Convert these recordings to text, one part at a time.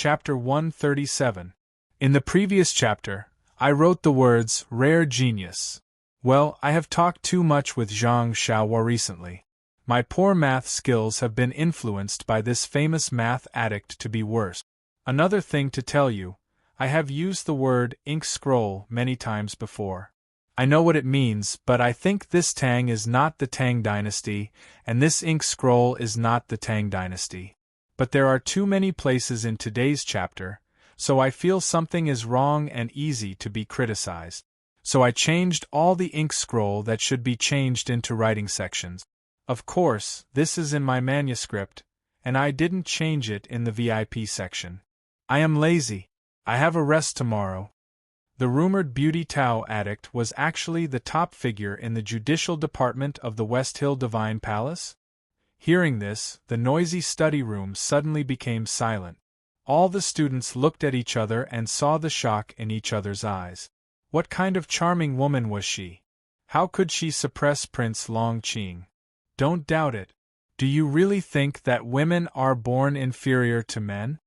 Chapter 137. In the previous chapter, I wrote the words, rare genius. Well, I have talked too much with Zhang Xiaohua recently. My poor math skills have been influenced by this famous math addict to be worse. Another thing to tell you, I have used the word ink scroll many times before. I know what it means, but I think this Tang is not the Tang dynasty, and this ink scroll is not the Tang dynasty. But there are too many places in today's chapter, so I feel something is wrong and easy to be criticized. So I changed all the ink scroll that should be changed into writing sections. Of course, this is in my manuscript, and I didn't change it in the VIP section. I am lazy. I have a rest tomorrow. The rumored Beauty Tao addict was actually the top figure in the judicial department of the West Hill Divine Palace? Hearing this, the noisy study room suddenly became silent. All the students looked at each other and saw the shock in each other's eyes. What kind of charming woman was she? How could she suppress Prince Long Qing? Don't doubt it. Do you really think that women are born inferior to men?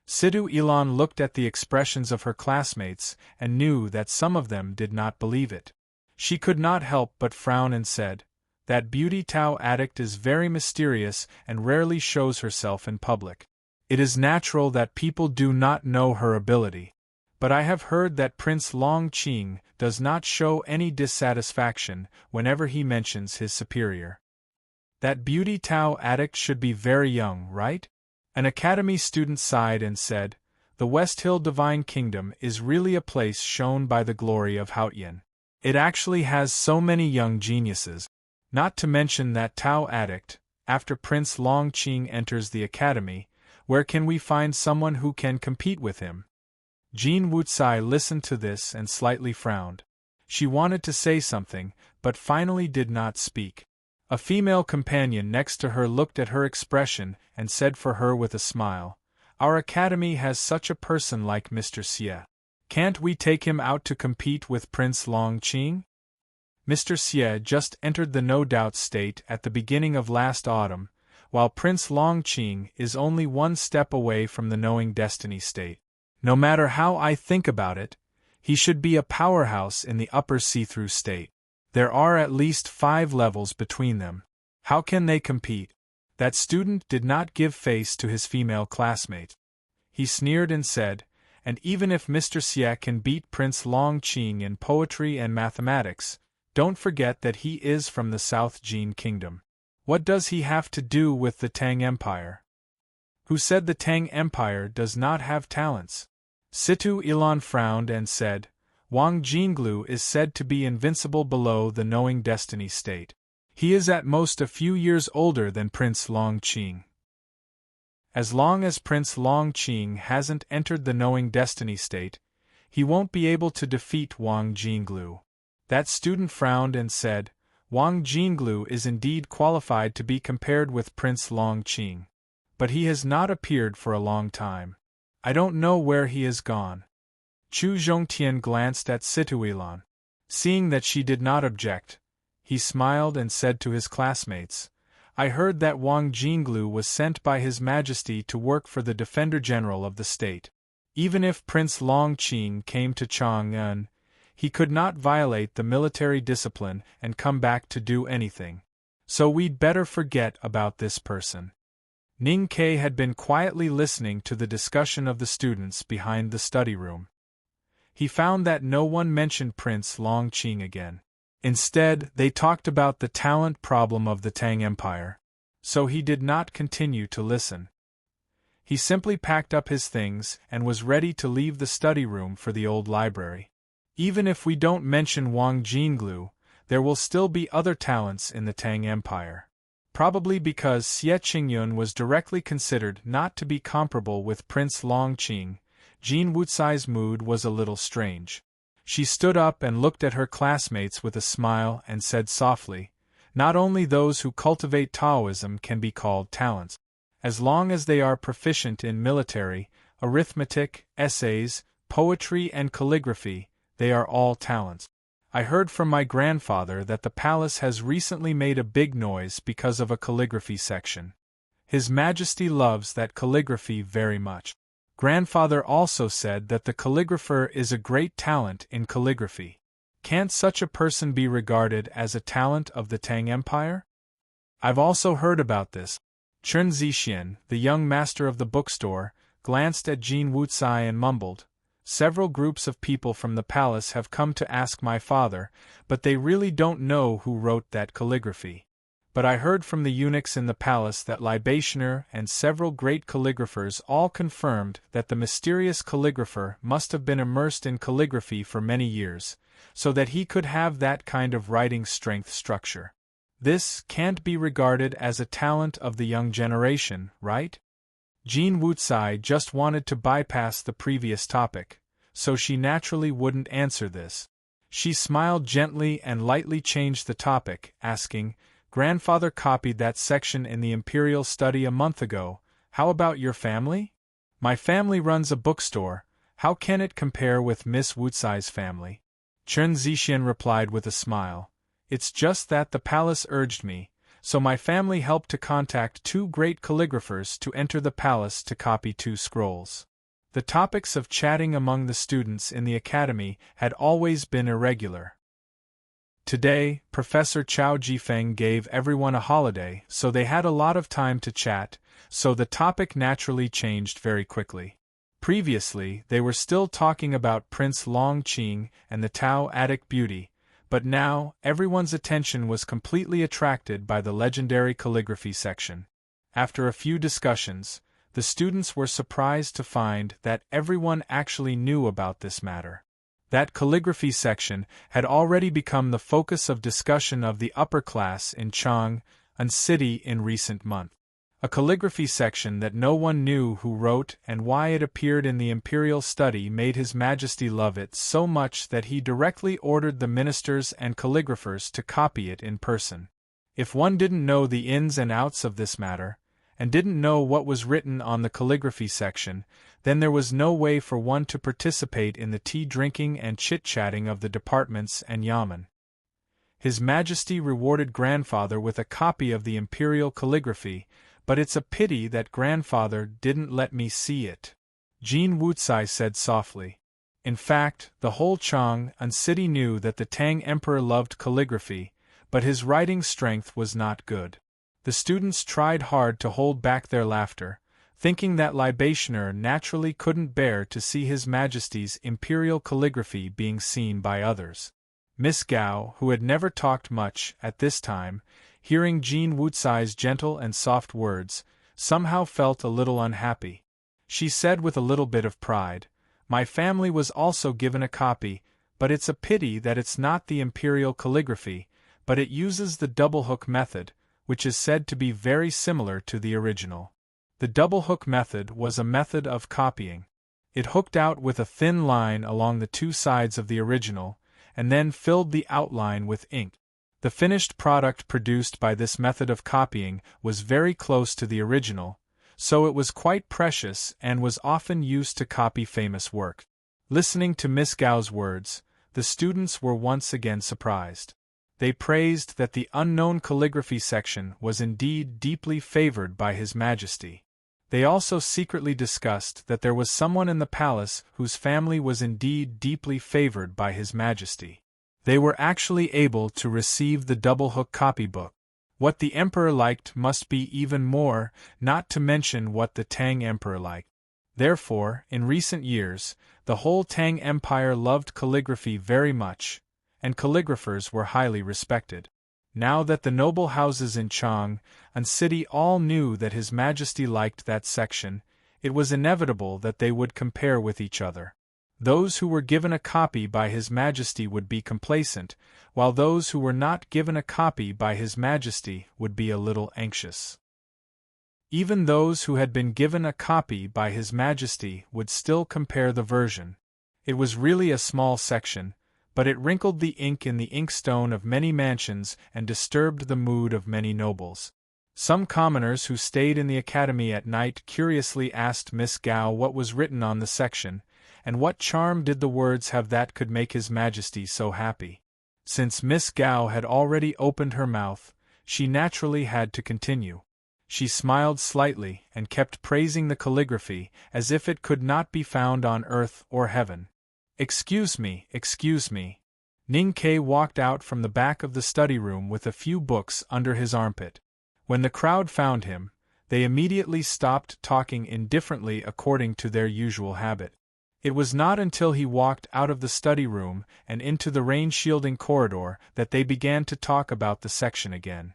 Situ Ilan looked at the expressions of her classmates and knew that some of them did not believe it. She could not help but frown and said, "That Beauty Tao addict is very mysterious and rarely shows herself in public. It is natural that people do not know her ability. But I have heard that Prince Long Qing does not show any dissatisfaction whenever he mentions his superior. That Beauty Tao addict should be very young, right?" An academy student sighed and said, "The West Hill Divine Kingdom is really a place shown by the glory of Haotian. It actually has so many young geniuses. Not to mention that Tao addict, after Prince Long Qing enters the academy, where can we find someone who can compete with him?" Jean Wucai listened to this and slightly frowned. She wanted to say something, but finally did not speak. A female companion next to her looked at her expression and said for her with a smile, "Our academy has such a person like Mr. Xie. Can't we take him out to compete with Prince Long Qing?" Mr. Xie just entered the no-doubt state at the beginning of last autumn, while Prince Long Qing is only one step away from the knowing destiny state. No matter how I think about it, he should be a powerhouse in the upper see-through state. There are at least 5 levels between them. How can they compete? That student did not give face to his female classmate. He sneered and said, "And even if Mr. Xie can beat Prince Long Qing in poetry and mathematics, don't forget that he is from the South Jin Kingdom. What does he have to do with the Tang Empire? Who said the Tang Empire does not have talents?" Situ Ilan frowned and said, "Wang Jinglu is said to be invincible below the knowing destiny state. He is at most a few years older than Prince Long Qing. As long as Prince Long Qing hasn't entered the knowing destiny state, he won't be able to defeat Wang Jinglu." That student frowned and said, "Wang Jinglu is indeed qualified to be compared with Prince Long Qing. But he has not appeared for a long time. I don't know where he has gone." Chu Zhongtian glanced at Situilan. Seeing that she did not object, he smiled and said to his classmates, "I heard that Wang Jinglu was sent by His Majesty to work for the Defender General of the state. Even if Prince Long Qing came to Chang'an, he could not violate the military discipline and come back to do anything. So we'd better forget about this person." Ning Ke had been quietly listening to the discussion of the students behind the study room. He found that no one mentioned Prince Long Qing again. Instead, they talked about the talent problem of the Tang Empire. So he did not continue to listen. He simply packed up his things and was ready to leave the study room for the old library. Even if we don't mention Wang Jinglu, there will still be other talents in the Tang Empire. Probably because Xie Qingyun was directly considered not to be comparable with Prince Long Qing, Jean Wucai's mood was a little strange. She stood up and looked at her classmates with a smile and said softly, "Not only those who cultivate Taoism can be called talents. As long as they are proficient in military, arithmetic, essays, poetry and calligraphy, they are all talents. I heard from my grandfather that the palace has recently made a big noise because of a calligraphy section. His Majesty loves that calligraphy very much. Grandfather also said that the calligrapher is a great talent in calligraphy. Can't such a person be regarded as a talent of the Tang Empire? I've also heard about this. Chen Zixian, the young master of the bookstore, glanced at Jin Wucai and mumbled, "Several groups of people from the palace have come to ask my father, but they really don't know who wrote that calligraphy. But I heard from the eunuchs in the palace that Libationer and several great calligraphers all confirmed that the mysterious calligrapher must have been immersed in calligraphy for many years, so that he could have that kind of writing strength structure. This can't be regarded as a talent of the young generation, right?" Jin Wucai just wanted to bypass the previous topic, so she naturally wouldn't answer this. She smiled gently and lightly changed the topic, asking, "Grandfather copied that section in the Imperial Study a month ago. How about your family?" "My family runs a bookstore. How can it compare with Miss Wucai's family?" Chen Zixian replied with a smile. "It's just that the palace urged me, so my family helped to contact 2 great calligraphers to enter the palace to copy 2 scrolls." The topics of chatting among the students in the academy had always been irregular. Today, Professor Chao Jifeng gave everyone a holiday, so they had a lot of time to chat, so the topic naturally changed very quickly. Previously, they were still talking about Prince Long Qing and the Tao Attic beauty, but now, everyone's attention was completely attracted by the legendary calligraphy section. After a few discussions, the students were surprised to find that everyone actually knew about this matter. That calligraphy section had already become the focus of discussion of the upper class in Chang'an City in recent months. A calligraphy section that no one knew who wrote and why it appeared in the imperial study made His Majesty love it so much that he directly ordered the ministers and calligraphers to copy it in person. If one didn't know the ins and outs of this matter, and didn't know what was written on the calligraphy section, then there was no way for one to participate in the tea-drinking and chit-chatting of the departments and yamen. His Majesty rewarded Grandfather with a copy of the imperial calligraphy, but it's a pity that Grandfather didn't let me see it, Jin Wucai said softly. In fact, the whole Chang'an City knew that the Tang Emperor loved calligraphy, but his writing strength was not good. The students tried hard to hold back their laughter, thinking that Libationer naturally couldn't bear to see His Majesty's imperial calligraphy being seen by others. Miss Gao, who had never talked much at this time, hearing Jin Wucai's gentle and soft words, somehow felt a little unhappy. She said with a little bit of pride, "My family was also given a copy, but it's a pity that it's not the imperial calligraphy, but it uses the double hook method, which is said to be very similar to the original." The double hook method was a method of copying. It hooked out with a thin line along the 2 sides of the original, and then filled the outline with ink. The finished product produced by this method of copying was very close to the original, so it was quite precious and was often used to copy famous work. Listening to Miss Gao's words, the students were once again surprised. They praised that the unknown calligraphy section was indeed deeply favored by His Majesty. They also secretly discussed that there was someone in the palace whose family was indeed deeply favored by His Majesty. They were actually able to receive the double-hook copybook. What the Emperor liked must be even more, not to mention what the Tang Emperor liked. Therefore, in recent years, the whole Tang Empire loved calligraphy very much, and calligraphers were highly respected. Now that the noble houses in Chang'an City all knew that His Majesty liked that section, it was inevitable that they would compare with each other. Those who were given a copy by His Majesty would be complacent, while those who were not given a copy by His Majesty would be a little anxious. Even those who had been given a copy by His Majesty would still compare the version. It was really a small section, but it wrinkled the ink in the inkstone of many mansions and disturbed the mood of many nobles. Some commoners who stayed in the academy at night curiously asked Miss Gao what was written on the section, and what charm did the words have that could make His Majesty so happy. Since Miss Gao had already opened her mouth, she naturally had to continue. She smiled slightly and kept praising the calligraphy as if it could not be found on earth or heaven. Excuse me, excuse me. Ning Ke walked out from the back of the study room with a few books under his armpit. When the crowd found him, they immediately stopped talking indifferently according to their usual habit. It was not until he walked out of the study room and into the rain-shielding corridor that they began to talk about the section again.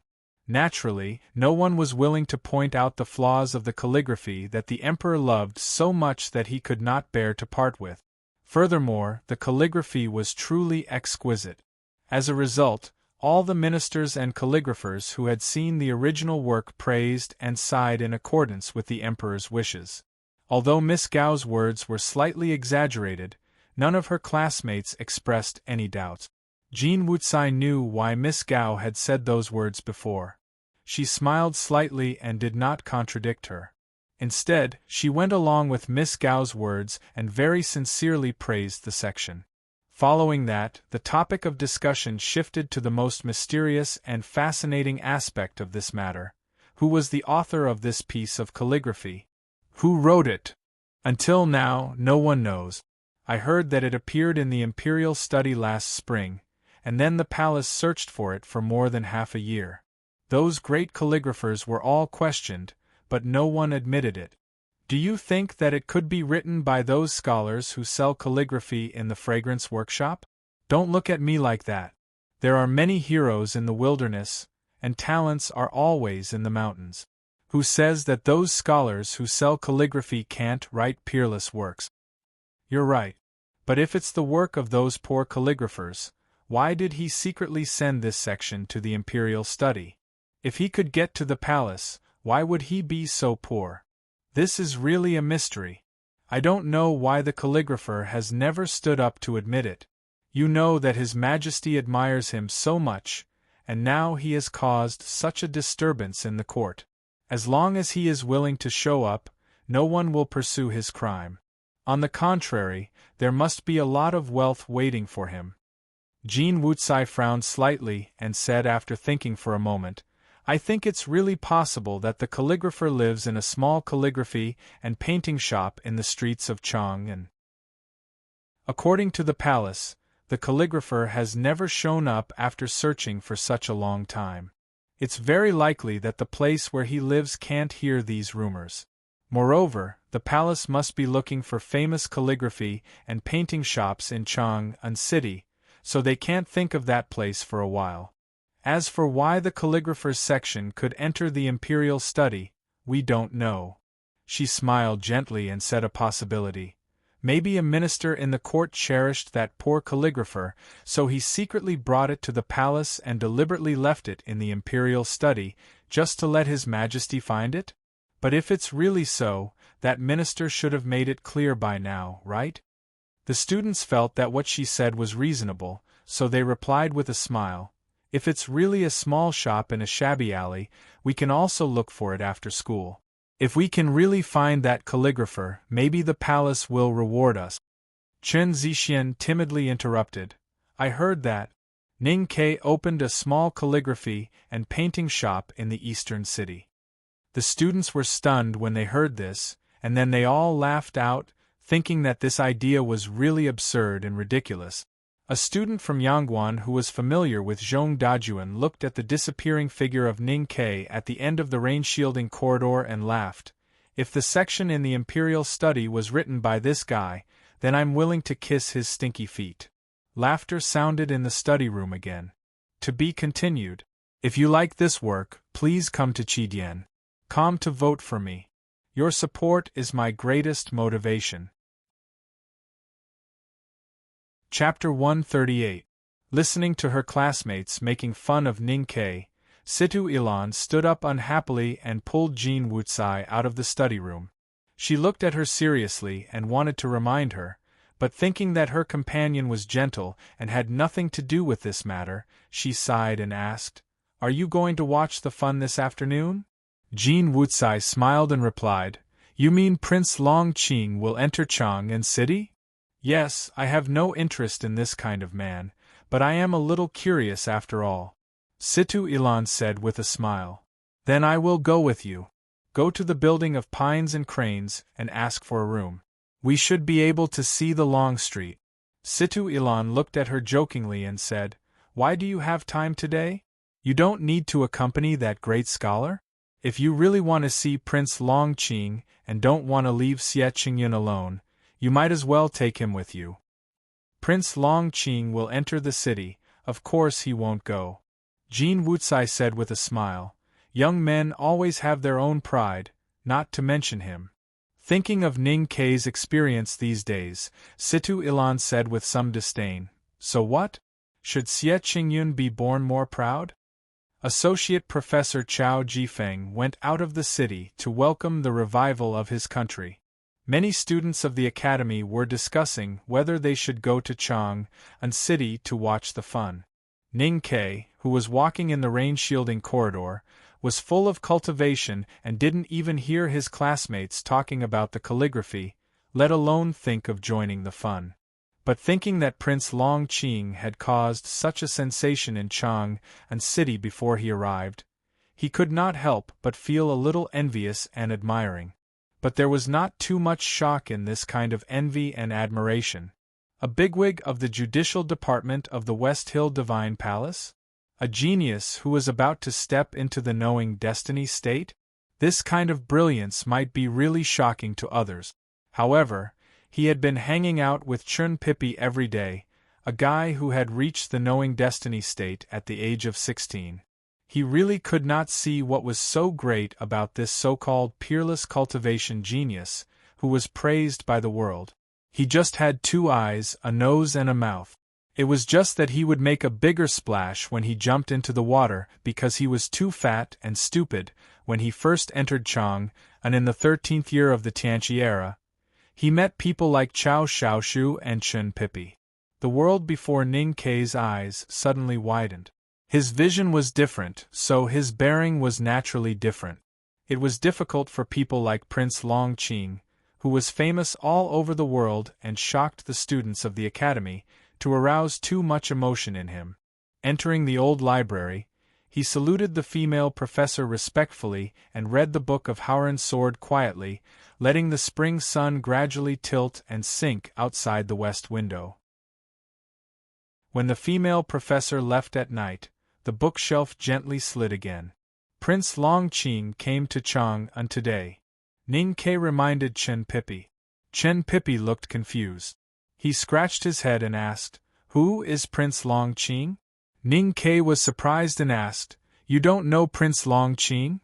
Naturally, no one was willing to point out the flaws of the calligraphy that the emperor loved so much that he could not bear to part with. Furthermore, the calligraphy was truly exquisite. As a result, all the ministers and calligraphers who had seen the original work praised and sighed in accordance with the emperor's wishes. Although Miss Gao's words were slightly exaggerated, none of her classmates expressed any doubts. Jean Wucai knew why Miss Gao had said those words before. She smiled slightly and did not contradict her. Instead, she went along with Miss Gao's words and very sincerely praised the section. Following that, the topic of discussion shifted to the most mysterious and fascinating aspect of this matter. Who was the author of this piece of calligraphy? Who wrote it? Until now, no one knows. I heard that it appeared in the Imperial Study last spring, and then the palace searched for it for more than half a year. Those great calligraphers were all questioned, but no one admitted it. Do you think that it could be written by those scholars who sell calligraphy in the fragrance workshop? Don't look at me like that. There are many heroes in the wilderness, and talents are always in the mountains. Who says that those scholars who sell calligraphy can't write peerless works? You're right. But if it's the work of those poor calligraphers, why did he secretly send this section to the Imperial Study? If he could get to the palace, why would he be so poor? This is really a mystery. I don't know why the calligrapher has never stood up to admit it. You know that His Majesty admires him so much, and now he has caused such a disturbance in the court. As long as he is willing to show up, no one will pursue his crime. On the contrary, there must be a lot of wealth waiting for him. Jean Wucai frowned slightly and said after thinking for a moment, I think it's really possible that the calligrapher lives in a small calligraphy and painting shop in the streets of Chang'an. According to the palace, the calligrapher has never shown up after searching for such a long time. It's very likely that the place where he lives can't hear these rumors. Moreover, the palace must be looking for famous calligraphy and painting shops in Chang'an City, so they can't think of that place for a while. As for why the calligrapher's section could enter the Imperial Study, we don't know. She smiled gently and said a possibility. Maybe a minister in the court cherished that poor calligrapher, so he secretly brought it to the palace and deliberately left it in the Imperial Study, just to let His Majesty find it? But if it's really so, that minister should have made it clear by now, right? The students felt that what she said was reasonable, so they replied with a smile. If it's really a small shop in a shabby alley, we can also look for it after school. If we can really find that calligrapher, maybe the palace will reward us. Chen Zixian timidly interrupted. I heard that Ning Ke opened a small calligraphy and painting shop in the eastern city. The students were stunned when they heard this, and then they all laughed out, thinking that this idea was really absurd and ridiculous. A student from Yangguan who was familiar with Zhong Dajuan looked at the disappearing figure of Ning Ke at the end of the rain-shielding corridor and laughed. If the section in the Imperial Study was written by this guy, then I'm willing to kiss his stinky feet. Laughter sounded in the study room again. To be continued. If you like this work, please come to Qidian. Come to vote for me. Your support is my greatest motivation. Chapter 138. Listening to her classmates making fun of Ning Ke, Situ Ilan stood up unhappily and pulled Jean Wucai out of the study room. She looked at her seriously and wanted to remind her, but thinking that her companion was gentle and had nothing to do with this matter, she sighed and asked, Are you going to watch the fun this afternoon? Jean Wucai smiled and replied, You mean Prince Long Qing will enter Chang'an City? Yes, I have no interest in this kind of man, but I am a little curious after all. Situ Ilan said with a smile. Then I will go with you. Go to the building of pines and cranes and ask for a room. We should be able to see the long street. Situ Ilan looked at her jokingly and said, Why do you have time today? You don't need to accompany that great scholar? If you really want to see Prince Longqing and don't want to leave Xie Qingyun alone, you might as well take him with you. Prince Longqing will enter the city, of course he won't go. Jean Wucai said with a smile, Young men always have their own pride, not to mention him. Thinking of Ning Kei's experience these days, Situ Ilan said with some disdain, So what? Should Xie Qingyun be born more proud? Associate Professor Chao Jifeng went out of the city to welcome the revival of his country. Many students of the academy were discussing whether they should go to Chang'an City to watch the fun. Ning Kei, who was walking in the rain-shielding corridor, was full of cultivation and didn't even hear his classmates talking about the calligraphy, let alone think of joining the fun. But thinking that Prince Longqing had caused such a sensation in Chang'an City before he arrived, he could not help but feel a little envious and admiring. But there was not too much shock in this kind of envy and admiration. A bigwig of the judicial department of the West Hill Divine Palace? A genius who was about to step into the knowing destiny state? This kind of brilliance might be really shocking to others. However, he had been hanging out with Chun Pippi every day, a guy who had reached the knowing destiny state at the age of 16. He really could not see what was so great about this so-called peerless cultivation genius, who was praised by the world. He just had 2 eyes, a nose and a mouth. It was just that he would make a bigger splash when he jumped into the water because he was too fat and stupid when he first entered Chang'an in the 13th year of the Tianqi era. He met people like Chao Shaoshu and Chun Pippi. The world before Ning Kei's eyes suddenly widened. His vision was different, so his bearing was naturally different. It was difficult for people like Prince Longqing, who was famous all over the world and shocked the students of the academy, to arouse too much emotion in him. Entering the old library, he saluted the female professor respectfully and read the book of Howren's sword quietly, letting the spring sun gradually tilt and sink outside the west window. When the female professor left at night, the bookshelf gently slid again. Prince Longqing came to Chang'an today. Ning Kei reminded Chun Pippi. Chun Pippi looked confused. He scratched his head and asked, Who is Prince Longqing? Ning Kei was surprised and asked, You don't know Prince Longqing?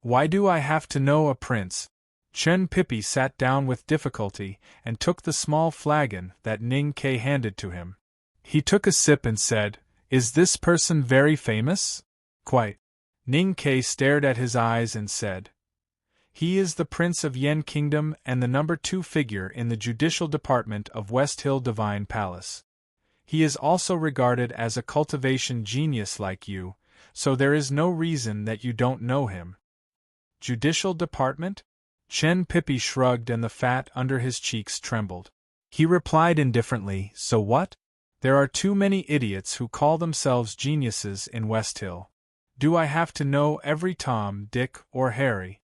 Why do I have to know a prince? Chun Pippi sat down with difficulty and took the small flagon that Ning Kei handed to him. He took a sip and said, Is this person very famous? Quite. Ning Kei stared at his eyes and said, He is the Prince of Yen Kingdom and the number 2 figure in the judicial department of West Hill Divine Palace. He is also regarded as a cultivation genius like you, so there is no reason that you don't know him. Judicial department? Chun Pippi shrugged and the fat under his cheeks trembled. He replied indifferently, So what? There are too many idiots who call themselves geniuses in West Hill. Do I have to know every Tom, Dick, or Harry?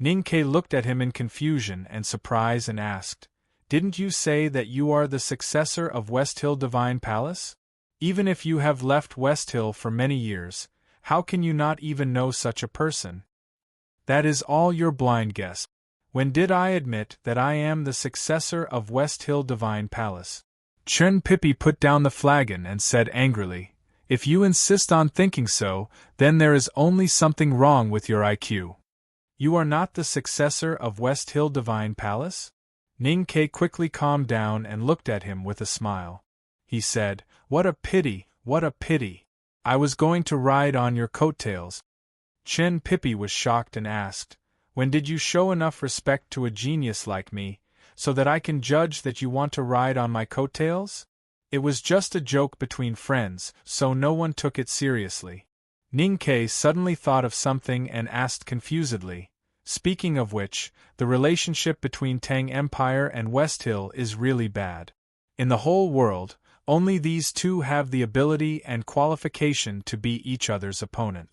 Ning Kei looked at him in confusion and surprise and asked, Didn't you say that you are the successor of West Hill Divine Palace? Even if you have left West Hill for many years, how can you not even know such a person? That is all your blind guess. When did I admit that I am the successor of West Hill Divine Palace? Chun Pippi put down the flagon and said angrily, If you insist on thinking so, then there is only something wrong with your IQ. You are not the successor of West Hill Divine Palace? Ning Kei quickly calmed down and looked at him with a smile. He said, What a pity, what a pity. I was going to ride on your coattails. Chun Pippi was shocked and asked, When did you show enough respect to a genius like me, so that I can judge that you want to ride on my coattails? It was just a joke between friends, so no one took it seriously. Ning Kei suddenly thought of something and asked confusedly, Speaking of which, the relationship between Tang Empire and West Hill is really bad. In the whole world, only these two have the ability and qualification to be each other's opponent.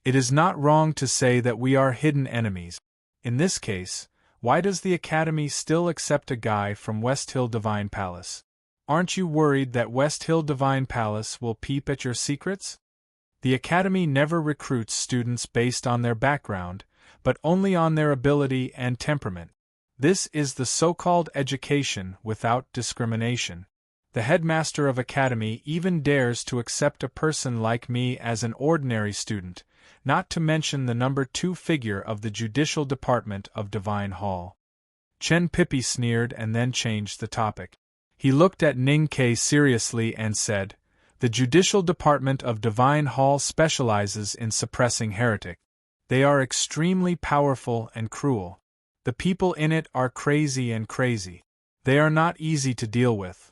It is not wrong to say that we are hidden enemies. In this case, why does the Academy still accept a guy from West Hill Divine Palace? Aren't you worried that West Hill Divine Palace will peep at your secrets? The Academy never recruits students based on their background, but only on their ability and temperament. This is the so-called education without discrimination. The headmaster of Academy even dares to accept a person like me as an ordinary student, not to mention the number 2 figure of the Judicial Department of Divine Hall. Chen Pippi sneered and then changed the topic. He looked at Ning Ke seriously and said, "The Judicial Department of Divine Hall specializes in suppressing heretics. They are extremely powerful and cruel. The people in it are crazy and crazy. They are not easy to deal with.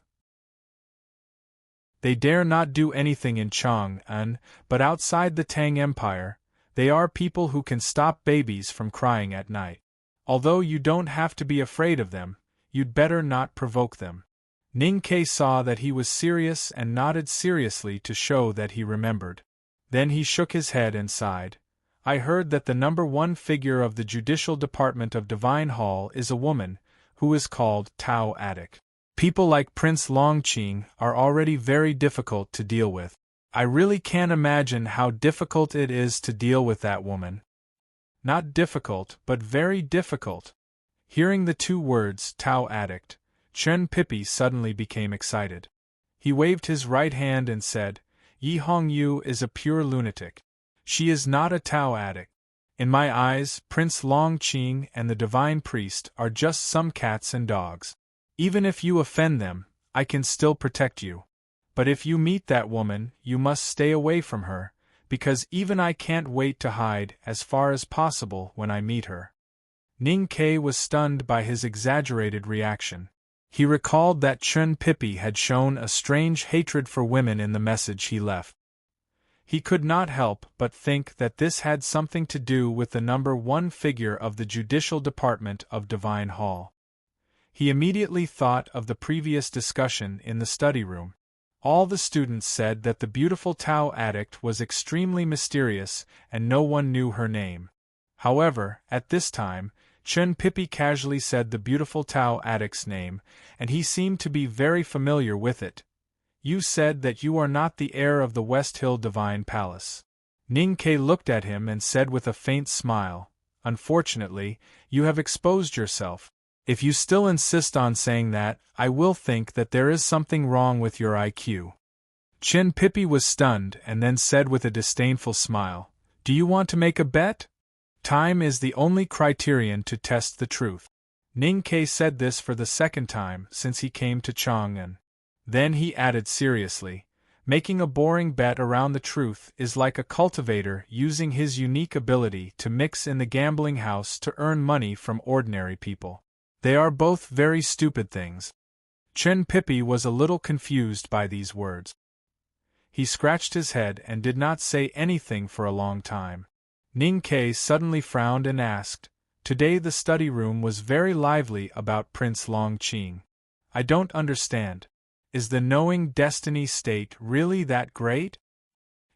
They dare not do anything in Chang'an, but outside the Tang Empire, they are people who can stop babies from crying at night. Although you don't have to be afraid of them, you'd better not provoke them." Ning Ke saw that he was serious and nodded seriously to show that he remembered. Then he shook his head and sighed. "I heard that the number 1 figure of the Judicial Department of Divine Hall is a woman, who is called Tao Attic. People like Prince Longqing are already very difficult to deal with. I really can't imagine how difficult it is to deal with that woman." "Not difficult, but very difficult." Hearing the 2 words, Tao Addict, Chen Pippi suddenly became excited. He waved his right hand and said, "Yi Hongyu is a pure lunatic. She is not a Tao addict. In my eyes, Prince Longqing and the Divine Priest are just some cats and dogs. Even if you offend them, I can still protect you. But if you meet that woman, you must stay away from her, because even I can't wait to hide as far as possible when I meet her." Ning Ke was stunned by his exaggerated reaction. He recalled that Chen Pippi had shown a strange hatred for women in the message he left. He could not help but think that this had something to do with the number 1 figure of the Judicial Department of Divine Hall. He immediately thought of the previous discussion in the study room. All the students said that the beautiful Tao addict was extremely mysterious and no one knew her name. However, at this time, Chen Pippi casually said the beautiful Tao addict's name, and he seemed to be very familiar with it. "You said that you are not the heir of the West Hill Divine Palace." Ning Ke looked at him and said with a faint smile, "Unfortunately, you have exposed yourself. If you still insist on saying that, I will think that there is something wrong with your IQ." Chen Pippi was stunned and then said with a disdainful smile, "Do you want to make a bet? Time is the only criterion to test the truth." Ning Ke said this for the 2nd time since he came to Chang'an. Then he added seriously, "Making a boring bet around the truth is like a cultivator using his unique ability to mix in the gambling house to earn money from ordinary people. They are both very stupid things." Chen Pippi was a little confused by these words. He scratched his head and did not say anything for a long time. Ning Ke suddenly frowned and asked, "Today the study room was very lively about Prince Longqing. I don't understand. Is the knowing destiny state really that great?"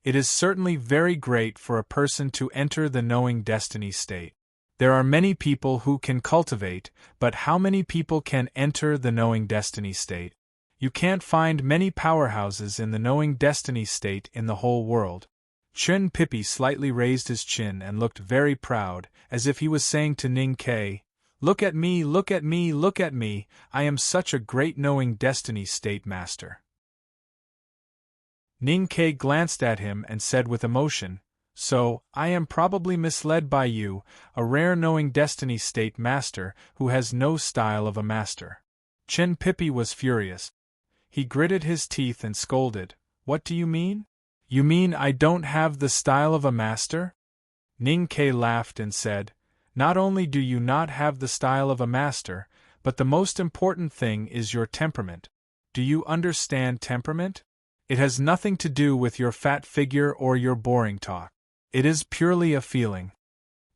"It is certainly very great for a person to enter the knowing destiny state. There are many people who can cultivate, but how many people can enter the knowing destiny state? You can't find many powerhouses in the knowing destiny state in the whole world." Chen Pippi slightly raised his chin and looked very proud, as if he was saying to Ning Ke, "Look at me, look at me, look at me, I am such a great knowing destiny state master." Ning Ke glanced at him and said with emotion, "So, I am probably misled by you, a rare knowing destiny state master who has no style of a master." Chen Pippi was furious. He gritted his teeth and scolded, "What do you mean? You mean I don't have the style of a master?" Ning Ke laughed and said, "Not only do you not have the style of a master, but the most important thing is your temperament. Do you understand temperament? It has nothing to do with your fat figure or your boring talk. It is purely a feeling."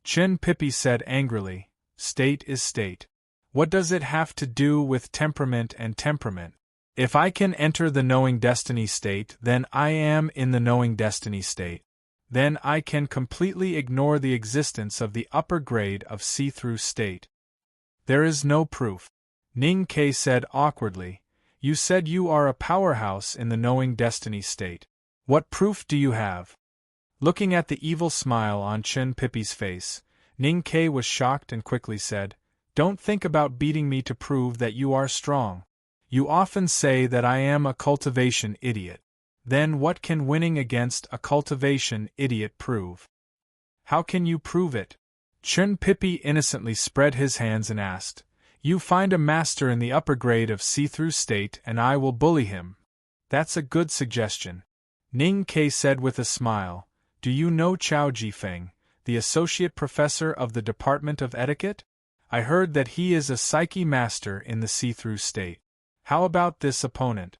Chen Pippi said angrily, "State is state. What does it have to do with temperament and temperament? If I can enter the knowing destiny state, then I am in the knowing destiny state. then I can completely ignore the existence of the upper grade of see-through state. There is no proof. Ning Ke said awkwardly. You said you are a powerhouse in the knowing destiny state. What proof do you have? Looking at the evil smile on Chen Pippi's face, Ning Ke was shocked and quickly said, Don't think about beating me to prove that you are strong. You often say that I am a cultivation idiot. Then what can winning against a cultivation idiot prove? How can you prove it? Chen Pippi innocently spread his hands and asked, You find a master in the upper grade of see-through state and I will bully him. That's a good suggestion. Ning Ke said with a smile, Do you know Chao Jifeng, the associate professor of the Department of Etiquette? I heard that he is a psyche master in the see-through state. How about this opponent?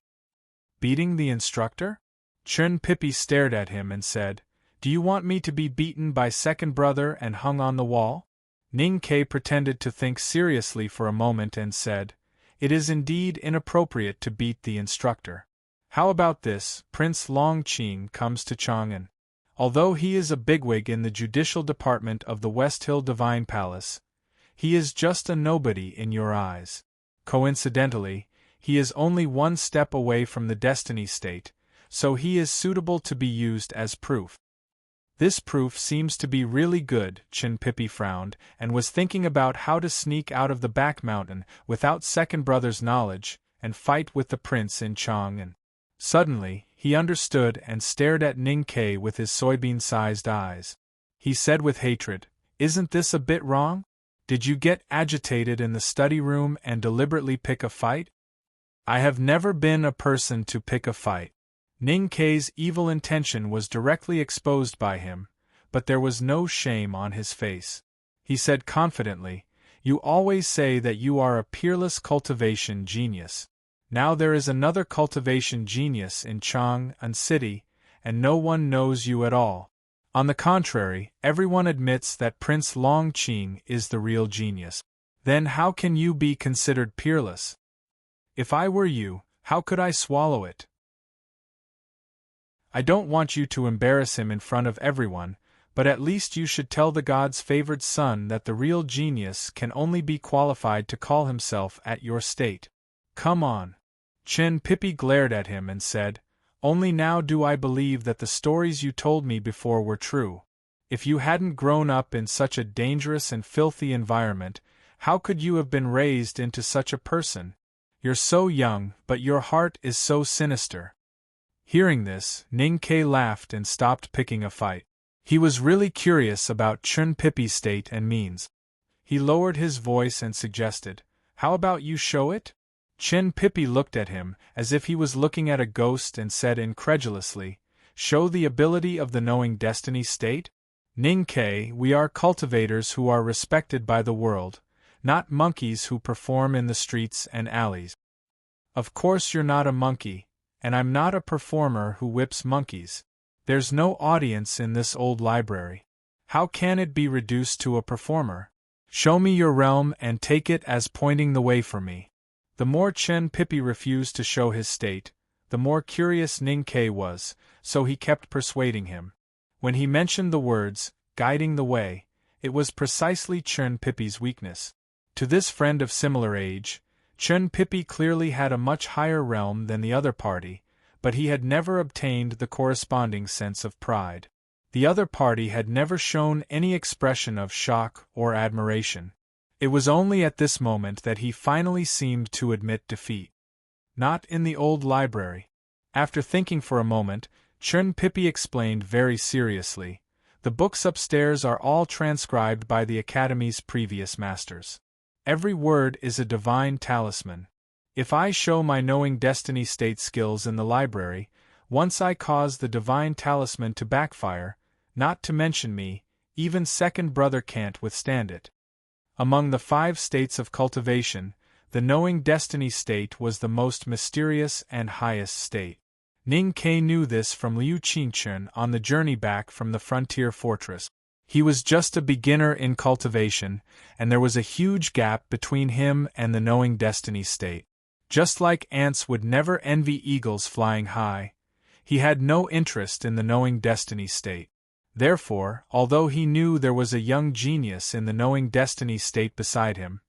Beating the instructor? Chen Pippi stared at him and said, Do you want me to be beaten by second brother and hung on the wall? Ning Ke pretended to think seriously for a moment and said, It is indeed inappropriate to beat the instructor. How about this? Prince Long Qing comes to Chang'an. Although he is a bigwig in the judicial department of the West Hill Divine Palace, he is just a nobody in your eyes. Coincidentally, he is only one step away from the destiny state, so he is suitable to be used as proof. This proof seems to be really good, Chen Pippi frowned, and was thinking about how to sneak out of the back mountain without second brother's knowledge, and fight with the prince in Chang'an. Suddenly, he understood and stared at Ning Ke with his soybean-sized eyes. He said with hatred, Isn't this a bit wrong? Did you get agitated in the study room and deliberately pick a fight? I have never been a person to pick a fight. Ning Ke's evil intention was directly exposed by him, but there was no shame on his face. He said confidently, You always say that you are a peerless cultivation genius. Now there is another cultivation genius in Chang'an City, and no one knows you at all. On the contrary, everyone admits that Prince Long Qing is the real genius. Then how can you be considered peerless? If I were you, how could I swallow it? I don't want you to embarrass him in front of everyone, but at least you should tell the god's favored son that the real genius can only be qualified to call himself at your state. Come on. Chen Pippi glared at him and said, Only now do I believe that the stories you told me before were true. If you hadn't grown up in such a dangerous and filthy environment, how could you have been raised into such a person? You're so young, but your heart is so sinister. Hearing this, Ning Ke laughed and stopped picking a fight. He was really curious about Chen Pippi's state and means. He lowered his voice and suggested, How about you show it? Chen Pippi looked at him, as if he was looking at a ghost and said incredulously, Show the ability of the knowing destiny state? Ning Ke, we are cultivators who are respected by the world, not monkeys who perform in the streets and alleys. Of course you're not a monkey, and I'm not a performer who whips monkeys. There's no audience in this old library. How can it be reduced to a performer? Show me your realm and take it as pointing the way for me. The more Chen Pippi refused to show his state, the more curious Ning Ke was, so he kept persuading him. When he mentioned the words, guiding the way, it was precisely Chen Pippi's weakness. To this friend of similar age, Chen Pippi clearly had a much higher realm than the other party, but he had never obtained the corresponding sense of pride. The other party had never shown any expression of shock or admiration. It was only at this moment that he finally seemed to admit defeat. Not in the old library. After thinking for a moment, Chen Pippi explained very seriously, The books upstairs are all transcribed by the Academy's previous masters. Every word is a divine talisman. If I show my knowing destiny state skills in the library, once I cause the divine talisman to backfire, not to mention me, even second brother can't withstand it. Among the 5 states of cultivation, the knowing destiny state was the most mysterious and highest state. Ning Ke knew this from Liu Qingchen on the journey back from the frontier fortress. He was just a beginner in cultivation, and there was a huge gap between him and the knowing destiny state. Just like ants would never envy eagles flying high, he had no interest in the knowing destiny state. Therefore, although he knew there was a young genius in the knowing destiny state beside him,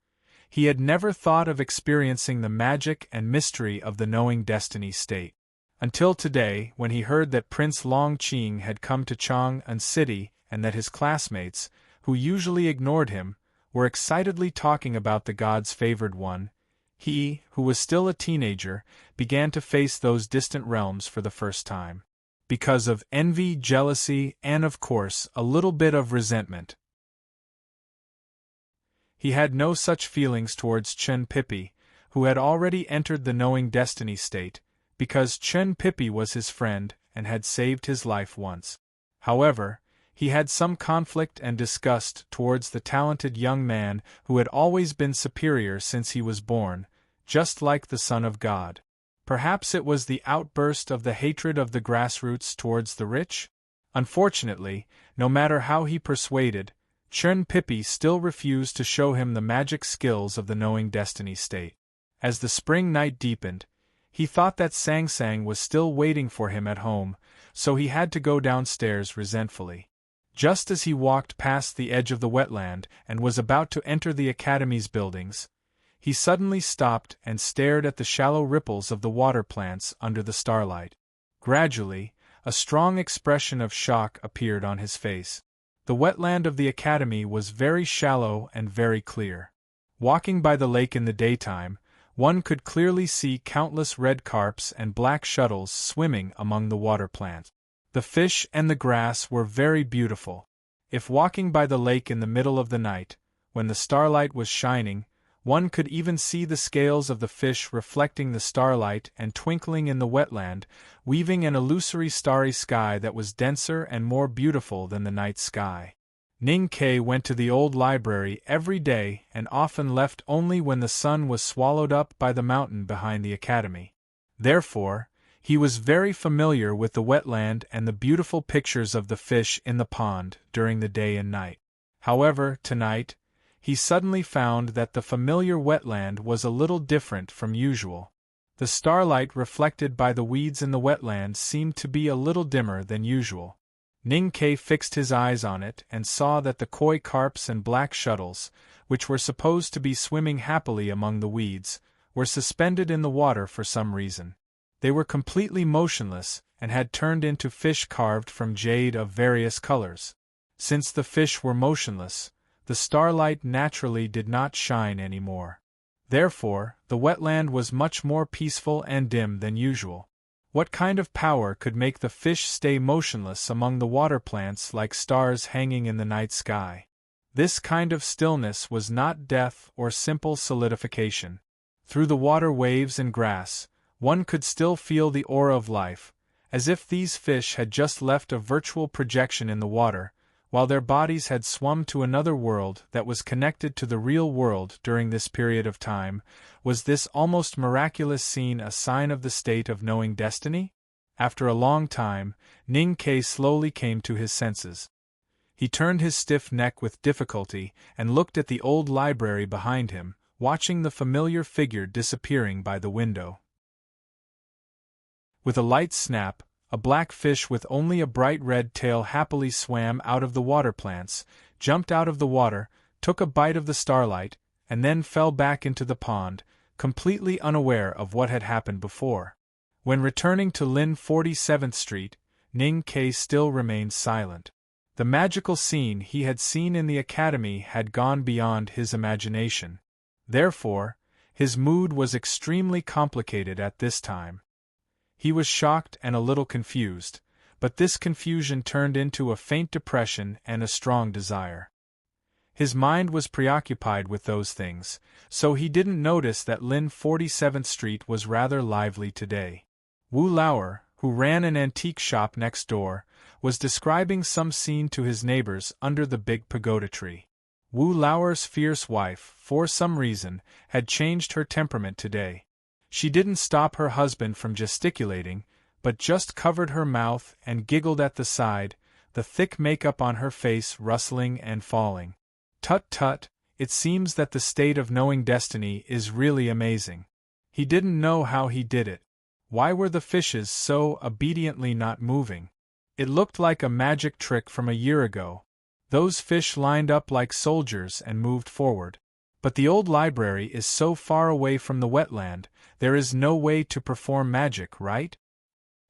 he had never thought of experiencing the magic and mystery of the knowing destiny state. Until today, when he heard that Prince Longqing had come to Chang'an City and that his classmates, who usually ignored him, were excitedly talking about the god's favored one, he, who was still a teenager, began to face those distant realms for the first time. Because of envy, jealousy, and of course, a little bit of resentment. He had no such feelings towards Chen Pippi, who had already entered the knowing destiny state, because Chen Pippi was his friend and had saved his life once. However, he had some conflict and disgust towards the talented young man who had always been superior since he was born, just like the Son of God. Perhaps it was the outburst of the hatred of the grassroots towards the rich? Unfortunately, no matter how he persuaded, Chen Pippi still refused to show him the magic skills of the knowing destiny state. As the spring night deepened, he thought that Sang Sang was still waiting for him at home, so he had to go downstairs resentfully. Just as he walked past the edge of the wetland and was about to enter the academy's buildings, he suddenly stopped and stared at the shallow ripples of the water plants under the starlight. Gradually, a strong expression of shock appeared on his face. The wetland of the academy was very shallow and very clear. Walking by the lake in the daytime, one could clearly see countless red carps and black shuttles swimming among the water plants. The fish and the grass were very beautiful. If walking by the lake in the middle of the night, when the starlight was shining, one could even see the scales of the fish reflecting the starlight and twinkling in the wetland, weaving an illusory starry sky that was denser and more beautiful than the night sky. Ning Ke went to the old library every day and often left only when the sun was swallowed up by the mountain behind the academy. Therefore, he was very familiar with the wetland and the beautiful pictures of the fish in the pond during the day and night. However, tonight, he suddenly found that the familiar wetland was a little different from usual. The starlight reflected by the weeds in the wetland seemed to be a little dimmer than usual. Ning Ke fixed his eyes on it and saw that the koi carps and black shuttles, which were supposed to be swimming happily among the weeds, were suspended in the water for some reason. They were completely motionless and had turned into fish carved from jade of various colors. Since the fish were motionless, the starlight naturally did not shine any more. Therefore, the wetland was much more peaceful and dim than usual. What kind of power could make the fish stay motionless among the water plants like stars hanging in the night sky? This kind of stillness was not death or simple solidification. Through the water waves and grass, one could still feel the aura of life, as if these fish had just left a virtual projection in the water, while their bodies had swum to another world that was connected to the real world during this period of time. Was this almost miraculous scene a sign of the state of knowing destiny? After a long time, Ning Ke slowly came to his senses. He turned his stiff neck with difficulty and looked at the old library behind him, watching the familiar figure disappearing by the window. With a light snap, a black fish with only a bright red tail happily swam out of the water plants, jumped out of the water, took a bite of the starlight, and then fell back into the pond, completely unaware of what had happened before. When returning to Lin 47th Street, Ning Ke still remained silent. The magical scene he had seen in the academy had gone beyond his imagination. Therefore, his mood was extremely complicated at this time. He was shocked and a little confused, but this confusion turned into a faint depression and a strong desire. His mind was preoccupied with those things, so he didn't notice that Lin 47th Street was rather lively today. Wu Lauer, who ran an antique shop next door, was describing some scene to his neighbors under the big pagoda tree. Wu Lauer's fierce wife, for some reason, had changed her temperament today. She didn't stop her husband from gesticulating, but just covered her mouth and giggled at the side, the thick makeup on her face rustling and falling. Tut tut, it seems that the state of knowing destiny is really amazing. He didn't know how he did it. Why were the fishes so obediently not moving? It looked like a magic trick from a year ago. Those fish lined up like soldiers and moved forward. But the old library is so far away from the wetland, there is no way to perform magic, right?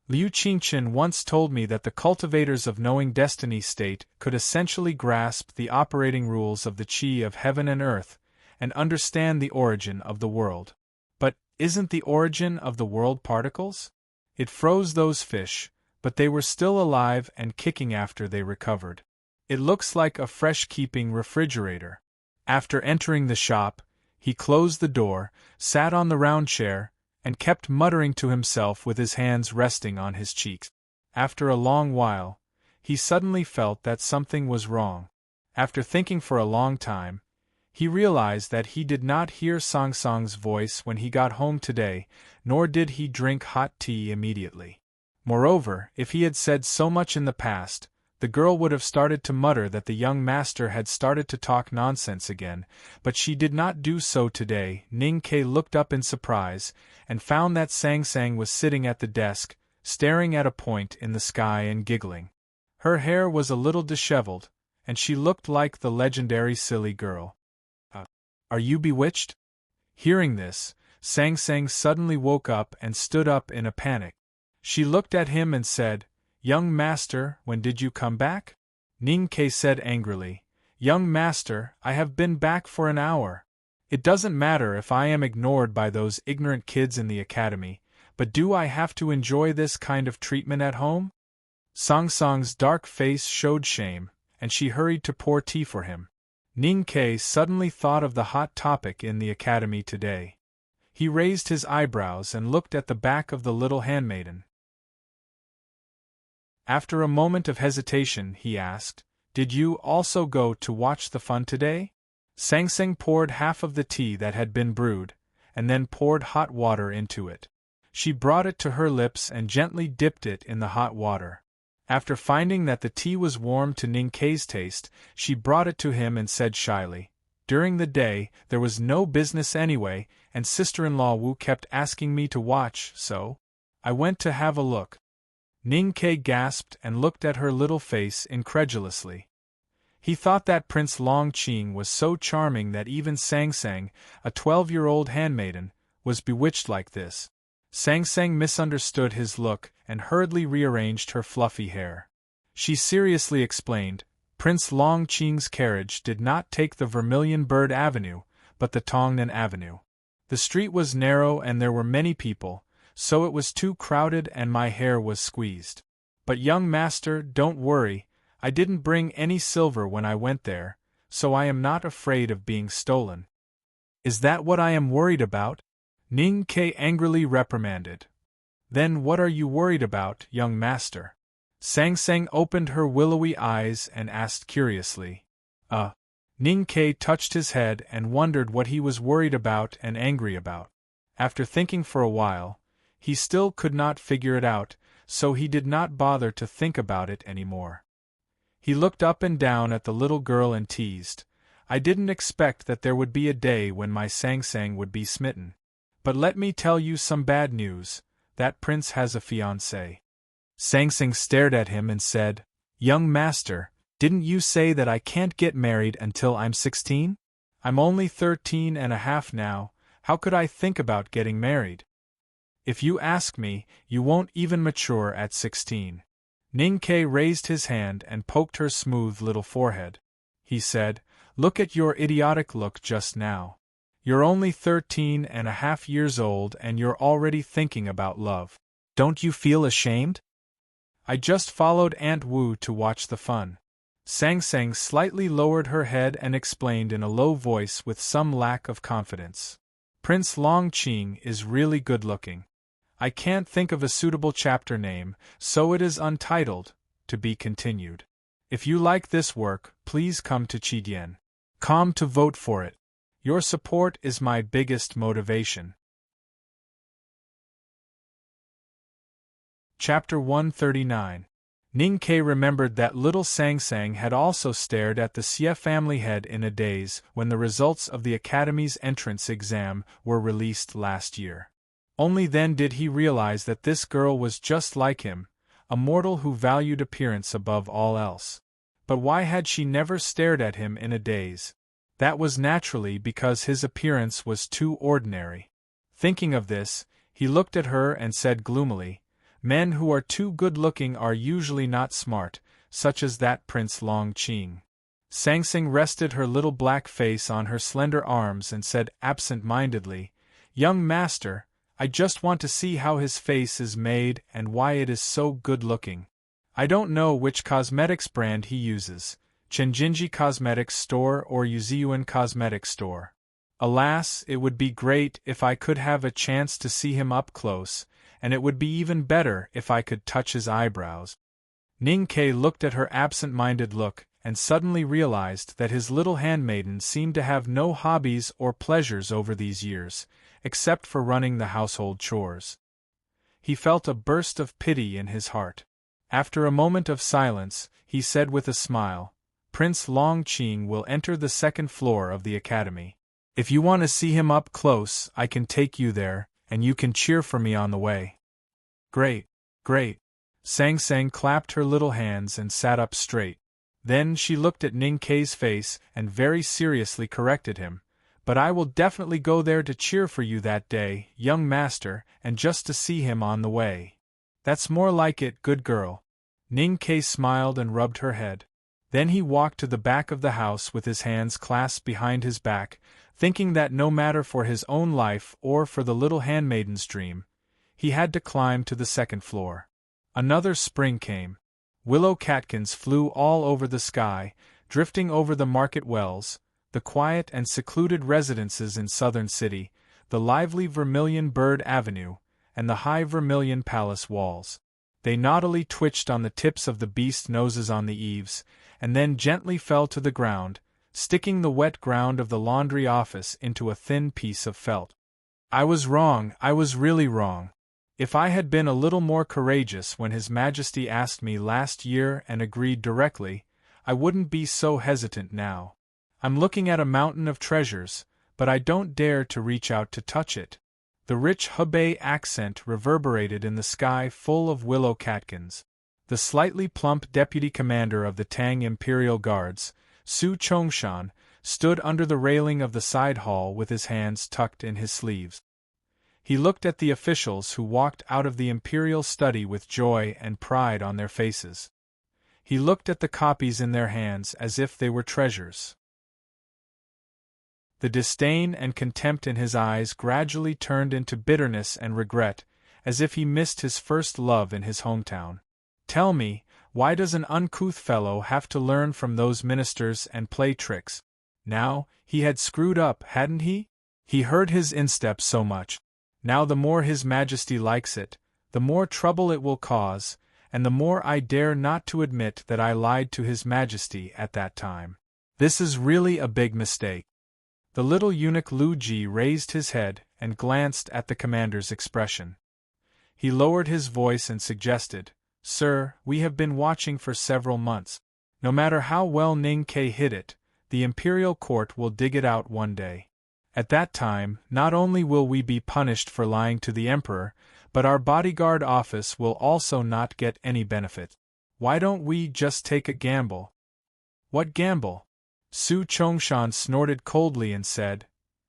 Liu Qingchen once told me that the cultivators of knowing destiny state could essentially grasp the operating rules of the qi of heaven and earth, and understand the origin of the world. But isn't the origin of the world particles? It froze those fish, but they were still alive and kicking after they recovered. It looks like a fresh-keeping refrigerator. After entering the shop, he closed the door, sat on the round chair, and kept muttering to himself with his hands resting on his cheeks. After a long while, he suddenly felt that something was wrong. After thinking for a long time, he realized that he did not hear Song Song's voice when he got home today, nor did he drink hot tea immediately. Moreover, if he had said so much in the past, the girl would have started to mutter that the young master had started to talk nonsense again, but she did not do so today. Ning Ke looked up in surprise, and found that Sang Sang was sitting at the desk, staring at a point in the sky and giggling. Her hair was a little disheveled, and she looked like the legendary silly girl. Are you bewitched? Hearing this, Sang Sang suddenly woke up and stood up in a panic. She looked at him and said, "Young master, when did you come back?" Ning Ke said angrily, "Young master, I have been back for an hour. It doesn't matter if I am ignored by those ignorant kids in the academy, but do I have to enjoy this kind of treatment at home?" Song Song's dark face showed shame, and she hurried to pour tea for him. Ning Ke suddenly thought of the hot topic in the academy today. He raised his eyebrows and looked at the back of the little handmaiden. After a moment of hesitation, he asked, "Did you also go to watch the fun today?" Sang Sang poured half of the tea that had been brewed, and then poured hot water into it. She brought it to her lips and gently dipped it in the hot water. After finding that the tea was warm to Ning Ke's taste, she brought it to him and said shyly, "During the day, there was no business anyway, and sister-in-law Wu kept asking me to watch, so I went to have a look." Ning Ke gasped and looked at her little face incredulously. He thought that Prince Long Qing was so charming that even Sang Sang, a 12-year-old handmaiden, was bewitched like this. Sang Sang misunderstood his look and hurriedly rearranged her fluffy hair. She seriously explained, "Prince Long Qing's carriage did not take the Vermilion Bird Avenue, but the Tongnan Avenue. The street was narrow and there were many people, so it was too crowded and my hair was squeezed. But young master, don't worry, I didn't bring any silver when I went there, so I am not afraid of being stolen." "Is that what I am worried about?" Ning Ke angrily reprimanded. "Then what are you worried about, young master?" Sang Sang opened her willowy eyes and asked curiously. Ning Ke touched his head and wondered what he was worried about and angry about. After thinking for a while, he still could not figure it out, so he did not bother to think about it anymore. He looked up and down at the little girl and teased, "I didn't expect that there would be a day when my Sang Sang would be smitten. But let me tell you some bad news, that prince has a fiancée." Sang Sang stared at him and said, "Young master, didn't you say that I can't get married until I'm 16? I'm only 13 and a half now, how could I think about getting married? If you ask me, you won't even mature at 16. Ning Ke raised his hand and poked her smooth little forehead. He said, "Look at your idiotic look just now. You're only 13 and a half years old and you're already thinking about love. Don't you feel ashamed?" "I just followed Aunt Wu to watch the fun." Sang Sang slightly lowered her head and explained in a low voice with some lack of confidence. "Prince Long Qing is really good-looking. I can't think of a suitable chapter name, so it is untitled, to be continued. If you like this work, please come to Chidian.com to vote for it. Your support is my biggest motivation." Chapter 139. Ning Ke remembered that little Sang Sang had also stared at the Xie family head in a daze when the results of the Academy's entrance exam were released last year. Only then did he realize that this girl was just like him, a mortal who valued appearance above all else. But why had she never stared at him in a daze? That was naturally because his appearance was too ordinary. Thinking of this, he looked at her and said gloomily, "Men who are too good-looking are usually not smart, such as that Prince Long Qing." Sangsing rested her little black face on her slender arms and said absent-mindedly, "Young master, I just want to see how his face is made and why it is so good-looking. I don't know which cosmetics brand he uses, Chenjinji Cosmetics Store or Yuziyuan Cosmetics Store. Alas, it would be great if I could have a chance to see him up close, and it would be even better if I could touch his eyebrows." Ning Ke looked at her absent-minded look and suddenly realized that his little handmaiden seemed to have no hobbies or pleasures over these years, except for running the household chores. He felt a burst of pity in his heart. After a moment of silence, he said with a smile, "Prince Long Qing will enter the second floor of the academy. If you want to see him up close, I can take you there, and you can cheer for me on the way." "Great, great." Sang clapped her little hands and sat up straight. Then she looked at Ning Ke's face and very seriously corrected him, "But I will definitely go there to cheer for you that day, young master, and just to see him on the way." "That's more like it, good girl." Ning Ke smiled and rubbed her head. Then he walked to the back of the house with his hands clasped behind his back, thinking that no matter for his own life or for the little handmaiden's dream, he had to climb to the second floor. Another spring came. Willow catkins flew all over the sky, drifting over the market wells, the quiet and secluded residences in Southern City, the lively Vermilion Bird Avenue, and the high Vermilion Palace walls. They naughtily twitched on the tips of the beast noses on the eaves, and then gently fell to the ground, sticking the wet ground of the laundry office into a thin piece of felt. I was really wrong. If I had been a little more courageous when His Majesty asked me last year and agreed directly, I wouldn't be so hesitant now. I'm looking at a mountain of treasures, but I don't dare to reach out to touch it." The rich Hebei accent reverberated in the sky full of willow catkins. The slightly plump deputy commander of the Tang Imperial Guards, Su Chongshan, stood under the railing of the side hall with his hands tucked in his sleeves. He looked at the officials who walked out of the imperial study with joy and pride on their faces. He looked at the copies in their hands as if they were treasures. The disdain and contempt in his eyes gradually turned into bitterness and regret, as if he missed his first love in his hometown. "Tell me, why does an uncouth fellow have to learn from those ministers and play tricks? Now, he had screwed up, hadn't he? He heard his instep so much. Now the more His Majesty likes it, the more trouble it will cause, and the more I dare not to admit that I lied to His Majesty at that time. This is really a big mistake." The little eunuch Lu Ji raised his head and glanced at the commander's expression. He lowered his voice and suggested, "Sir, we have been watching for several months. No matter how well Ning Ke hid it, the imperial court will dig it out one day. At that time, not only will we be punished for lying to the emperor, but our bodyguard office will also not get any benefit. Why don't we just take a gamble?" "What gamble?" Su Chongshan snorted coldly and said,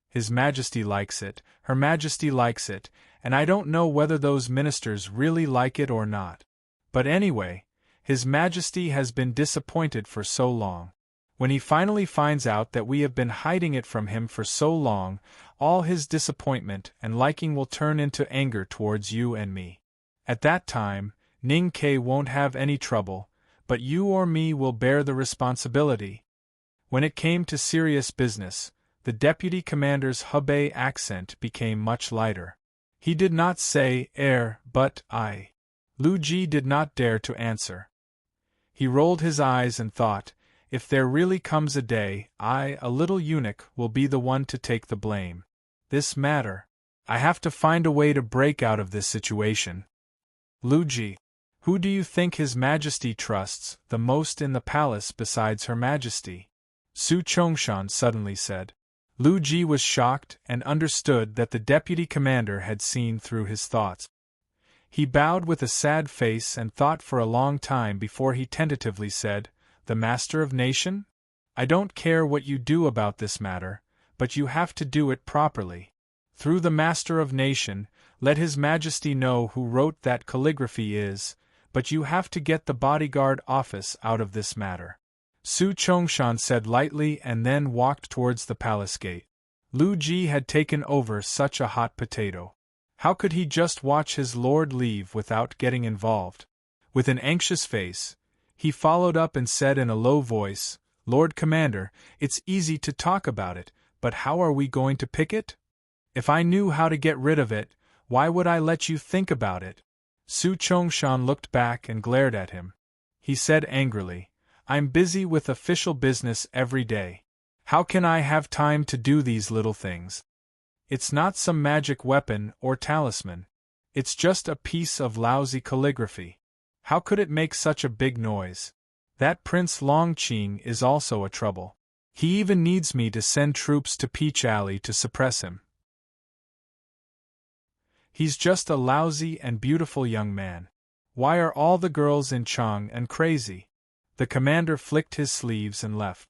"His Majesty likes it, Her Majesty likes it, and I don't know whether those ministers really like it or not. But anyway, His Majesty has been disappointed for so long. When he finally finds out that we have been hiding it from him for so long, all his disappointment and liking will turn into anger towards you and me. At that time, Ning Ke won't have any trouble, but you or me will bear the responsibility." When it came to serious business, the deputy commander's Hebei accent became much lighter. He did not say but I. Lu Ji did not dare to answer. He rolled his eyes and thought, if there really comes a day, I, a little eunuch, will be the one to take the blame. This matter. I have to find a way to break out of this situation. Lu Ji, who do you think His Majesty trusts the most in the palace besides Her Majesty? Su Chongshan suddenly said. Lu Ji was shocked and understood that the deputy commander had seen through his thoughts. He bowed with a sad face and thought for a long time before he tentatively said, "The Master of Nation? I don't care what you do about this matter, but you have to do it properly. Through the Master of Nation, let His Majesty know who wrote that calligraphy is, but you have to get the bodyguard office out of this matter." Su Chongshan said lightly and then walked towards the palace gate. Lu Ji had taken over such a hot potato. How could he just watch his lord leave without getting involved? With an anxious face, he followed up and said in a low voice, "Lord Commander, it's easy to talk about it, but how are we going to pick it? If I knew how to get rid of it, why would I let you think about it?" Su Chongshan looked back and glared at him. He said angrily, "I'm busy with official business every day. How can I have time to do these little things? It's not some magic weapon or talisman. It's just a piece of lousy calligraphy. How could it make such a big noise? That Prince Longqing is also a trouble. He even needs me to send troops to Peach Alley to suppress him. He's just a lousy and beautiful young man. Why are all the girls in Chang'an crazy?" The commander flicked his sleeves and left.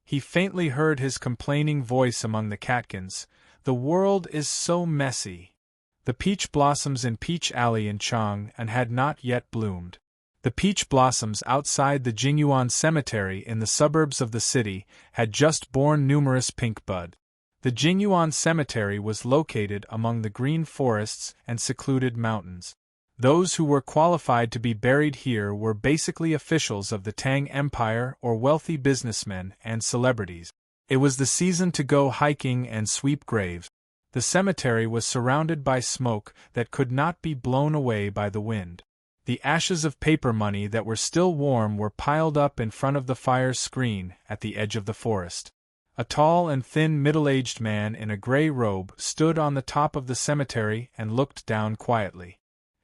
He faintly heard his complaining voice among the catkins, "The world is so messy." The peach blossoms in Peach Alley in Chang'an had not yet bloomed. The peach blossoms outside the Jingyuan Cemetery in the suburbs of the city had just borne numerous pink bud. The Jingyuan Cemetery was located among the green forests and secluded mountains. Those who were qualified to be buried here were basically officials of the Tang Empire or wealthy businessmen and celebrities. It was the season to go hiking and sweep graves. The cemetery was surrounded by smoke that could not be blown away by the wind. The ashes of paper money that were still warm were piled up in front of the fire's screen at the edge of the forest. A tall and thin middle-aged man in a gray robe stood on the top of the cemetery and looked down quietly.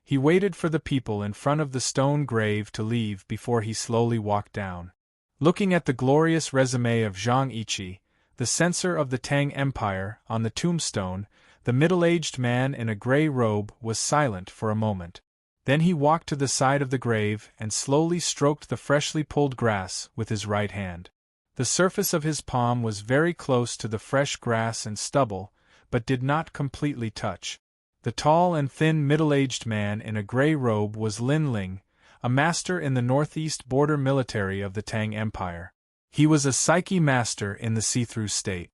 He waited for the people in front of the stone grave to leave before he slowly walked down. Looking at the glorious resume of Zhang Yiqi, the censor of the Tang Empire, on the tombstone, the middle-aged man in a gray robe was silent for a moment. Then he walked to the side of the grave and slowly stroked the freshly pulled grass with his right hand. The surface of his palm was very close to the fresh grass and stubble, but did not completely touch. The tall and thin middle-aged man in a gray robe was Lin Ling, a master in the northeast border military of the Tang Empire. He was a Psyche master in the see-through state.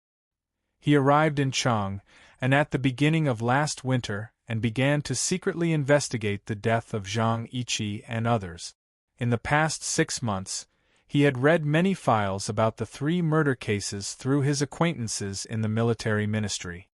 He arrived in Chang, and at the beginning of last winter, and began to secretly investigate the death of Zhang Yiqi and others. In the past 6 months, he had read many files about the 3 murder cases through his acquaintances in the military ministry.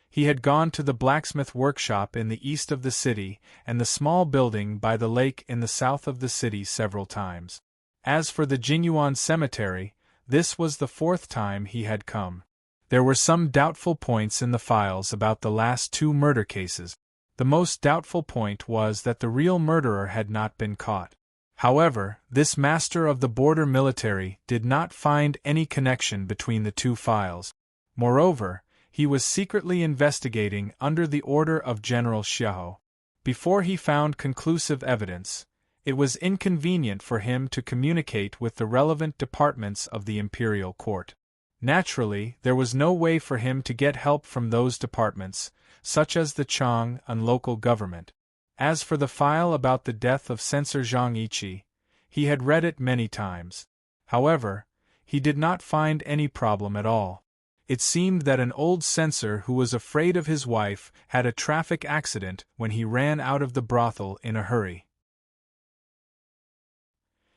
He had gone to the blacksmith workshop in the east of the city and the small building by the lake in the south of the city several times. As for the Jingyuan Cemetery, this was the 4th time he had come. There were some doubtful points in the files about the last 2 murder cases. The most doubtful point was that the real murderer had not been caught. However, this master of the border military did not find any connection between the 2 files. Moreover, he was secretly investigating under the order of General Xiao. Before he found conclusive evidence, it was inconvenient for him to communicate with the relevant departments of the imperial court. Naturally, there was no way for him to get help from those departments, such as the Chang'an local government. As for the file about the death of censor Zhang Yiqi, he had read it many times. However, he did not find any problem at all. It seemed that an old censor who was afraid of his wife had a traffic accident when he ran out of the brothel in a hurry.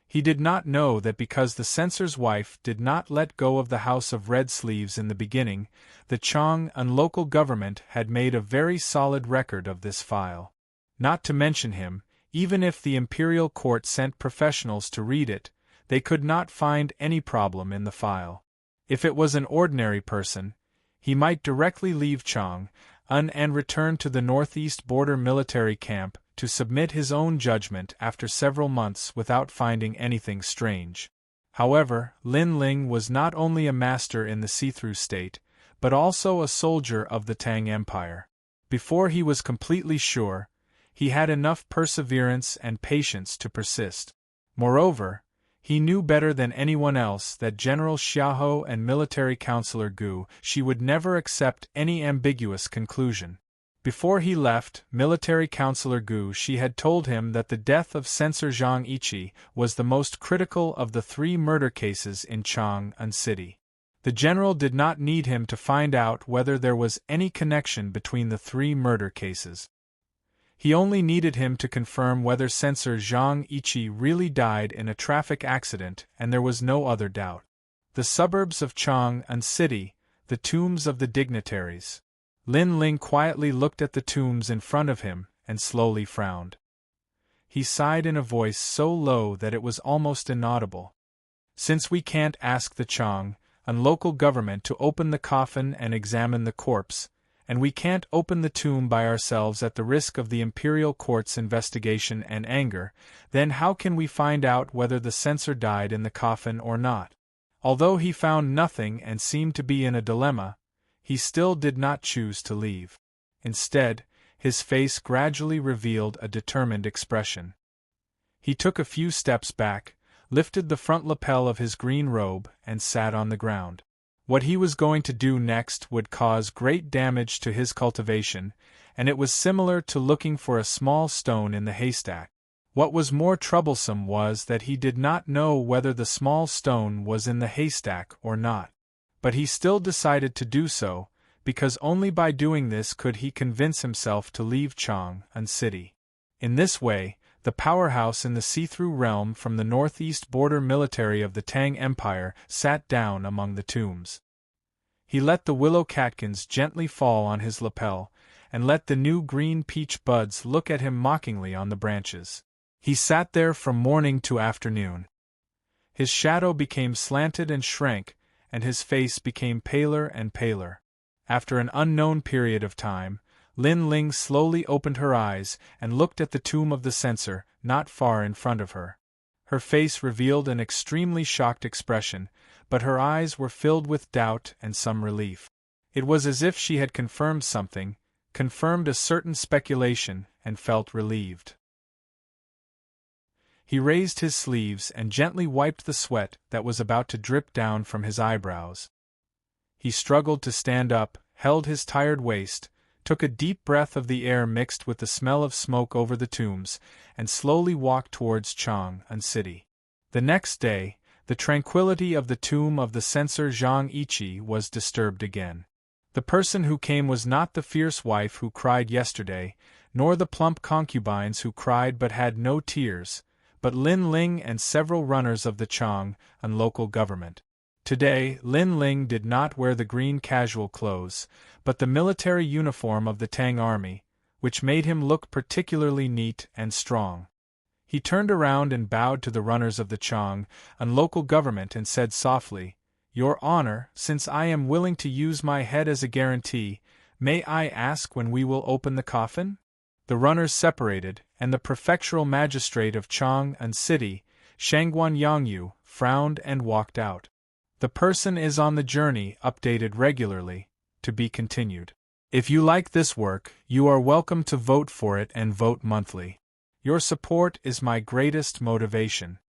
He did not know that because the censor's wife did not let go of the House of Red Sleeves in the beginning, the Chang'an local government had made a very solid record of this file. Not to mention him, even if the imperial court sent professionals to read it, they could not find any problem in the file. If it was an ordinary person, he might directly leave Chang'an and return to the northeast border military camp to submit his own judgment after several months without finding anything strange. However, Lin Ling was not only a master in the see-through state, but also a soldier of the Tang Empire. Before he was completely sure, he had enough perseverance and patience to persist. Moreover, he knew better than anyone else that General Xiaohou and Military Counselor Gu Shi would never accept any ambiguous conclusion. Before he left, Military Counselor Gu Shi had told him that the death of Censor Zhang Yiqi was the most critical of the 3 murder cases in Chang'an City. The general did not need him to find out whether there was any connection between the 3 murder cases. He only needed him to confirm whether Censor Zhang Yiqi really died in a traffic accident, and there was no other doubt. The suburbs of Chang'an City, the tombs of the dignitaries. Lin Ling quietly looked at the tombs in front of him, and slowly frowned. He sighed in a voice so low that it was almost inaudible. Since we can't ask the Chang'an local government to open the coffin and examine the corpse, and we can't open the tomb by ourselves at the risk of the imperial court's investigation and anger, then how can we find out whether the censor died in the coffin or not? Although he found nothing and seemed to be in a dilemma, he still did not choose to leave. Instead, his face gradually revealed a determined expression. He took a few steps back, lifted the front lapel of his green robe, and sat on the ground. What he was going to do next would cause great damage to his cultivation, and it was similar to looking for a small stone in the haystack. What was more troublesome was that he did not know whether the small stone was in the haystack or not. But he still decided to do so, because only by doing this could he convince himself to leave Chang'an City. In this way, the powerhouse in the see-through realm from the northeast border military of the Tang Empire sat down among the tombs. He let the willow catkins gently fall on his lapel, and let the new green peach buds look at him mockingly on the branches. He sat there from morning to afternoon. His shadow became slanted and shrank, and his face became paler and paler. After an unknown period of time, Lin Ling slowly opened her eyes and looked at the tomb of the censor, not far in front of her. Her face revealed an extremely shocked expression, but her eyes were filled with doubt and some relief. It was as if she had confirmed something, confirmed a certain speculation, and felt relieved. He raised his sleeves and gently wiped the sweat that was about to drip down from his eyebrows. He struggled to stand up, held his tired waist, took a deep breath of the air mixed with the smell of smoke over the tombs, and slowly walked towards Chang'an City. The next day, the tranquility of the tomb of the censor Zhang Yiqi was disturbed again. The person who came was not the fierce wife who cried yesterday, nor the plump concubines who cried but had no tears, but Lin Ling and several runners of the Chang'an local government. Today, Lin Ling did not wear the green casual clothes, but the military uniform of the Tang army, which made him look particularly neat and strong. He turned around and bowed to the runners of the Chang'an local government and said softly, "Your Honor, since I am willing to use my head as a guarantee, may I ask when we will open the coffin?" The runners separated, and the prefectural magistrate of Chang'an City, Shangguan Yangyu, frowned and walked out. The person is on the journey, updated regularly, to be continued. If you like this work, you are welcome to vote for it and vote monthly. Your support is my greatest motivation.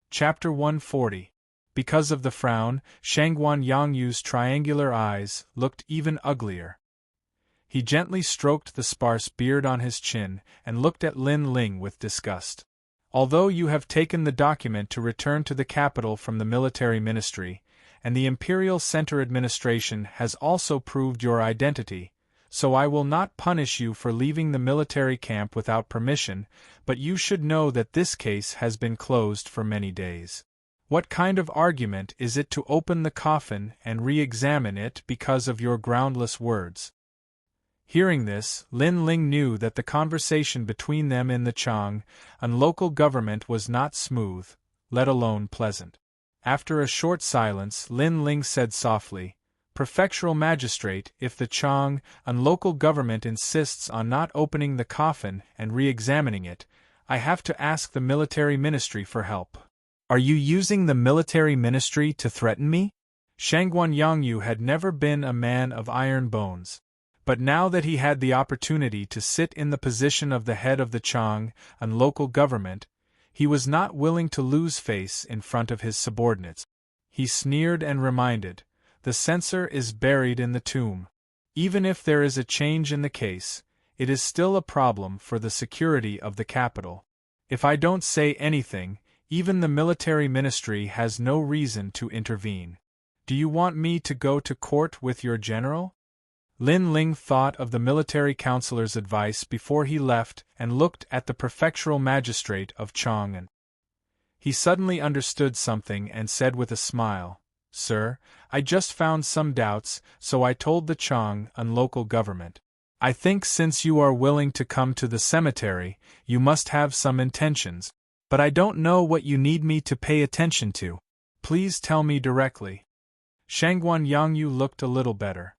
Chapter 140. Because of the frown, Shangguan Yangyu's triangular eyes looked even uglier. He gently stroked the sparse beard on his chin and looked at Lin Ling with disgust. Although you have taken the document to return to the capital from the military ministry, and the Imperial Center administration has also proved your identity, so I will not punish you for leaving the military camp without permission, but you should know that this case has been closed for many days. What kind of argument is it to open the coffin and re-examine it because of your groundless words? Hearing this, Lin Ling knew that the conversation between them in the Chang'an local government was not smooth, let alone pleasant. After a short silence, Lin Ling said softly, "Prefectural magistrate, if the Chang'an local government insists on not opening the coffin and re-examining it, I have to ask the military ministry for help." "Are you using the military ministry to threaten me?" Shangguan Yangyu had never been a man of iron bones, But now that he had the opportunity to sit in the position of the head of the Chang and local government, he was not willing to lose face in front of his subordinates. He sneered and reminded, "The censor is buried in the tomb. Even if there is a change in the case, it is still a problem for the security of the capital. If I don't say anything, even the military ministry has no reason to intervene. Do you want me to go to court with your general?" Lin Ling thought of the military counselor's advice before he left and looked at the prefectural magistrate of Chang'an. He suddenly understood something and said with a smile, "Sir, I just found some doubts, so I told the Chang'an local government. I think since you are willing to come to the cemetery, you must have some intentions, but I don't know what you need me to pay attention to. Please tell me directly." Shangguan Yangyu looked a little better.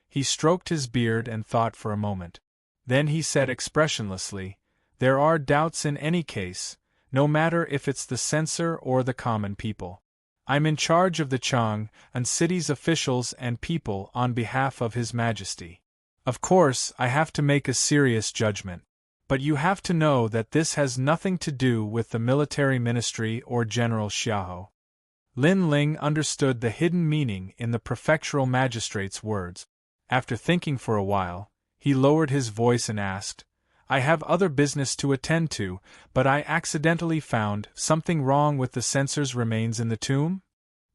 He stroked his beard and thought for a moment. Then he said expressionlessly, "There are doubts in any case, no matter if it's the censor or the common people. I'm in charge of the Chang and city's officials and people on behalf of His Majesty. Of course, I have to make a serious judgment. But you have to know that this has nothing to do with the military ministry or General Xiahou." Lin Ling understood the hidden meaning in the prefectural magistrate's words. After thinking for a while, he lowered his voice and asked, "I have other business to attend to, but I accidentally found something wrong with the censor's remains in the tomb?"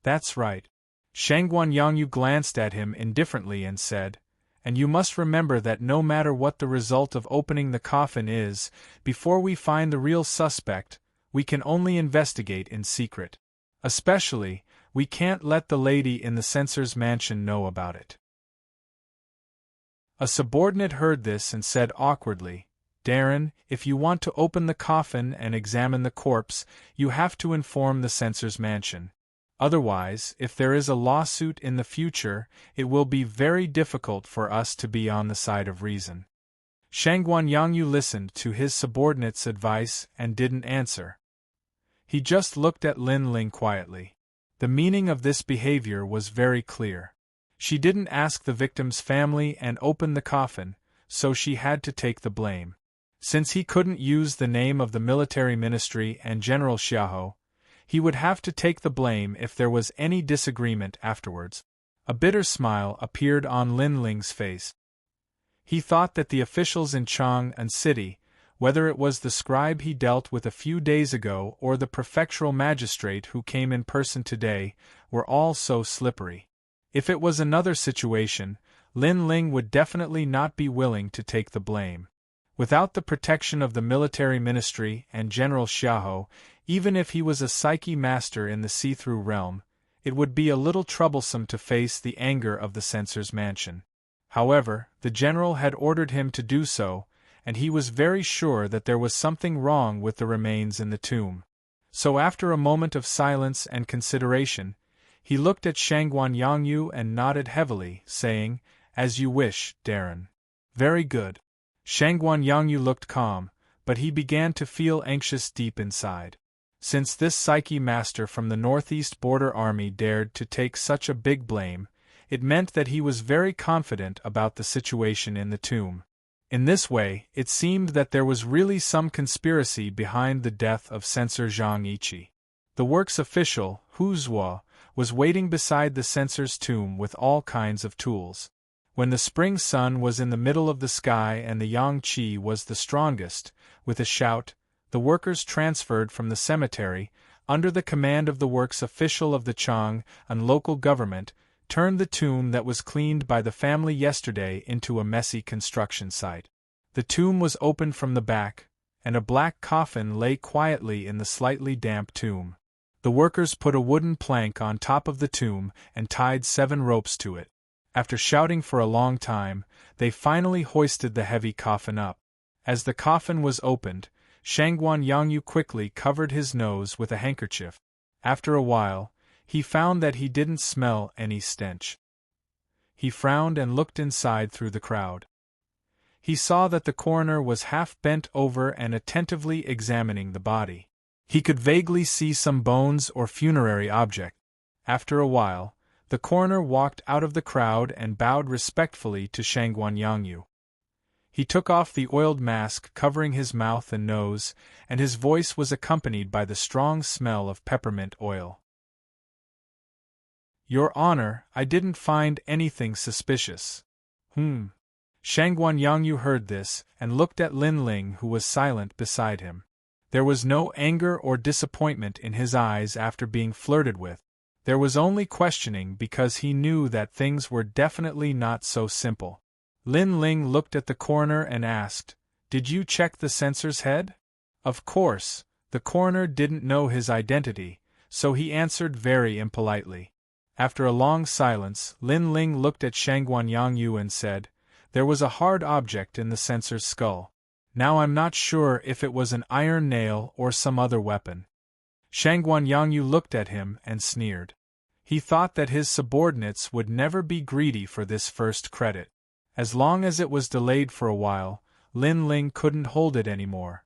"That's right." Shangguan Yangyu glanced at him indifferently and said, "And you must remember that no matter what the result of opening the coffin is, before we find the real suspect, we can only investigate in secret. Especially, we can't let the lady in the censor's mansion know about it." A subordinate heard this and said awkwardly, "Darren, if you want to open the coffin and examine the corpse, you have to inform the censor's mansion. Otherwise, if there is a lawsuit in the future, it will be very difficult for us to be on the side of reason." Shangguan Yangyu listened to his subordinate's advice and didn't answer. He just looked at Lin Ling quietly. The meaning of this behavior was very clear. She didn't ask the victim's family and open the coffin, so she had to take the blame. Since he couldn't use the name of the military ministry and General Xiahou, he would have to take the blame if there was any disagreement afterwards. A bitter smile appeared on Lin Ling's face. He thought that the officials in Chang'an City, whether it was the scribe he dealt with a few days ago or the prefectural magistrate who came in person today, were all so slippery. If it was another situation, Lin Ling would definitely not be willing to take the blame. Without the protection of the military ministry and General Xiahou, even if he was a psyche master in the see-through realm, it would be a little troublesome to face the anger of the censor's mansion. However, the general had ordered him to do so, and he was very sure that there was something wrong with the remains in the tomb. So after a moment of silence and consideration, he looked at Shangguan Yangyu and nodded heavily, saying, "As you wish, Darren." "Very good." Shangguan Yangyu looked calm, but he began to feel anxious deep inside. Since this psyche master from the Northeast Border Army dared to take such a big blame, it meant that he was very confident about the situation in the tomb. In this way, it seemed that there was really some conspiracy behind the death of censor Zhang Yiqi. The works official, Hu Zuo, was waiting beside the censor's tomb with all kinds of tools. When the spring sun was in the middle of the sky and the yang qi was the strongest, with a shout, the workers transferred from the cemetery, under the command of the works official of the Chang and local government, turned the tomb that was cleaned by the family yesterday into a messy construction site. The tomb was opened from the back, and a black coffin lay quietly in the slightly damp tomb. The workers put a wooden plank on top of the tomb and tied 7 ropes to it. After shouting for a long time, they finally hoisted the heavy coffin up. As the coffin was opened, Shangguan Yangyu quickly covered his nose with a handkerchief. After a while, he found that he didn't smell any stench. He frowned and looked inside through the crowd. He saw that the coroner was half bent over and attentively examining the body. He could vaguely see some bones or funerary object. After a while, The coroner walked out of the crowd and bowed respectfully to Shangguan Yangyu. He took off the oiled mask covering his mouth and nose, and his voice was accompanied by the strong smell of peppermint oil. "Your Honor, I didn't find anything suspicious." Shangguan Yangyu heard this, and looked at Lin Ling, who was silent beside him. There was no anger or disappointment in his eyes after being flirted with. There was only questioning, because he knew that things were definitely not so simple. Lin Ling looked at the coroner and asked, "Did you check the censor's head?" Of course, the coroner didn't know his identity, so he answered very impolitely. After a long silence, Lin Ling looked at Shangguan Yangyu and said, "There was a hard object in the censor's skull. Now I'm not sure if it was an iron nail or some other weapon." Shangguan Yangyu looked at him and sneered. He thought that his subordinates would never be greedy for this first credit. As long as it was delayed for a while, Lin Ling couldn't hold it anymore.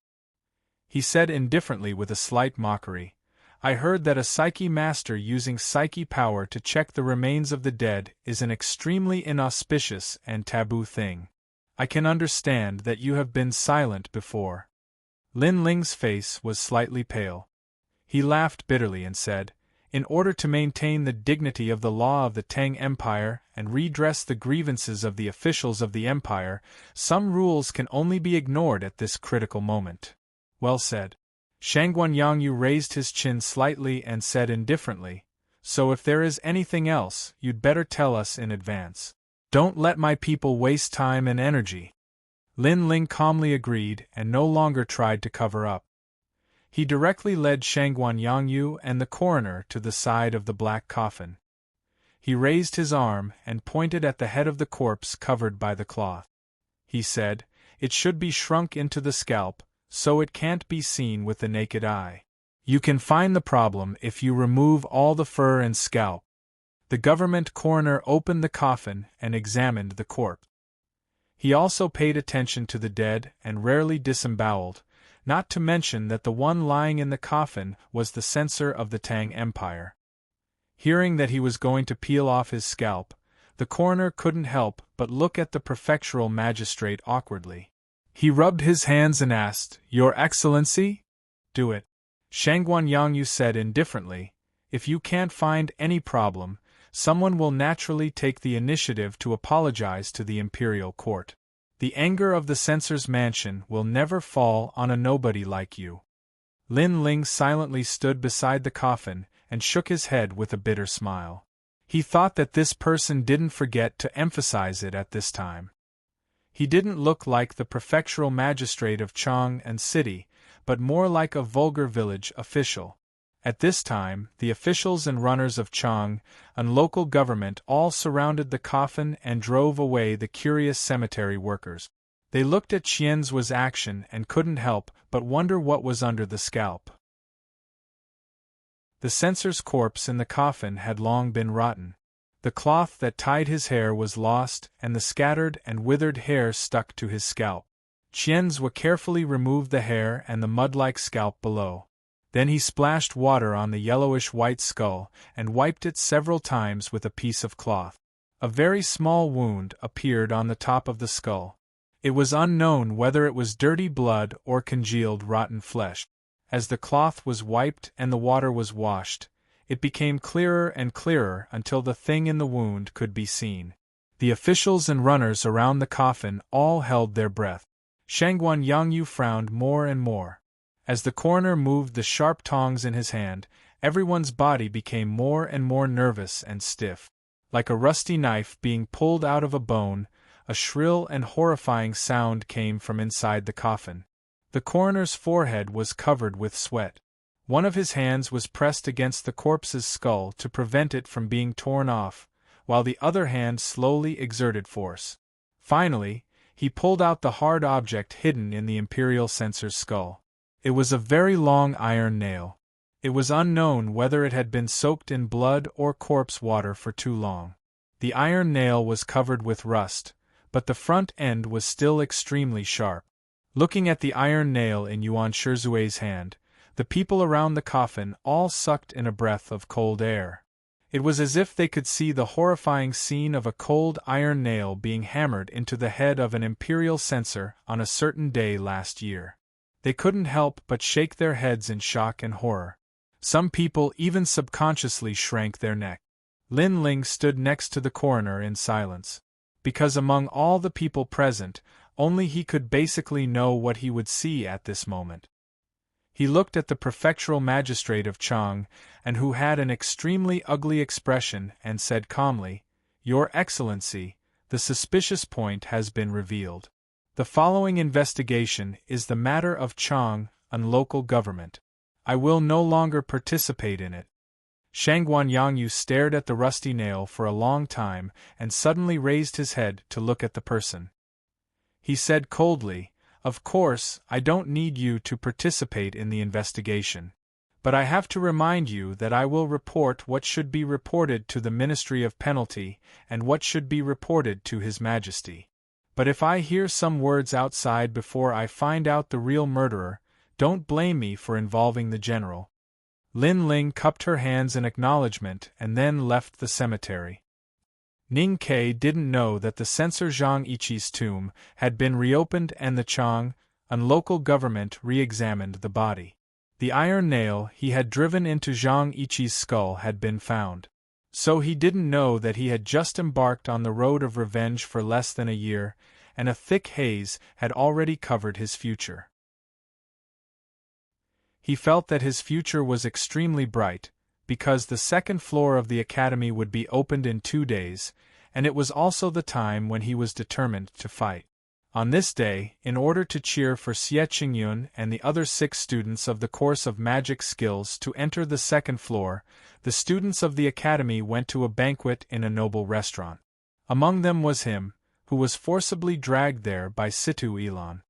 He said indifferently with a slight mockery, "I heard that a psyche master using psyche power to check the remains of the dead is an extremely inauspicious and taboo thing. I can understand that you have been silent before." Lin Ling's face was slightly pale. He laughed bitterly and said, "In order to maintain the dignity of the law of the Tang Empire and redress the grievances of the officials of the Empire, some rules can only be ignored at this critical moment." "Well said." Shangguan Yangyu raised his chin slightly and said indifferently, "So if there is anything else, you'd better tell us in advance. Don't let my people waste time and energy." Lin Ling calmly agreed and no longer tried to cover up. He directly led Shangguan Yangyu and the coroner to the side of the black coffin. He raised his arm and pointed at the head of the corpse covered by the cloth. He said, "It should be shrunk into the scalp, so it can't be seen with the naked eye. You can find the problem if you remove all the fur and scalp." The government coroner opened the coffin and examined the corpse. He also paid attention to the dead and rarely disemboweled, not to mention that the one lying in the coffin was the censor of the Tang Empire. Hearing that he was going to peel off his scalp, the coroner couldn't help but look at the prefectural magistrate awkwardly. He rubbed his hands and asked, "Your Excellency?" "Do it." Shangguan Yangyu said indifferently, "If you can't find any problem, someone will naturally take the initiative to apologize to the imperial court. The anger of the censor's mansion will never fall on a nobody like you." Lin Ling silently stood beside the coffin and shook his head with a bitter smile. He thought that this person didn't forget to emphasize it at this time. He didn't look like the prefectural magistrate of Chang and City, but more like a vulgar village official. At this time, the officials and runners of Chang and local government all surrounded the coffin and drove away the curious cemetery workers. They looked at Qianzuo's action and couldn't help but wonder what was under the scalp. The censor's corpse in the coffin had long been rotten. The cloth that tied his hair was lost, and the scattered and withered hair stuck to his scalp. Qianzuo carefully removed the hair and the mud-like scalp below. Then he splashed water on the yellowish-white skull and wiped it several times with a piece of cloth. A very small wound appeared on the top of the skull. It was unknown whether it was dirty blood or congealed rotten flesh. As the cloth was wiped and the water was washed, it became clearer and clearer until the thing in the wound could be seen. The officials and runners around the coffin all held their breath. Shangguan Yangyu frowned more and more. As the coroner moved the sharp tongs in his hand, everyone's body became more and more nervous and stiff. Like a rusty knife being pulled out of a bone, a shrill and horrifying sound came from inside the coffin. The coroner's forehead was covered with sweat. One of his hands was pressed against the corpse's skull to prevent it from being torn off, while the other hand slowly exerted force. Finally, he pulled out the hard object hidden in the imperial censor's skull. It was a very long iron nail. It was unknown whether it had been soaked in blood or corpse water for too long. The iron nail was covered with rust, but the front end was still extremely sharp. Looking at the iron nail in Yuan Shizue's hand, the people around the coffin all sucked in a breath of cold air. It was as if they could see the horrifying scene of a cold iron nail being hammered into the head of an imperial censor on a certain day last year. They couldn't help but shake their heads in shock and horror. Some people even subconsciously shrank their neck. Lin Ling stood next to the coroner in silence. Because among all the people present, only he could basically know what he would see at this moment. He looked at the prefectural magistrate of Chang, and who had an extremely ugly expression, and said calmly, "Your Excellency, the suspicious point has been revealed. The following investigation is the matter of Chang, and local government. I will no longer participate in it." Shangguan Yangyu stared at the rusty nail for a long time and suddenly raised his head to look at the person. He said coldly, "Of course, I don't need you to participate in the investigation. But I have to remind you that I will report what should be reported to the Ministry of Penalty and what should be reported to His Majesty. But if I hear some words outside before I find out the real murderer, don't blame me for involving the general." Lin Ling cupped her hands in acknowledgement and then left the cemetery. Ning Ke didn't know that the censor Zhang Yiqi's tomb had been reopened and the Chang, and local government re-examined the body. The iron nail he had driven into Zhang Yiqi's skull had been found. So he didn't know that he had just embarked on the road of revenge for less than a year, and a thick haze had already covered his future. He felt that his future was extremely bright, because the second floor of the academy would be opened in 2 days, and it was also the time when he was determined to fight. On this day, in order to cheer for Xie Qingyun and the other 6 students of the course of magic skills to enter the second floor, the students of the academy went to a banquet in a noble restaurant. Among them was him, who was forcibly dragged there by Situ Ilan.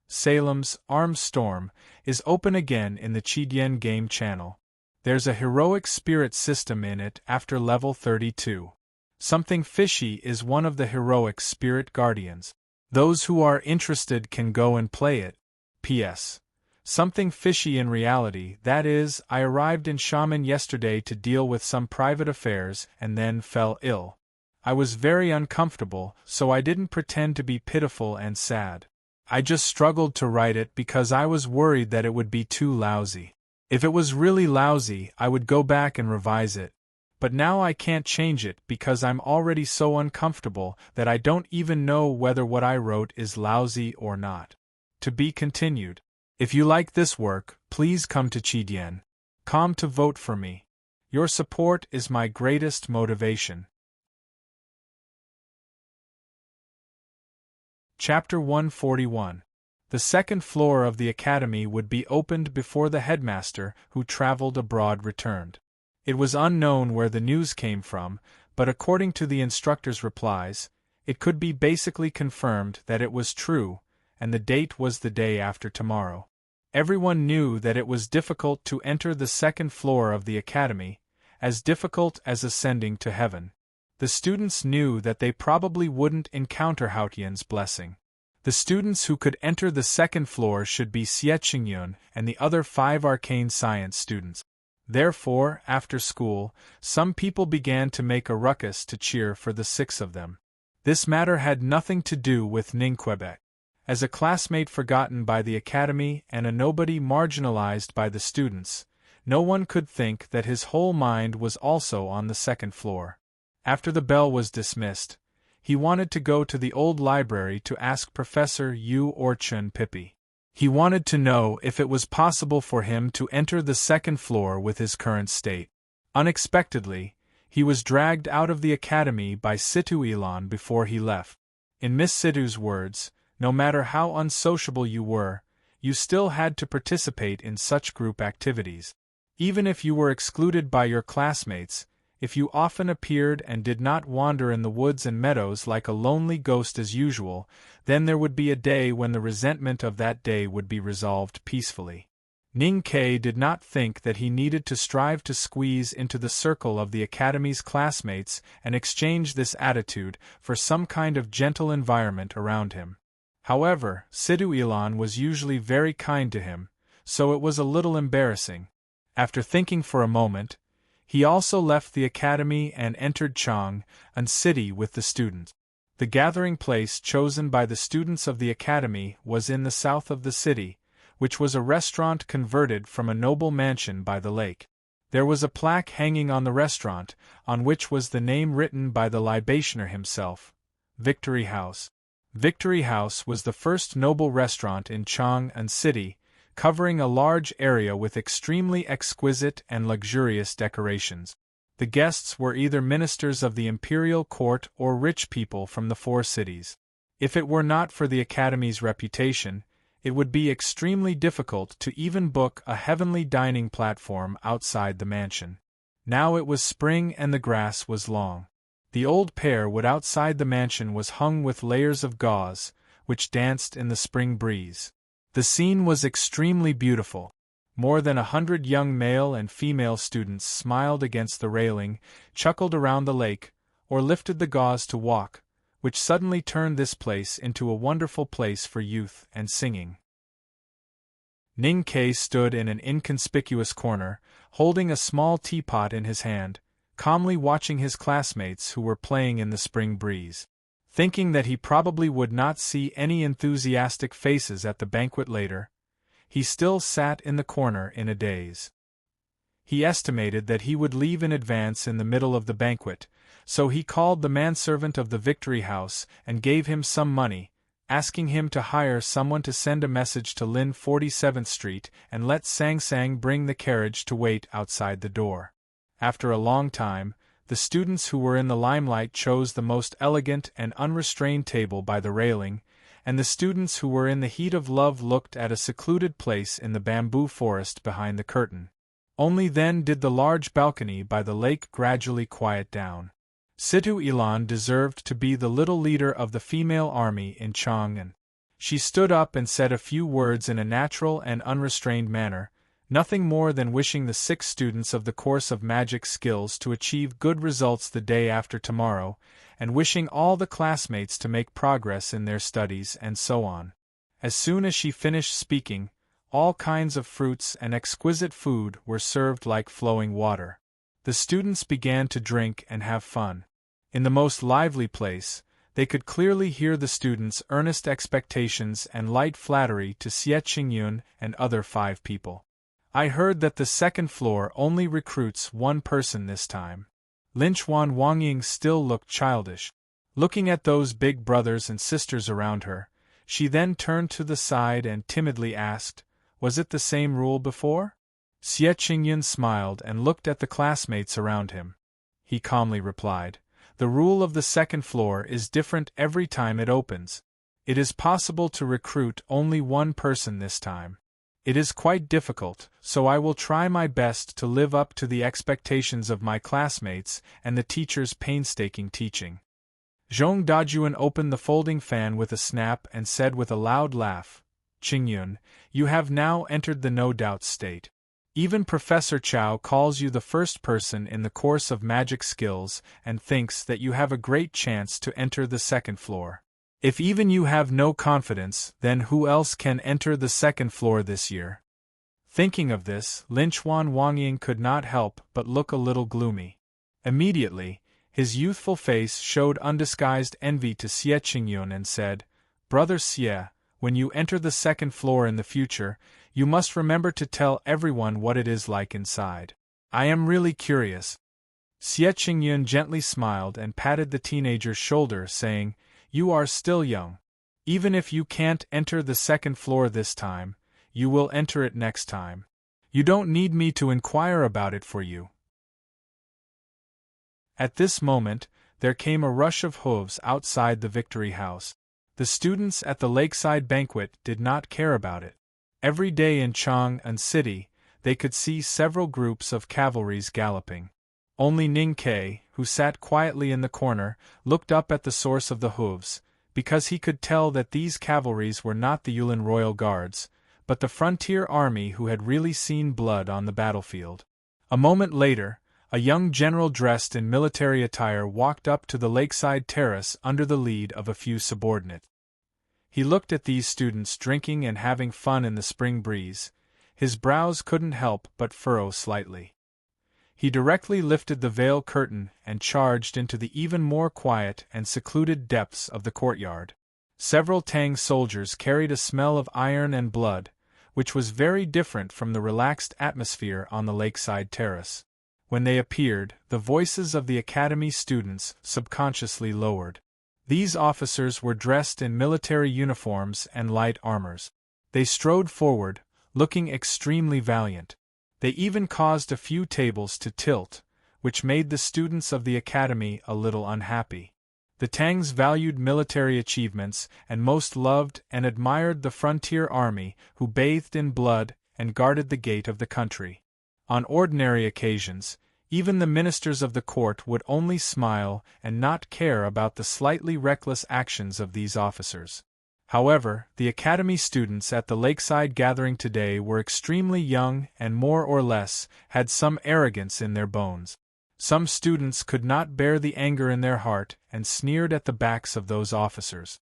Salem's Arms Storm is open again in the Qidian game channel. There's a heroic spirit system in it after level 32. Something Fishy is one of the heroic spirit guardians. Those who are interested can go and play it. P.S. Something fishy in reality, that is, I arrived in Shaman yesterday to deal with some private affairs and then fell ill. I was very uncomfortable, so I didn't pretend to be pitiful and sad. I just struggled to write it because I was worried that it would be too lousy. If it was really lousy, I would go back and revise it. But now I can't change it because I'm already so uncomfortable that I don't even know whether what I wrote is lousy or not. To be continued. If you like this work, please come to Qidian.com to vote for me. Your support is my greatest motivation. Chapter 141. The second floor of the academy would be opened before the headmaster who traveled abroad returned. It was unknown where the news came from, but according to the instructor's replies, it could be basically confirmed that it was true, and the date was the day after tomorrow. Everyone knew that it was difficult to enter the second floor of the academy, as difficult as ascending to heaven. The students knew that they probably wouldn't encounter Haotian's blessing. The students who could enter the second floor should be Xie Qingyun and the other 5 arcane science students. Therefore, after school, some people began to make a ruckus to cheer for the 6 of them. This matter had nothing to do with Ningquebec. As a classmate forgotten by the academy and a nobody marginalized by the students, no one could think that his whole mind was also on the second floor. After the bell was dismissed, he wanted to go to the old library to ask Professor Yu Orchun Pippi. He wanted to know if it was possible for him to enter the second floor with his current state. Unexpectedly, he was dragged out of the academy by Situ Ilan before he left. In Miss Situ's words, no matter how unsociable you were, you still had to participate in such group activities. Even if you were excluded by your classmates, if you often appeared and did not wander in the woods and meadows like a lonely ghost as usual, then there would be a day when the resentment of that day would be resolved peacefully. Ning Ke did not think that he needed to strive to squeeze into the circle of the academy's classmates and exchange this attitude for some kind of gentle environment around him. However, Situ Ilan was usually very kind to him, so it was a little embarrassing. After thinking for a moment, He also left the academy and entered Chang'an City with the students. The gathering place chosen by the students of the academy was in the south of the city, which was a restaurant converted from a noble mansion by the lake. There was a plaque hanging on the restaurant, on which was the name written by the libationer himself, Victory House. Victory House was the first noble restaurant in Chang'an City, covering a large area with extremely exquisite and luxurious decorations. The guests were either ministers of the imperial court or rich people from the four cities. If it were not for the academy's reputation, it would be extremely difficult to even book a heavenly dining platform outside the mansion. Now it was spring and the grass was long. The old pear wood outside the mansion was hung with layers of gauze, which danced in the spring breeze. The scene was extremely beautiful. More than 100 young male and female students smiled against the railing, chuckled around the lake, or lifted the gauze to walk, which suddenly turned this place into a wonderful place for youth and singing. Ning Kai stood in an inconspicuous corner, holding a small teapot in his hand, calmly watching his classmates who were playing in the spring breeze. Thinking that he probably would not see any enthusiastic faces at the banquet later, he still sat in the corner in a daze. He estimated that he would leave in advance in the middle of the banquet, so he called the manservant of the Victory House and gave him some money, asking him to hire someone to send a message to Lin 47th Street and let Sang Sang bring the carriage to wait outside the door. After a long time, the students who were in the limelight chose the most elegant and unrestrained table by the railing, and the students who were in the heat of love looked at a secluded place in the bamboo forest behind the curtain. Only then did the large balcony by the lake gradually quiet down. Situ Ilan deserved to be the little leader of the female army in Chang'an. She stood up and said a few words in a natural and unrestrained manner, nothing more than wishing the 6 students of the course of magic skills to achieve good results the day after tomorrow, and wishing all the classmates to make progress in their studies and so on. As soon as she finished speaking, all kinds of fruits and exquisite food were served like flowing water. The students began to drink and have fun. In the most lively place, they could clearly hear the students' earnest expectations and light flattery to Xie Qingyun and other 5 people. I heard that the second floor only recruits 1 person this time. Linchuan Wangying still looked childish. Looking at those big brothers and sisters around her, she then turned to the side and timidly asked, "Was it the same rule before?" Xie Qingyun smiled and looked at the classmates around him. He calmly replied, "The rule of the second floor is different every time it opens. It is possible to recruit only 1 person this time. It is quite difficult, so I will try my best to live up to the expectations of my classmates and the teacher's painstaking teaching." Zhong Dajuan opened the folding fan with a snap and said with a loud laugh, "Qingyun, you have now entered the no-doubt state. Even Professor Chao calls you the first person in the course of magic skills and thinks that you have a great chance to enter the second floor. If even you have no confidence, then who else can enter the second floor this year?" Thinking of this, Linchuan Wangying could not help but look a little gloomy. Immediately, his youthful face showed undisguised envy to Xie Qingyun and said, "Brother Xie, when you enter the second floor in the future, you must remember to tell everyone what it is like inside. I am really curious." Xie Qingyun gently smiled and patted the teenager's shoulder, saying, "You are still young. Even if you can't enter the second floor this time, you will enter it next time. You don't need me to inquire about it for you." At this moment, there came a rush of hooves outside the Victory House. The students at the lakeside banquet did not care about it. Every day in Chang'an City, they could see several groups of cavalries galloping. Only Ning Kai, who sat quietly in the corner, looked up at the source of the hooves, because he could tell that these cavalries were not the Yulin Royal Guards, but the frontier army who had really seen blood on the battlefield. A moment later, a young general dressed in military attire walked up to the lakeside terrace under the lead of a few subordinates. He looked at these students drinking and having fun in the spring breeze. His brows couldn't help but furrow slightly. He directly lifted the veil curtain and charged into the even more quiet and secluded depths of the courtyard. Several Tang soldiers carried a smell of iron and blood, which was very different from the relaxed atmosphere on the lakeside terrace. When they appeared, the voices of the academy students subconsciously lowered. These officers were dressed in military uniforms and light armors. They strode forward, looking extremely valiant. They even caused a few tables to tilt, which made the students of the academy a little unhappy. The Tangs valued military achievements and most loved and admired the frontier army who bathed in blood and guarded the gate of the country. On ordinary occasions, even the ministers of the court would only smile and not care about the slightly reckless actions of these officers. However, the academy students at the lakeside gathering today were extremely young and more or less had some arrogance in their bones. Some students could not bear the anger in their heart and sneered at the backs of those officers.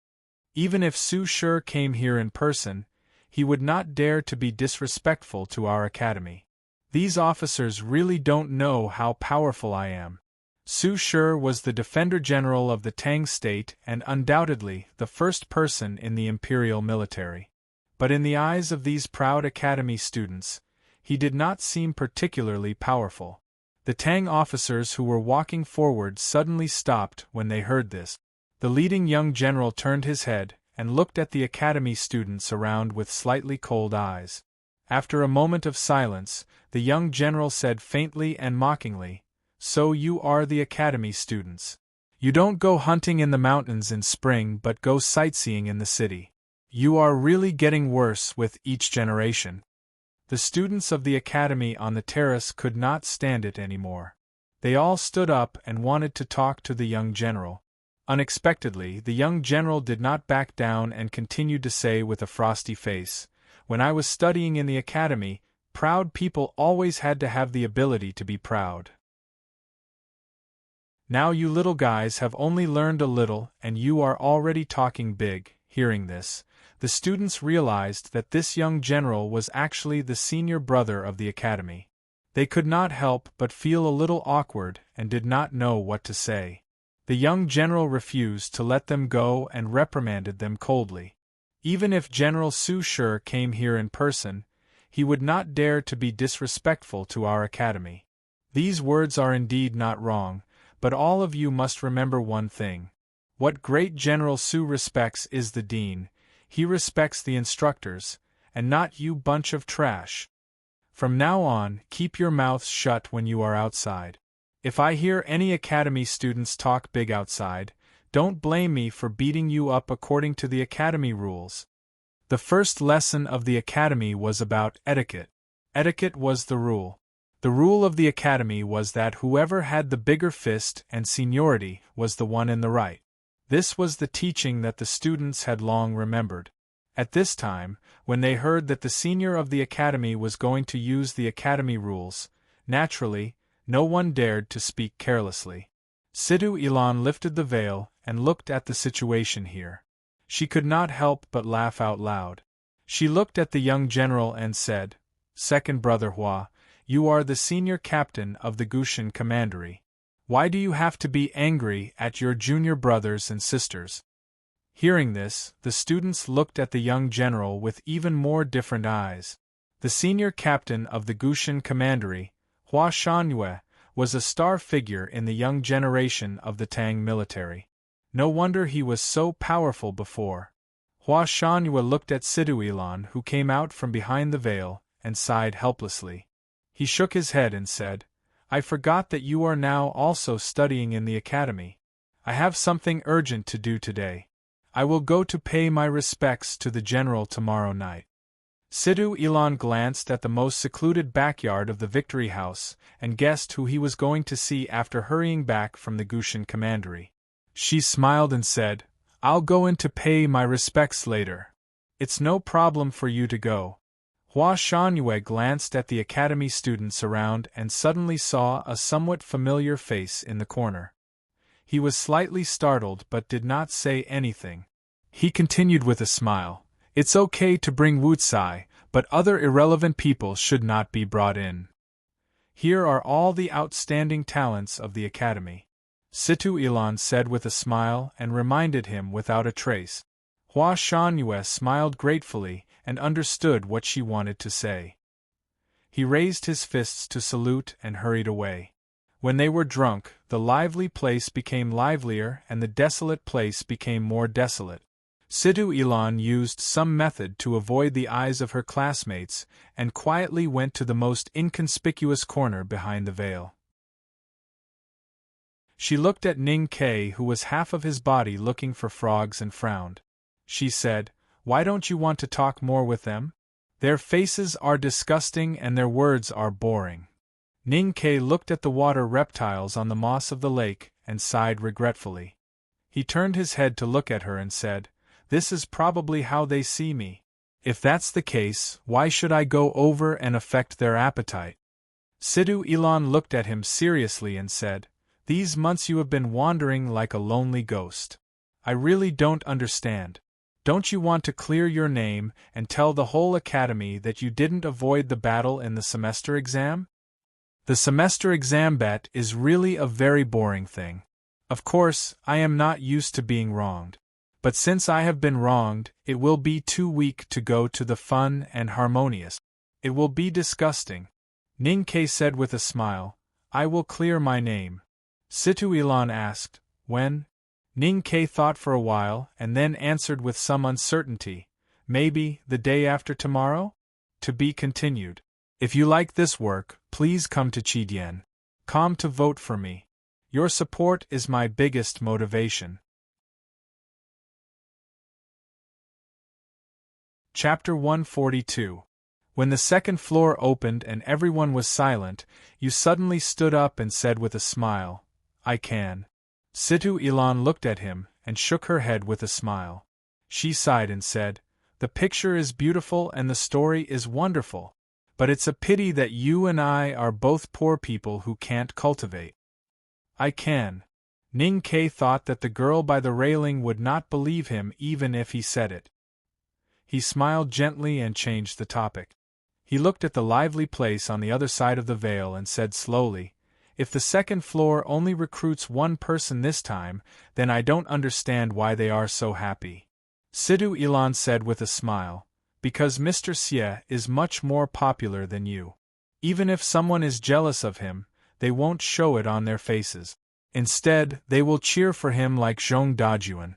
Even if Su Shi came here in person, he would not dare to be disrespectful to our academy. These officers really don't know how powerful I am. Su Shi was the Defender General of the Tang state and undoubtedly the first person in the imperial military. But in the eyes of these proud academy students, he did not seem particularly powerful. The Tang officers who were walking forward suddenly stopped when they heard this. The leading young general turned his head and looked at the academy students around with slightly cold eyes. After a moment of silence, the young general said faintly and mockingly, "So you are the academy students. You don't go hunting in the mountains in spring but go sightseeing in the city. You are really getting worse with each generation." The students of the academy on the terrace could not stand it anymore. They all stood up and wanted to talk to the young general. Unexpectedly, the young general did not back down and continued to say with a frosty face, "When I was studying in the academy, proud people always had to have the ability to be proud. Now you little guys have only learned a little and you are already talking big." Hearing this, the students realized that this young general was actually the senior brother of the academy. They could not help but feel a little awkward and did not know what to say. The young general refused to let them go and reprimanded them coldly. Even if General Su Shi came here in person, he would not dare to be disrespectful to our academy. These words are indeed not wrong, but all of you must remember one thing. What great General Su respects is the dean. He respects the instructors, and not you bunch of trash. From now on, keep your mouths shut when you are outside. If I hear any academy students talk big outside, don't blame me for beating you up according to the academy rules. The first lesson of the academy was about etiquette. Etiquette was the rule. The rule of the academy was that whoever had the bigger fist and seniority was the one in the right. This was the teaching that the students had long remembered. At this time, when they heard that the senior of the academy was going to use the academy rules, naturally, no one dared to speak carelessly. Sidhu Ilan lifted the veil and looked at the situation here. She could not help but laugh out loud. She looked at the young general and said, "Second brother Hua, you are the senior captain of the Gushan Commandery. Why do you have to be angry at your junior brothers and sisters?" Hearing this, the students looked at the young general with even more different eyes. The senior captain of the Gushan Commandery, Hua Shangyue, was a star figure in the young generation of the Tang military. No wonder he was so powerful before. Hua Shangyue looked at Sidhu Ilan, who came out from behind the veil, and sighed helplessly. He shook his head and said, "I forgot that you are now also studying in the academy. I have something urgent to do today. I will go to pay my respects to the general tomorrow night." Sidhu Ilan glanced at the most secluded backyard of the Victory House and guessed who he was going to see after hurrying back from the Gushan Commandery. She smiled and said, "I'll go in to pay my respects later. It's no problem for you to go." Hua Shangyue glanced at the academy students around and suddenly saw a somewhat familiar face in the corner. He was slightly startled but did not say anything. He continued with a smile, "It's okay to bring Wu Tsai, but other irrelevant people should not be brought in." Here are all the outstanding talents of the academy. Situ Ilan said with a smile and reminded him without a trace. Hua Shangyue smiled gratefully and understood what she wanted to say. He raised his fists to salute and hurried away. When they were drunk, the lively place became livelier and the desolate place became more desolate. Situ Ilan used some method to avoid the eyes of her classmates and quietly went to the most inconspicuous corner behind the veil. She looked at Ning Ke, who was half of his body looking for frogs, and frowned. She said, "Why don't you want to talk more with them? Their faces are disgusting and their words are boring." Ning Ke looked at the water reptiles on the moss of the lake and sighed regretfully. He turned his head to look at her and said, "This is probably how they see me. If that's the case, why should I go over and affect their appetite?" Situ Ilan looked at him seriously and said, "These months you have been wandering like a lonely ghost. I really don't understand. Don't you want to clear your name and tell the whole academy that you didn't avoid the battle in the semester exam? The semester exam bet is really a very boring thing. Of course, I am not used to being wronged. But since I have been wronged, it will be too weak to go to the fun and harmonious. It will be disgusting." Ning Ke said with a smile, "I will clear my name." Situ Ilan asked, "When?" Ning Ke thought for a while and then answered with some uncertainty, "Maybe the day after tomorrow? To be continued. If you like this work, please come to Chidian. Come to vote for me. Your support is my biggest motivation." Chapter 142. When the second floor opened and everyone was silent, you suddenly stood up and said with a smile, "I can." Situ Ilan looked at him and shook her head with a smile. She sighed and said, "The picture is beautiful and the story is wonderful, but it's a pity that you and I are both poor people who can't cultivate." "I can." Ning Ke thought that the girl by the railing would not believe him even if he said it. He smiled gently and changed the topic. He looked at the lively place on the other side of the veil and said slowly, "If the second floor only recruits one person this time, then I don't understand why they are so happy." Situ Ilan said with a smile, "Because Mr. Xie is much more popular than you. Even if someone is jealous of him, they won't show it on their faces. Instead, they will cheer for him like Zhong Dajuan."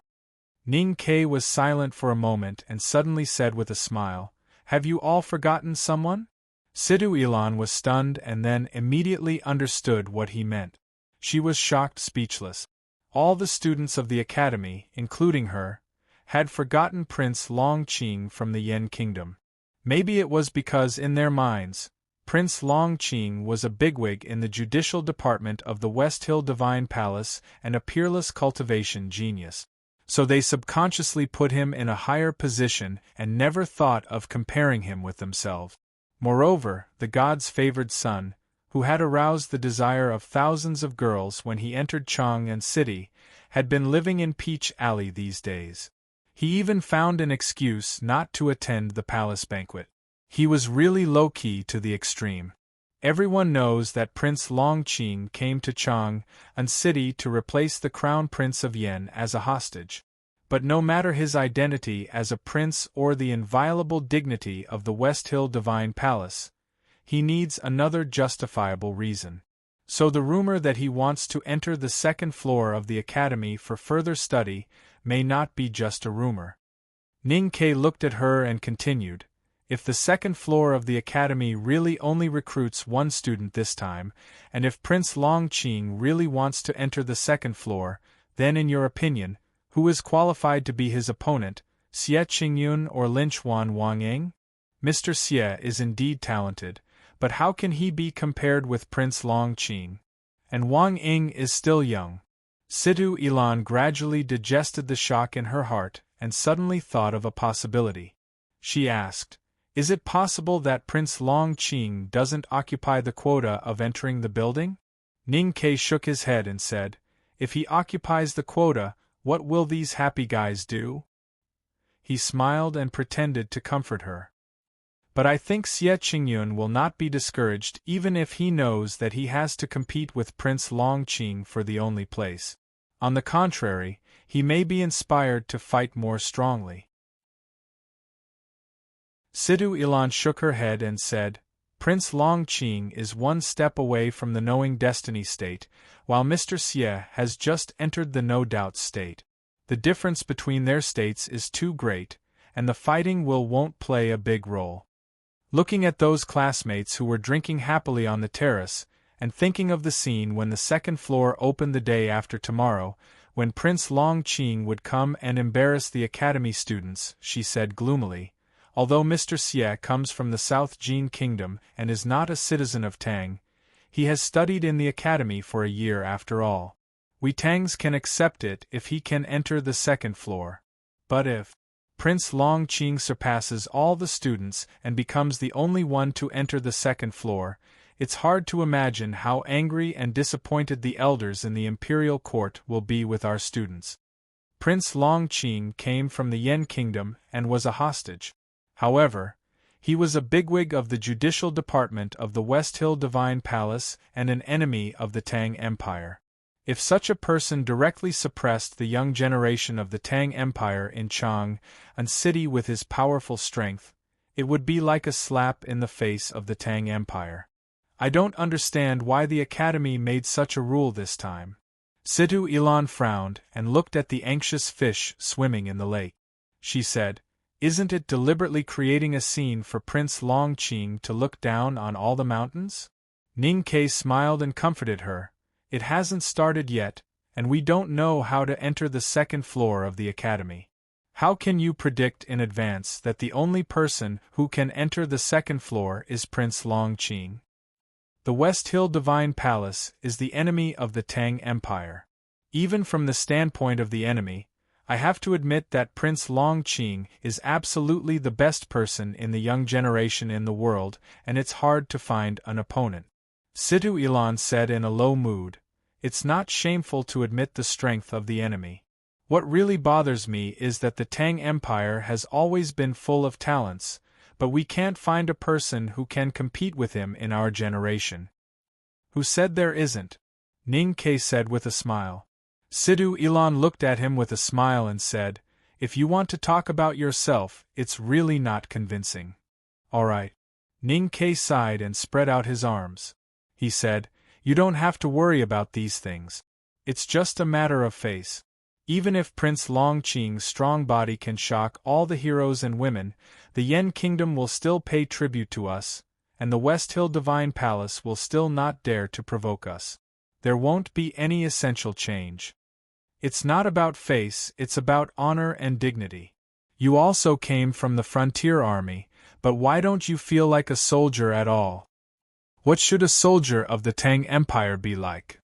Ning Ke was silent for a moment and suddenly said with a smile, "Have you all forgotten someone?" Situ Ilan was stunned and then immediately understood what he meant. She was shocked, speechless. All the students of the academy, including her, had forgotten Prince Longqing from the Yen Kingdom. Maybe it was because in their minds, Prince Longqing was a bigwig in the judicial department of the West Hill Divine Palace and a peerless cultivation genius. So they subconsciously put him in a higher position and never thought of comparing him with themselves. Moreover, the god's favored son, who had aroused the desire of thousands of girls when he entered Chang'an City, had been living in Peach Alley these days. He even found an excuse not to attend the palace banquet. He was really low-key to the extreme. Everyone knows that Prince Longqing came to Chang'an City to replace the Crown Prince of Yen as a hostage. But no matter his identity as a prince or the inviolable dignity of the West Hill Divine Palace, he needs another justifiable reason. So the rumor that he wants to enter the second floor of the academy for further study may not be just a rumor. Ning Ke looked at her and continued, "If the second floor of the academy really only recruits one student this time, and if Prince Longqing really wants to enter the second floor, then in your opinion, who is qualified to be his opponent, Xie Qingyun or Linchuan Wangying? Mr. Xie is indeed talented, but how can he be compared with Prince Longqing? And Wang Ying is still young." Situ Ilan gradually digested the shock in her heart and suddenly thought of a possibility. She asked, "Is it possible that Prince Longqing doesn't occupy the quota of entering the building?" Ning Ke shook his head and said, "If he occupies the quota, what will these happy guys do?" He smiled and pretended to comfort her. But I think Xie Qingyun will not be discouraged even if he knows that he has to compete with Prince Longqing for the only place. On the contrary, he may be inspired to fight more strongly. Situ Ilan shook her head and said, Prince Longqing is one step away from the knowing destiny state, while Mr. Xie has just entered the no-doubt state. The difference between their states is too great, and the fighting won't play a big role. Looking at those classmates who were drinking happily on the terrace, and thinking of the scene when the second floor opened the day after tomorrow, when Prince Longqing would come and embarrass the academy students, she said gloomily, although Mr. Xie comes from the South Jin Kingdom and is not a citizen of Tang, he has studied in the academy for a year after all. We Tangs can accept it if he can enter the second floor. But if Prince Longqing surpasses all the students and becomes the only one to enter the second floor, it's hard to imagine how angry and disappointed the elders in the imperial court will be with our students. Prince Longqing came from the Yen Kingdom and was a hostage. However, he was a bigwig of the judicial department of the West Hill Divine Palace and an enemy of the Tang Empire. If such a person directly suppressed the young generation of the Tang Empire in Chang, a city with his powerful strength, it would be like a slap in the face of the Tang Empire. I don't understand why the Academy made such a rule this time. Situ Ilan frowned and looked at the anxious fish swimming in the lake. She said, Isn't it deliberately creating a scene for Prince Longqing to look down on all the mountains? Ning Ke smiled and comforted her. It hasn't started yet, and we don't know how to enter the second floor of the academy. How can you predict in advance that the only person who can enter the second floor is Prince Longqing? The West Hill Divine Palace is the enemy of the Tang Empire. Even from the standpoint of the enemy, I have to admit that Prince Longqing is absolutely the best person in the young generation in the world, and it's hard to find an opponent. Situ Ilan said in a low mood, It's not shameful to admit the strength of the enemy. What really bothers me is that the Tang Empire has always been full of talents, but we can't find a person who can compete with him in our generation. Who said there isn't? Ning Ke said with a smile. Situ Ilan looked at him with a smile and said, If you want to talk about yourself, it's really not convincing. All right. Ning Ke sighed and spread out his arms. He said, You don't have to worry about these things. It's just a matter of face. Even if Prince Longqing's strong body can shock all the heroes and women, the Yen Kingdom will still pay tribute to us, and the West Hill Divine Palace will still not dare to provoke us. There won't be any essential change. It's not about face, it's about honor and dignity. You also came from the frontier army, but why don't you feel like a soldier at all? What should a soldier of the Tang Empire be like?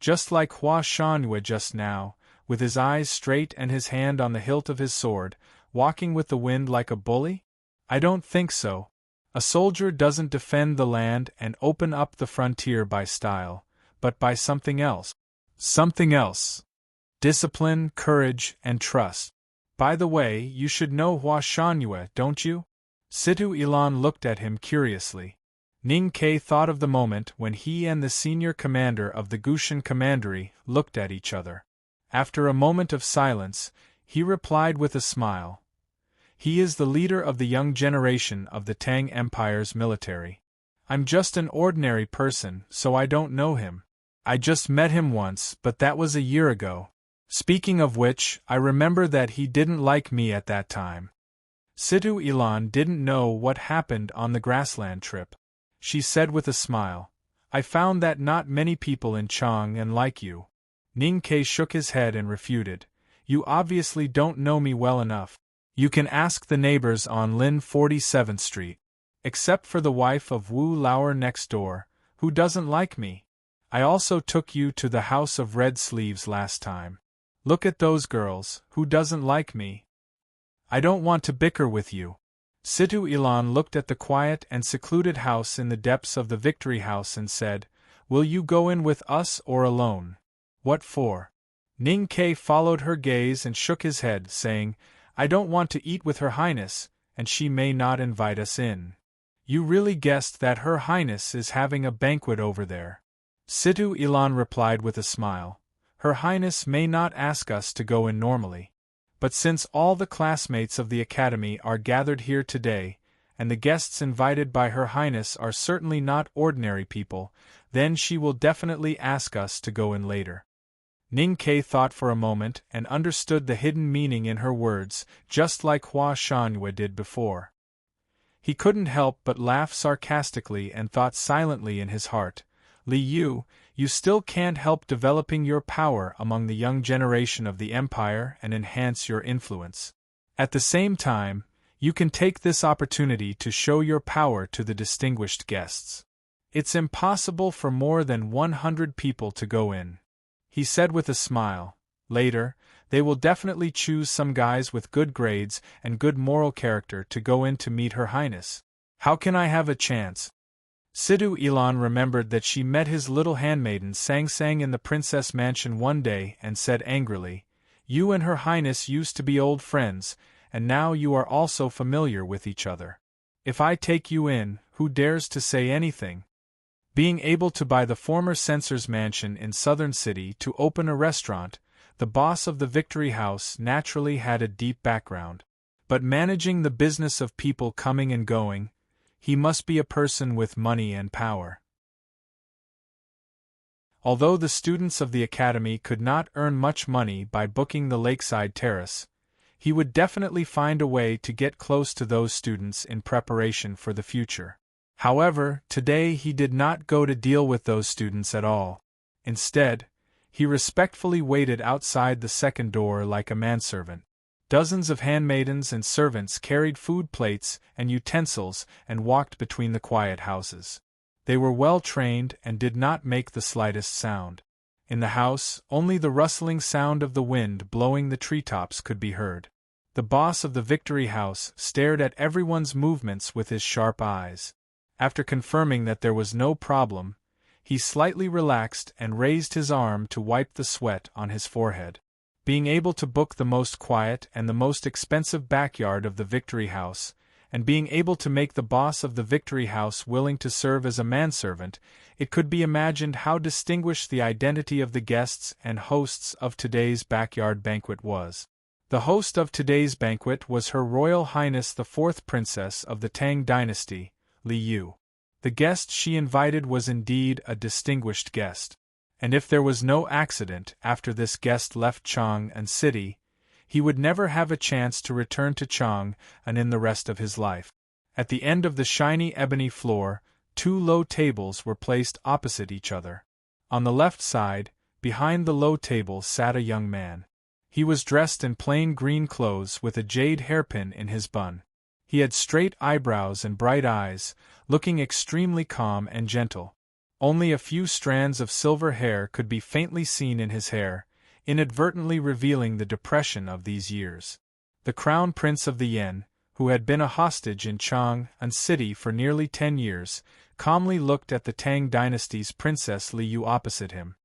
Just like Hua Shanhue just now, with his eyes straight and his hand on the hilt of his sword, walking with the wind like a bully? I don't think so. A soldier doesn't defend the land and open up the frontier by style, but by something else. Something else. Discipline, courage, and trust. By the way, you should know Hua Shanhue, don't you? Situ Ilan looked at him curiously. Ning Ke thought of the moment when he and the senior commander of the Gushan Commandery looked at each other. After a moment of silence, he replied with a smile. He is the leader of the young generation of the Tang Empire's military. I'm just an ordinary person, so I don't know him. I just met him once, but that was a year ago. Speaking of which, I remember that he didn't like me at that time. Situ Ilan didn't know what happened on the grassland trip. She said with a smile, I found that not many people in Chang'an like you. Ning Ke shook his head and refuted, You obviously don't know me well enough. You can ask the neighbors on Lin 47th Street. Except for the wife of Wu Lauer next door, who doesn't like me. I also took you to the House of Red Sleeves last time. Look at those girls, who doesn't like me? I don't want to bicker with you. Situ Ilan looked at the quiet and secluded house in the depths of the Victory House and said, Will you go in with us or alone? What for? Ning Ke followed her gaze and shook his head, saying, I don't want to eat with Her Highness, and she may not invite us in. You really guessed that Her Highness is having a banquet over there? Situ Ilan replied with a smile. Her Highness may not ask us to go in normally. But since all the classmates of the Academy are gathered here today, and the guests invited by Her Highness are certainly not ordinary people, then she will definitely ask us to go in later. Ning Ke thought for a moment and understood the hidden meaning in her words, just like Hua Shanyue did before. He couldn't help but laugh sarcastically and thought silently in his heart, Li Yu, you still can't help developing your power among the young generation of the Empire and enhance your influence. At the same time, you can take this opportunity to show your power to the distinguished guests. It's impossible for more than 100 people to go in, he said with a smile. Later, they will definitely choose some guys with good grades and good moral character to go in to meet Her Highness. How can I have a chance? Situ Ilan remembered that she met his little handmaiden Sang Sang in the princess mansion one day and said angrily, You and Her Highness used to be old friends, and now you are also familiar with each other. If I take you in, who dares to say anything? Being able to buy the former censor's mansion in Southern City to open a restaurant, the boss of the Victory House naturally had a deep background. But managing the business of people coming and going, he must be a person with money and power. Although the students of the Academy could not earn much money by booking the lakeside terrace, he would definitely find a way to get close to those students in preparation for the future. However, today he did not go to deal with those students at all. Instead, he respectfully waited outside the second door like a manservant. Dozens of handmaidens and servants carried food plates and utensils and walked between the quiet houses. They were well trained and did not make the slightest sound. In the house, only the rustling sound of the wind blowing the treetops could be heard. The boss of the Victory House stared at everyone's movements with his sharp eyes. After confirming that there was no problem, he slightly relaxed and raised his arm to wipe the sweat on his forehead. Being able to book the most quiet and the most expensive backyard of the Victory House, and being able to make the boss of the Victory House willing to serve as a manservant, it could be imagined how distinguished the identity of the guests and hosts of today's backyard banquet was. The host of today's banquet was Her Royal Highness the 4th Princess of the Tang Dynasty, Li Yu. The guest she invited was indeed a distinguished guest. And if there was no accident after this guest left Chang'an City, he would never have a chance to return to Chang'an in the rest of his life. At the end of the shiny ebony floor, 2 low tables were placed opposite each other. On the left side, behind the low table sat a young man. He was dressed in plain green clothes with a jade hairpin in his bun. He had straight eyebrows and bright eyes, looking extremely calm and gentle. Only a few strands of silver hair could be faintly seen in his hair, inadvertently revealing the depression of these years. The Crown Prince of the Yen, who had been a hostage in Chang'an City for nearly 10 years, calmly looked at the Tang Dynasty's Princess Li Yu opposite him.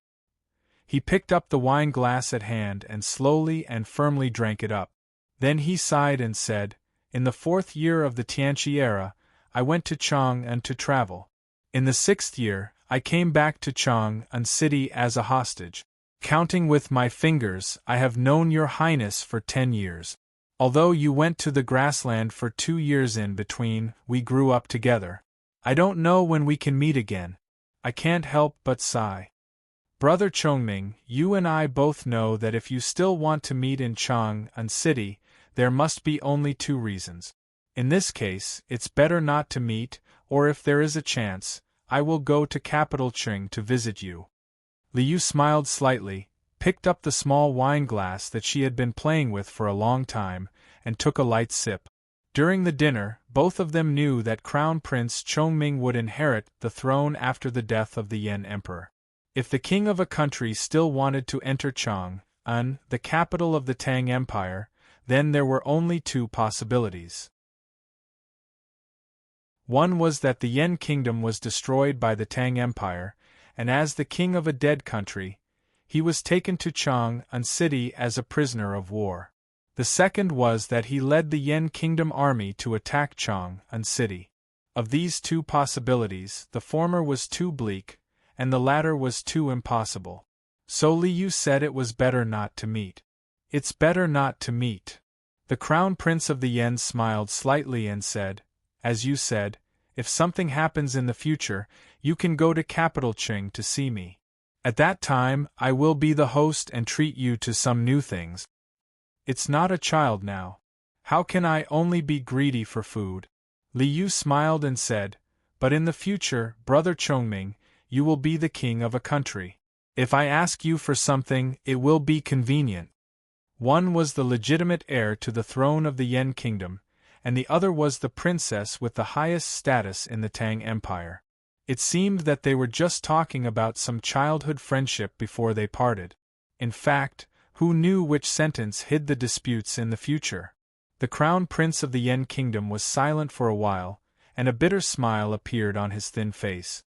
He picked up the wine glass at hand and slowly and firmly drank it up. Then he sighed and said, In the 4th year of the Tianqi era, I went to Chang'an to travel. In the 6th year, I came back to Chang'an City as a hostage. Counting with my fingers, I have known your highness for 10 years. Although you went to the grassland for 2 years in between, we grew up together. I don't know when we can meet again. I can't help but sigh. Brother Chongming, you and I both know that if you still want to meet in Chang'an City, there must be only 2 reasons. In this case, it's better not to meet, or if there is a chance, I will go to capital Qing to visit you. Li Yu smiled slightly, picked up the small wine glass that she had been playing with for a long time, and took a light sip. During the dinner, both of them knew that Crown Prince Chongming would inherit the throne after the death of the Yen Emperor. If the king of a country still wanted to enter Chang'an, the capital of the Tang Empire, then there were only 2 possibilities. One was that the Yen kingdom was destroyed by the Tang Empire, and as the king of a dead country, he was taken to Chang'an City as a prisoner of war. The second was that he led the Yen Kingdom army to attack Chang'an City. Of these two possibilities, the former was too bleak, and the latter was too impossible. So Li Yu said it was better not to meet. It's better not to meet. The Crown Prince of the Yen smiled slightly and said, as you said, if something happens in the future, you can go to capital Qing to see me. At that time, I will be the host and treat you to some new things. It's not a child now. How can I only be greedy for food? Li Yu smiled and said, but in the future, Brother Chongming, you will be the king of a country. If I ask you for something, it will be convenient. One was the legitimate heir to the throne of the Yen Kingdom, and the other was the princess with the highest status in the Tang Empire. It seemed that they were just talking about some childhood friendship before they parted. In fact, who knew which sentence hid the disputes in the future? The Crown Prince of the Yen Kingdom was silent for a while, and a bitter smile appeared on his thin face.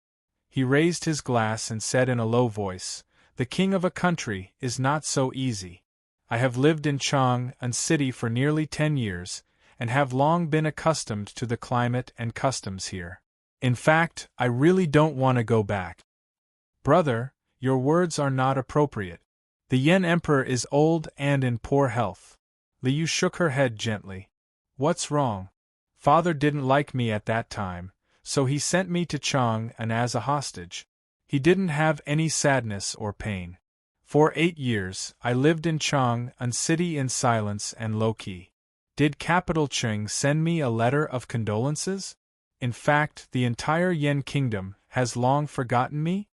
He raised his glass and said in a low voice, "The king of a country is not so easy. I have lived in Chang'an City for nearly 10 years, and have long been accustomed to the climate and customs here. In fact, I really don't want to go back." "Brother, your words are not appropriate. The Yen Emperor is old and in poor health." Li Yu shook her head gently. "What's wrong? Father didn't like me at that time, so he sent me to Chang'an as a hostage. He didn't have any sadness or pain. For 8 years, I lived in Chang'an City in silence and low-key. Did capital Qing send me a letter of condolences? In fact, the entire Yen Kingdom has long forgotten me?"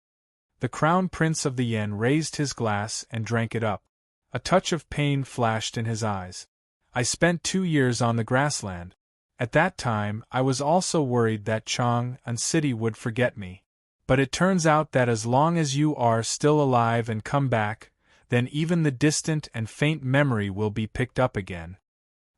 The Crown Prince of the Yen raised his glass and drank it up. A touch of pain flashed in his eyes. "I spent 2 years on the grassland. At that time, I was also worried that Chang'an City would forget me. But it turns out that as long as you are still alive and come back, then even the distant and faint memory will be picked up again."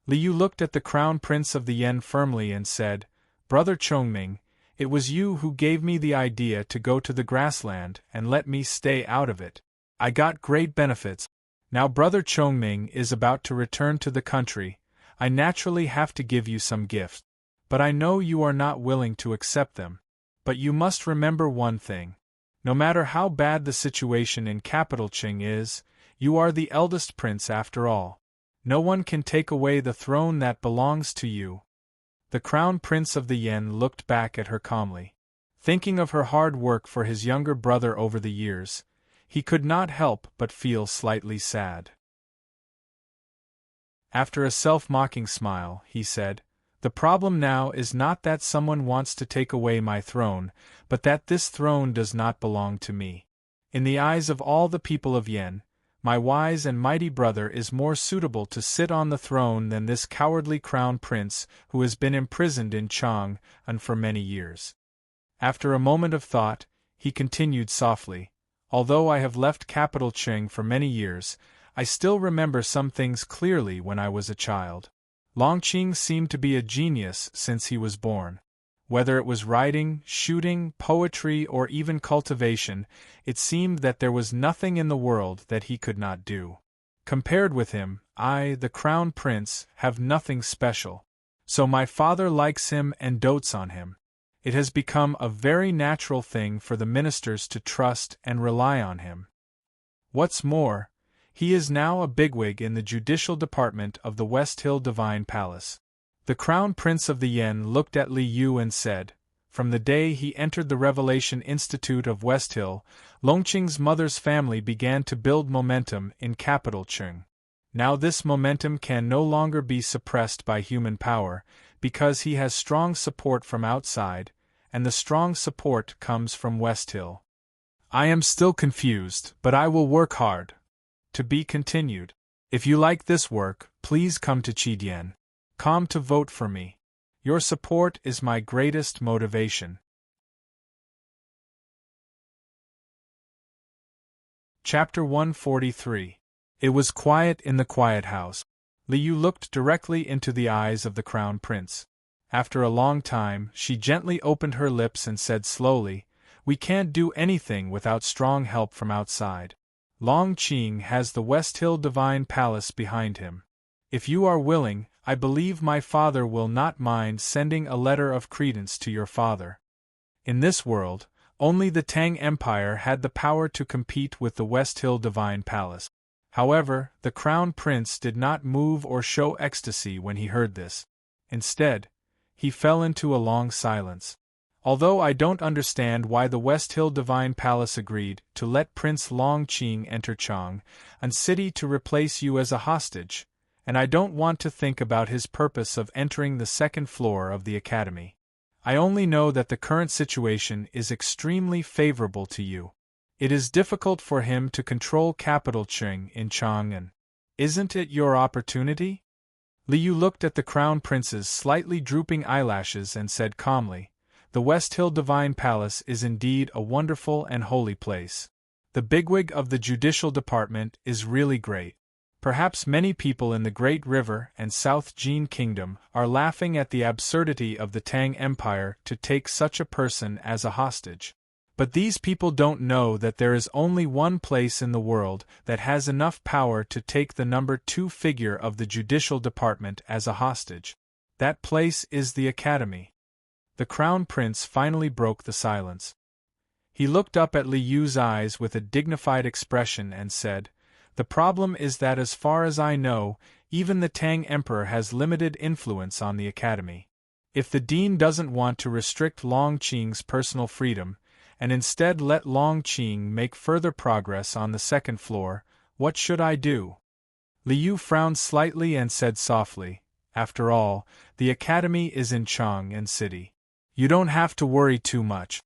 Li Yu looked at the Crown Prince of the Yen firmly and said, "Brother Chongming, it was you who gave me the idea to go to the grassland and let me stay out of it. I got great benefits. Now Brother Chongming is about to return to the country. I naturally have to give you some gifts. But I know you are not willing to accept them. But you must remember one thing. No matter how bad the situation in capital Qing is, you are the eldest prince after all. No one can take away the throne that belongs to you." The Crown Prince of the Yen looked back at her calmly. Thinking of her hard work for his younger brother over the years, he could not help but feel slightly sad. After a self-mocking smile, he said, "The problem now is not that someone wants to take away my throne, but that this throne does not belong to me. In the eyes of all the people of Yen, my wise and mighty brother is more suitable to sit on the throne than this cowardly crown prince who has been imprisoned in Chang'an for many years." After a moment of thought, he continued softly, "Although I have left capital Qing for many years, I still remember some things clearly when I was a child. Longqing seemed to be a genius since he was born. Whether it was writing, shooting, poetry, or even cultivation, it seemed that there was nothing in the world that he could not do. Compared with him, I, the Crown Prince, have nothing special. So my father likes him and dotes on him. It has become a very natural thing for the ministers to trust and rely on him. What's more, he is now a bigwig in the judicial department of the West Hill Divine Palace." The Crown Prince of the Yen looked at Li Yu and said, "From the day he entered the Revelation Institute of West Hill, Longqing's mother's family began to build momentum in capital Qing. Now this momentum can no longer be suppressed by human power, because he has strong support from outside, and the strong support comes from West Hill. I am still confused, but I will work hard." To be continued. If you like this work, please come to Chidien.com to vote for me. Your support is my greatest motivation. Chapter 143. It was quiet in the quiet house. Li Yu looked directly into the eyes of the Crown Prince. After a long time, she gently opened her lips and said slowly, "We can't do anything without strong help from outside. Longqing has the West Hill Divine Palace behind him. If you are willing, I believe my father will not mind sending a letter of credence to your father. In this world, only the Tang Empire had the power to compete with the West Hill Divine Palace. However, the Crown Prince did not move or show ecstasy when he heard this. Instead, he fell into a long silence. Although I don't understand why the West Hill Divine Palace agreed to let Prince Long Qing enter Chang'an City to replace you as a hostage, and I don't want to think about his purpose of entering the second floor of the academy. I only know that the current situation is extremely favorable to you. It is difficult for him to control capital Qing in Chang'an. Isn't it your opportunity? Liu looked at the Crown Prince's slightly drooping eyelashes and said calmly, "The West Hill Divine Palace is indeed a wonderful and holy place. The bigwig of the judicial department is really great. Perhaps many people in the Great River and South Jin Kingdom are laughing at the absurdity of the Tang Empire to take such a person as a hostage. But these people don't know that there is only one place in the world that has enough power to take the number 2 figure of the judicial department as a hostage. That place is the Academy." The Crown Prince finally broke the silence. He looked up at Liu's eyes with a dignified expression and said, "The problem is that as far as I know, even the Tang Emperor has limited influence on the Academy. If the Dean doesn't want to restrict Long Qing's personal freedom, and instead let Long Qing make further progress on the second floor, what should I do?" Liu frowned slightly and said softly, "After all, the Academy is in Chang'an City. You don't have to worry too much."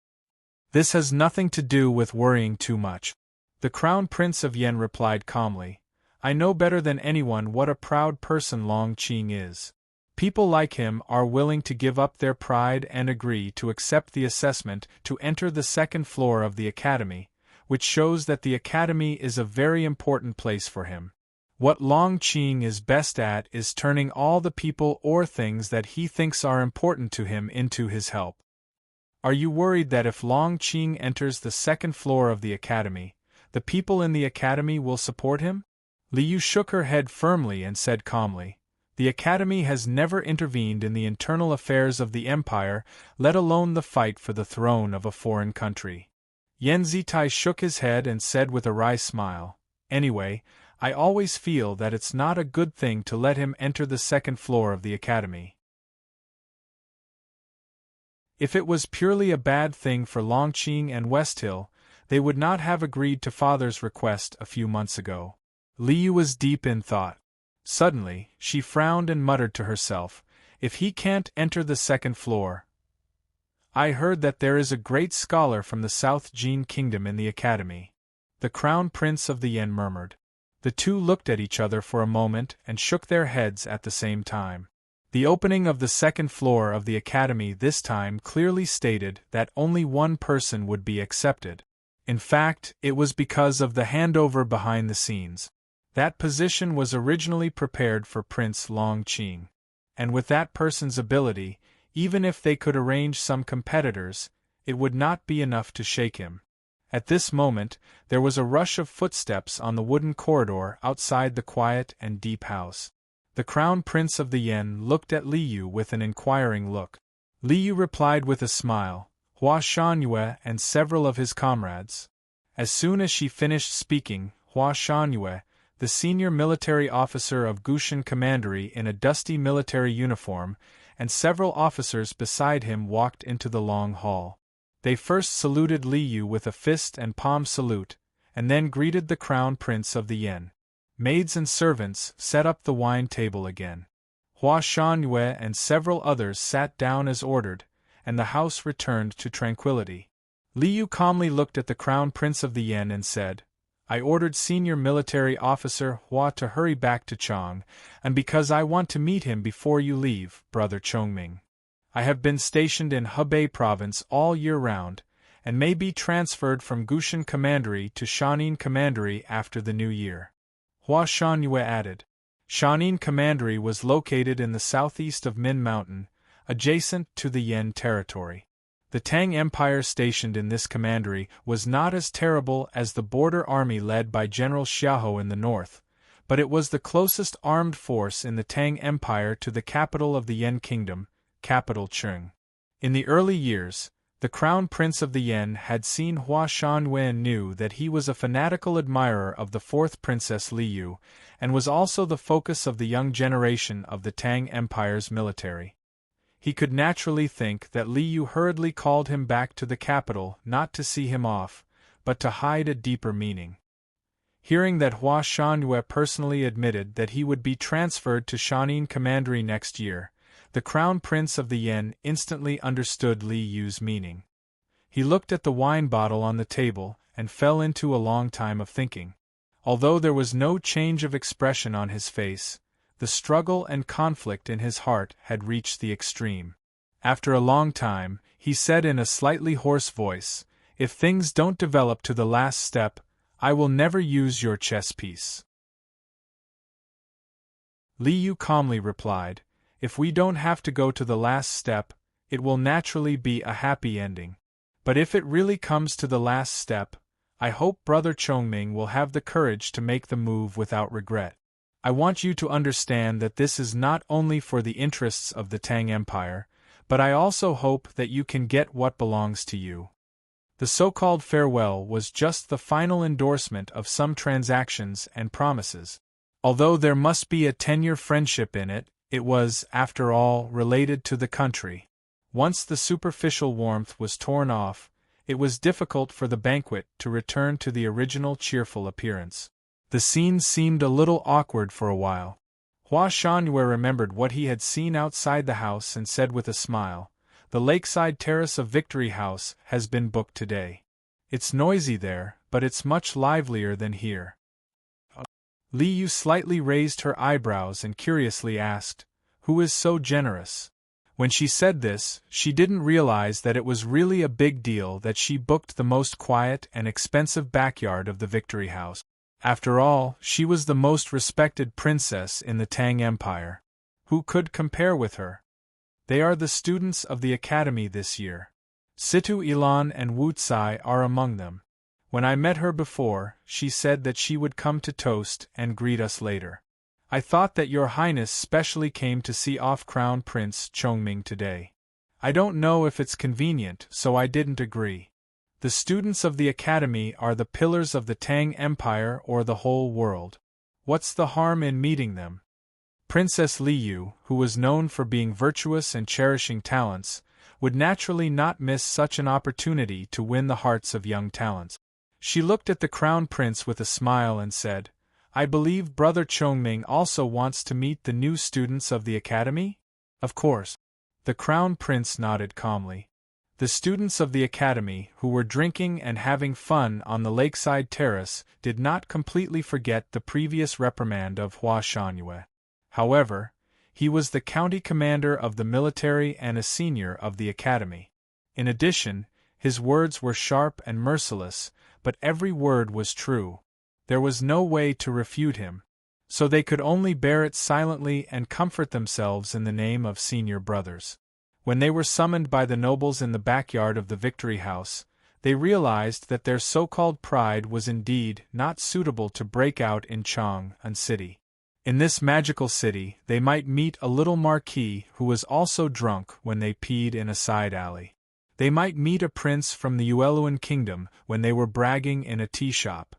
"This has nothing to do with worrying too much," the Crown Prince of Yen replied calmly. "I know better than anyone what a proud person Long Qing is. People like him are willing to give up their pride and agree to accept the assessment to enter the second floor of the Academy, which shows that the Academy is a very important place for him. What Long Qing is best at is turning all the people or things that he thinks are important to him into his help. Are you worried that if Long Qing enters the second floor of the Academy, the people in the Academy will support him?" Liu shook her head firmly and said calmly, "The Academy has never intervened in the internal affairs of the Empire, let alone the fight for the throne of a foreign country." Yen Zitai shook his head and said with a wry smile, "Anyway, I always feel that it's not a good thing to let him enter the second floor of the Academy. If it was purely a bad thing for Longqing and Westhill, they would not have agreed to father's request a few months ago." Liu was deep in thought. Suddenly, she frowned and muttered to herself, "If he can't enter the second floor. I heard that there is a great scholar from the South Jin Kingdom in the Academy." The Crown Prince of the Yen murmured. The two looked at each other for a moment and shook their heads at the same time. The opening of the second floor of the Academy this time clearly stated that only one person would be accepted. In fact, it was because of the handover behind the scenes. That position was originally prepared for Prince Long Qing. And with that person's ability, even if they could arrange some competitors, it would not be enough to shake him. At this moment, there was a rush of footsteps on the wooden corridor outside the quiet and deep house. The Crown Prince of the Yen looked at Liu with an inquiring look. Liu replied with a smile, "Hua Shangyue and several of his comrades." As soon as she finished speaking, Hua Shangyue, the senior military officer of Gushan Commandery in a dusty military uniform, and several officers beside him walked into the long hall. They first saluted Liu with a fist and palm salute, and then greeted the Crown Prince of the Yen. Maids and servants set up the wine table again. Hua Shangyue and several others sat down as ordered, and the house returned to tranquility. Liu calmly looked at the Crown Prince of the Yen and said, "I ordered Senior Military Officer Hua to hurry back to Chang, and because I want to meet him before you leave, Brother Chongming. I have been stationed in Hebei Province all year round, and may be transferred from Gushan Commandery to Shanin Commandery after the new year." Hua Shangyue added. Shanin Commandery was located in the southeast of Min Mountain, adjacent to the Yen territory. The Tang Empire stationed in this commandery was not as terrible as the border army led by General Xiahou in the north, but it was the closest armed force in the Tang Empire to the capital of the Yen Kingdom, capital Qing. In the early years, the Crown Prince of the Yen had seen Hua Shanwei and knew that he was a fanatical admirer of the fourth Princess Liu, and was also the focus of the young generation of the Tang Empire's military. He could naturally think that Liu hurriedly called him back to the capital not to see him off, but to hide a deeper meaning. Hearing that Hua Shanwei personally admitted that he would be transferred to Shanin Commandery next year, the Crown Prince of the Yen instantly understood Liu's meaning. He looked at the wine bottle on the table and fell into a long time of thinking. Although there was no change of expression on his face, the struggle and conflict in his heart had reached the extreme. After a long time, he said in a slightly hoarse voice, "If things don't develop to the last step, I will never use your chess piece." Liu calmly replied, "If we don't have to go to the last step, it will naturally be a happy ending. But if it really comes to the last step, I hope Brother Chongming will have the courage to make the move without regret. I want you to understand that this is not only for the interests of the Tang Empire, but I also hope that you can get what belongs to you." The so-called farewell was just the final endorsement of some transactions and promises. Although there must be a 10-year friendship in it, it was, after all, related to the country. Once the superficial warmth was torn off, it was difficult for the banquet to return to the original cheerful appearance. The scene seemed a little awkward for a while. Hua Shanwei remembered what he had seen outside the house and said with a smile, "The lakeside terrace of Victory House has been booked today. It's noisy there, but it's much livelier than here." Liu slightly raised her eyebrows and curiously asked, "Who is so generous?" When she said this, she didn't realize that it was really a big deal that she booked the most quiet and expensive backyard of the Victory House. After all, she was the most respected princess in the Tang Empire. Who could compare with her? They are the students of the academy this year. Situ Ilan and Wu Tsai are among them. When I met her before, she said that she would come to toast and greet us later. I thought that your highness specially came to see off Crown Prince Chongming today. I don't know if it's convenient, so I didn't agree. The students of the academy are the pillars of the Tang Empire or the whole world. What's the harm in meeting them? Princess Liu, who was known for being virtuous and cherishing talents, would naturally not miss such an opportunity to win the hearts of young talents. She looked at the Crown Prince with a smile and said, "I believe Brother Chongming also wants to meet the new students of the academy?" "Of course." The Crown Prince nodded calmly. The students of the academy, who were drinking and having fun on the lakeside terrace, did not completely forget the previous reprimand of Hua Shanwei. However, he was the county commander of the military and a senior of the academy. In addition, his words were sharp and merciless, but every word was true. There was no way to refute him. So they could only bear it silently and comfort themselves in the name of senior brothers. When they were summoned by the nobles in the backyard of the Victory House, they realized that their so-called pride was indeed not suitable to break out in Chang'an City. In this magical city, they might meet a little marquis who was also drunk when they peed in a side alley. They might meet a prince from the Yueluan kingdom when they were bragging in a tea shop.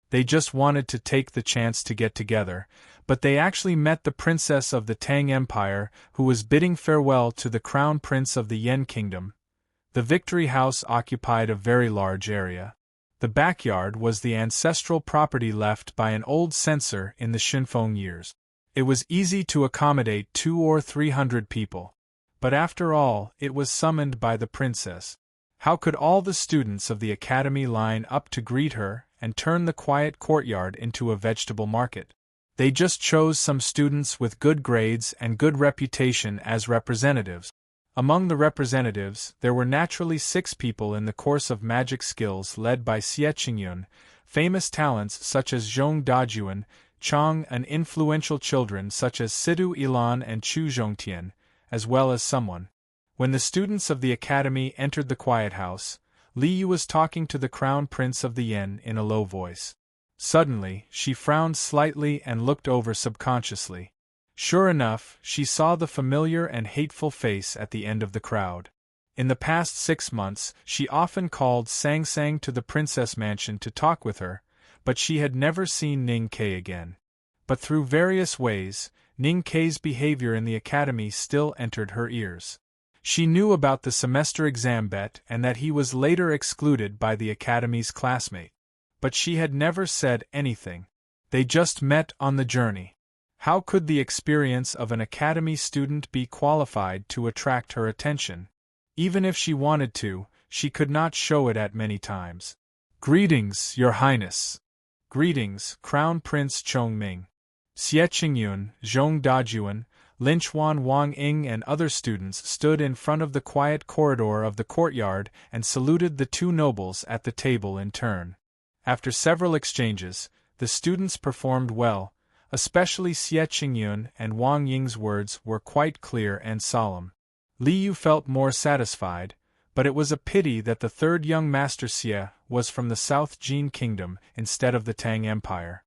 They just wanted to take the chance to get together, but they actually met the princess of the Tang Empire who was bidding farewell to the crown prince of the Yen kingdom. The Victory House occupied a very large area. The backyard was the ancestral property left by an old censor in the Xinfeng years. It was easy to accommodate 200 or 300 people. But after all, it was summoned by the princess. How could all the students of the academy line up to greet her and turn the quiet courtyard into a vegetable market? They just chose some students with good grades and good reputation as representatives. Among the representatives, there were naturally 6 people in the course of magic skills led by Xie Qingyun, famous talents such as Zhong Dajuan, Chang, and influential children such as Sidu Ilan and Chu Zhongtian, as well as someone. When the students of the academy entered the quiet house, Liu was talking to the crown prince of the Yen in a low voice. Suddenly, she frowned slightly and looked over subconsciously. Sure enough, she saw the familiar and hateful face at the end of the crowd. In the past 6 months, she often called Sang Sang to the princess mansion to talk with her, but she had never seen Ning Ke again. But through various ways, Ning Ke's behavior in the academy still entered her ears. She knew about the semester exam bet and that he was later excluded by the academy's classmate. But she had never said anything. They just met on the journey. How could the experience of an academy student be qualified to attract her attention? Even if she wanted to, she could not show it at many times. "Greetings, Your Highness." "Greetings, Crown Prince Chongming." Xie Qingyun, Zhong Dajuan, Linchuan Wang Ying and other students stood in front of the quiet corridor of the courtyard and saluted the two nobles at the table in turn. After several exchanges, the students performed well, especially Xie Qingyun and Wang Ying's words were quite clear and solemn. Li Yu felt more satisfied, but it was a pity that the third young master Xie was from the South Jin Kingdom instead of the Tang Empire.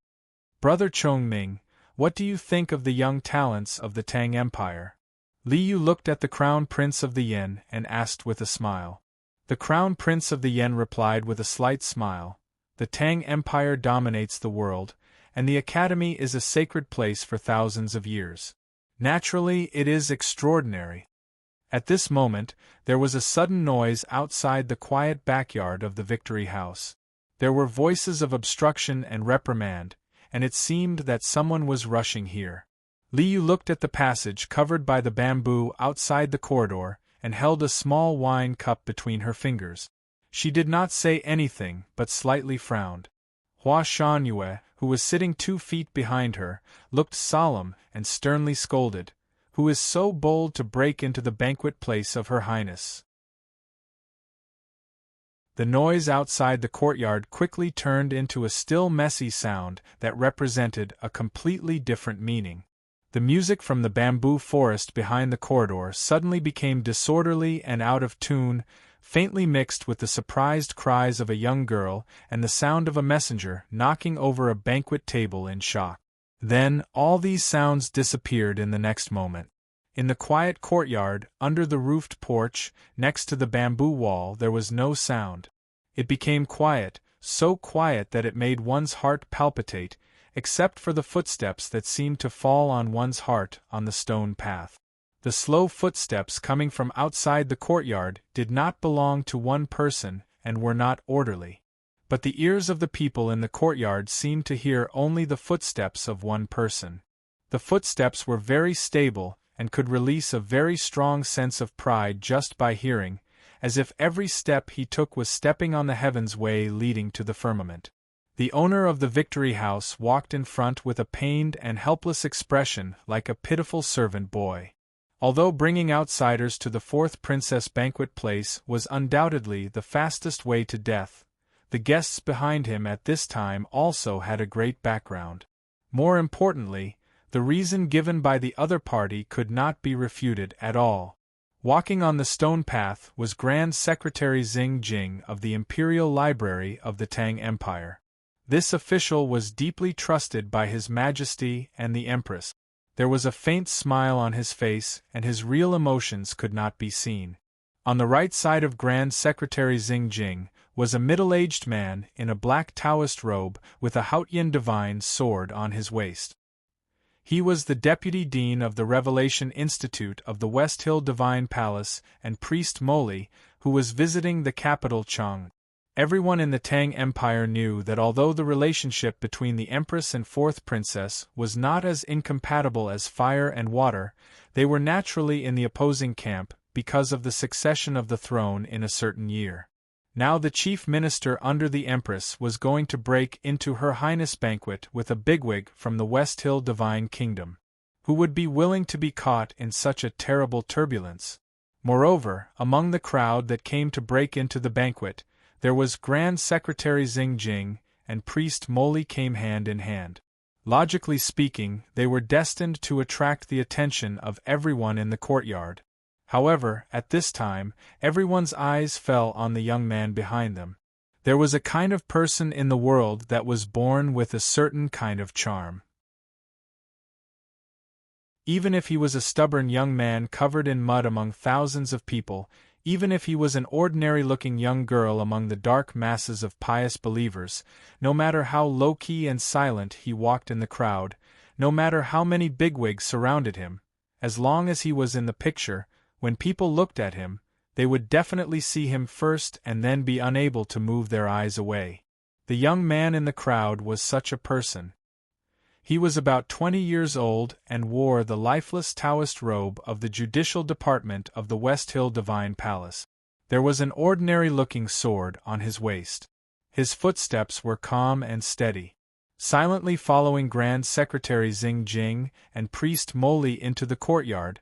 "Brother Chongming, what do you think of the young talents of the Tang Empire?" Li Yu looked at the Crown Prince of the Yen and asked with a smile. The Crown Prince of the Yen replied with a slight smile, "The Tang Empire dominates the world, and the Academy is a sacred place for thousands of years. Naturally, it is extraordinary." At this moment, there was a sudden noise outside the quiet backyard of the Victory House. There were voices of obstruction and reprimand, and it seemed that someone was rushing here. Li Yu looked at the passage covered by the bamboo outside the corridor and held a small wine cup between her fingers. She did not say anything but slightly frowned. Hua Shangyue, who was sitting 2 feet behind her, looked solemn and sternly scolded. "Who is so bold to break into the banquet place of Her Highness?" The noise outside the courtyard quickly turned into a still messy sound that represented a completely different meaning. The music from the bamboo forest behind the corridor suddenly became disorderly and out of tune, faintly mixed with the surprised cries of a young girl and the sound of a messenger knocking over a banquet table in shock. Then, all these sounds disappeared in the next moment. In the quiet courtyard, under the roofed porch, next to the bamboo wall, there was no sound. It became quiet, so quiet that it made one's heart palpitate, except for the footsteps that seemed to fall on one's heart on the stone path. The slow footsteps coming from outside the courtyard did not belong to one person and were not orderly. But the ears of the people in the courtyard seemed to hear only the footsteps of one person. The footsteps were very stable and could release a very strong sense of pride just by hearing, as if every step he took was stepping on the heaven's way leading to the firmament. The owner of the Victory House walked in front with a pained and helpless expression like a pitiful servant boy. Although bringing outsiders to the 4th Princess banquet place was undoubtedly the fastest way to death, the guests behind him at this time also had a great background. More importantly, the reason given by the other party could not be refuted at all. Walking on the stone path was Grand Secretary Xing Jing of the Imperial Library of the Tang Empire. This official was deeply trusted by His Majesty and the Empress. There was a faint smile on his face and his real emotions could not be seen. On the right side of Grand Secretary Xing Jing was a middle-aged man in a black Taoist robe with a Haotian divine sword on his waist. He was the Deputy Dean of the Revelation Institute of the West Hill Divine Palace and Priest Moli, who was visiting the capital Chang. Everyone in the Tang Empire knew that although the relationship between the Empress and 4th Princess was not as incompatible as fire and water, they were naturally in the opposing camp because of the succession of the throne in a certain year. Now the chief minister under the Empress was going to break into Her Highness banquet with a bigwig from the West Hill Divine Kingdom. Who would be willing to be caught in such a terrible turbulence? Moreover, among the crowd that came to break into the banquet, there was Grand Secretary Xing Jing, and Priest Moli came hand in hand. Logically speaking, they were destined to attract the attention of everyone in the courtyard. However, at this time, everyone's eyes fell on the young man behind them. There was a kind of person in the world that was born with a certain kind of charm. Even if he was a stubborn young man covered in mud among thousands of people, even if he was an ordinary-looking young girl among the dark masses of pious believers, no matter how low-key and silent he walked in the crowd, no matter how many bigwigs surrounded him, as long as he was in the picture, when people looked at him, they would definitely see him first and then be unable to move their eyes away. The young man in the crowd was such a person. He was about 20 years old and wore the lifeless Taoist robe of the judicial department of the West Hill Divine Palace. There was an ordinary-looking sword on his waist. His footsteps were calm and steady. Silently following Grand Secretary Xing Jing and Priest Moli into the courtyard,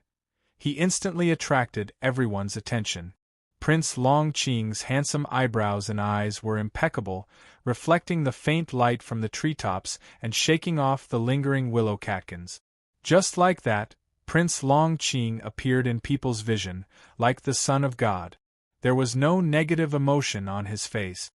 he instantly attracted everyone's attention. Prince Longqing's handsome eyebrows and eyes were impeccable, reflecting the faint light from the treetops and shaking off the lingering willow catkins. Just like that, Prince Longqing appeared in people's vision, like the Son of God. There was no negative emotion on his face.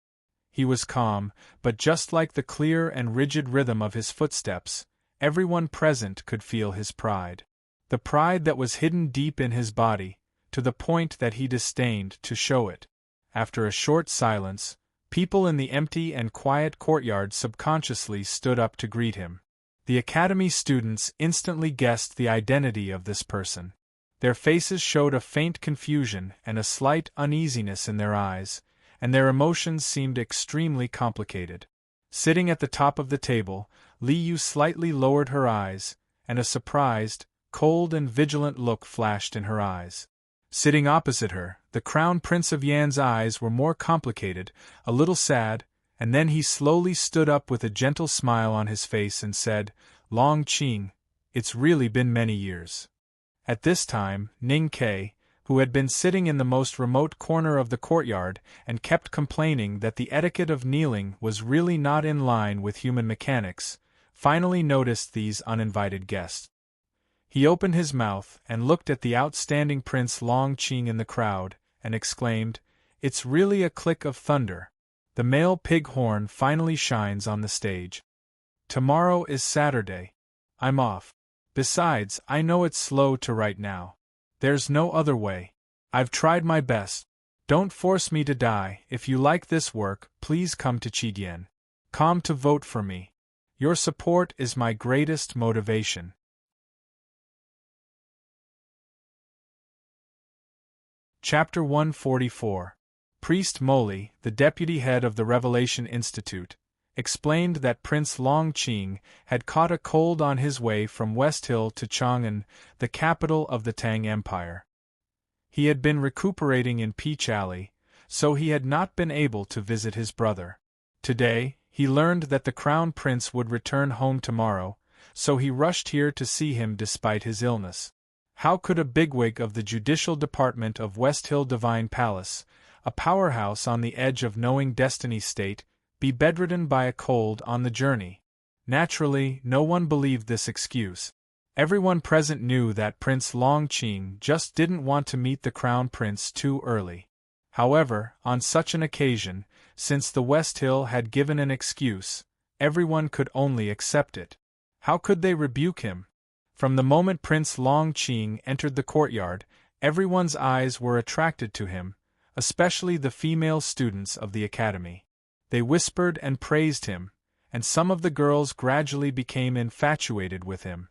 He was calm, but just like the clear and rigid rhythm of his footsteps, everyone present could feel his pride. The pride that was hidden deep in his body, to the point that he disdained to show it. After a short silence, people in the empty and quiet courtyard subconsciously stood up to greet him. The academy students instantly guessed the identity of this person. Their faces showed a faint confusion and a slight uneasiness in their eyes, and their emotions seemed extremely complicated. Sitting at the top of the table, Li Yu slightly lowered her eyes, and a surprised, cold and vigilant look flashed in her eyes. Sitting opposite her, the Crown Prince of Yan's eyes were more complicated, a little sad, and then he slowly stood up with a gentle smile on his face and said, "Longqing, it's really been many years." At this time, Ning Ke, who had been sitting in the most remote corner of the courtyard and kept complaining that the etiquette of kneeling was really not in line with human mechanics, finally noticed these uninvited guests. He opened his mouth and looked at the outstanding Prince Longqing in the crowd, and exclaimed, "It's really a click of thunder. The male pig horn finally shines on the stage. Tomorrow is Saturday. I'm off. Besides, I know it's slow to write now. There's no other way. I've tried my best. Don't force me to die. If you like this work, please come to Qidyan. Come to vote for me. Your support is my greatest motivation." Chapter 144. Priest Moli, the deputy head of the Revelation Institute, explained that Prince Longqing had caught a cold on his way from West Hill to Chang'an, the capital of the Tang Empire. He had been recuperating in Peach Alley, so he had not been able to visit his brother. Today, he learned that the Crown Prince would return home tomorrow, so he rushed here to see him despite his illness. How could a bigwig of the judicial department of West Hill Divine Palace, a powerhouse on the edge of knowing destiny state, be bedridden by a cold on the journey? Naturally, no one believed this excuse. Everyone present knew that Prince Longqing just didn't want to meet the Crown Prince too early. However, on such an occasion, since the West Hill had given an excuse, everyone could only accept it. How could they rebuke him? From the moment Prince Longqing entered the courtyard, everyone's eyes were attracted to him, especially the female students of the academy. They whispered and praised him, and some of the girls gradually became infatuated with him.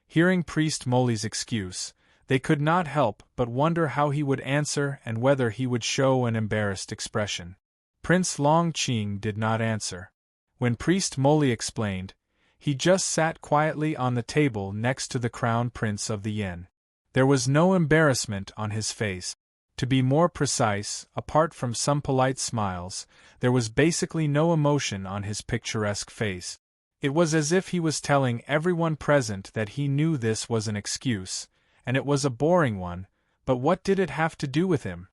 Hearing Priest Moli's excuse, they could not help but wonder how he would answer and whether he would show an embarrassed expression. Prince Longqing did not answer. When Priest Moli explained, he just sat quietly on the table next to the Crown Prince of the Yin. There was no embarrassment on his face. To be more precise, apart from some polite smiles, there was basically no emotion on his picturesque face. It was as if he was telling everyone present that he knew this was an excuse, and it was a boring one, but what did it have to do with him?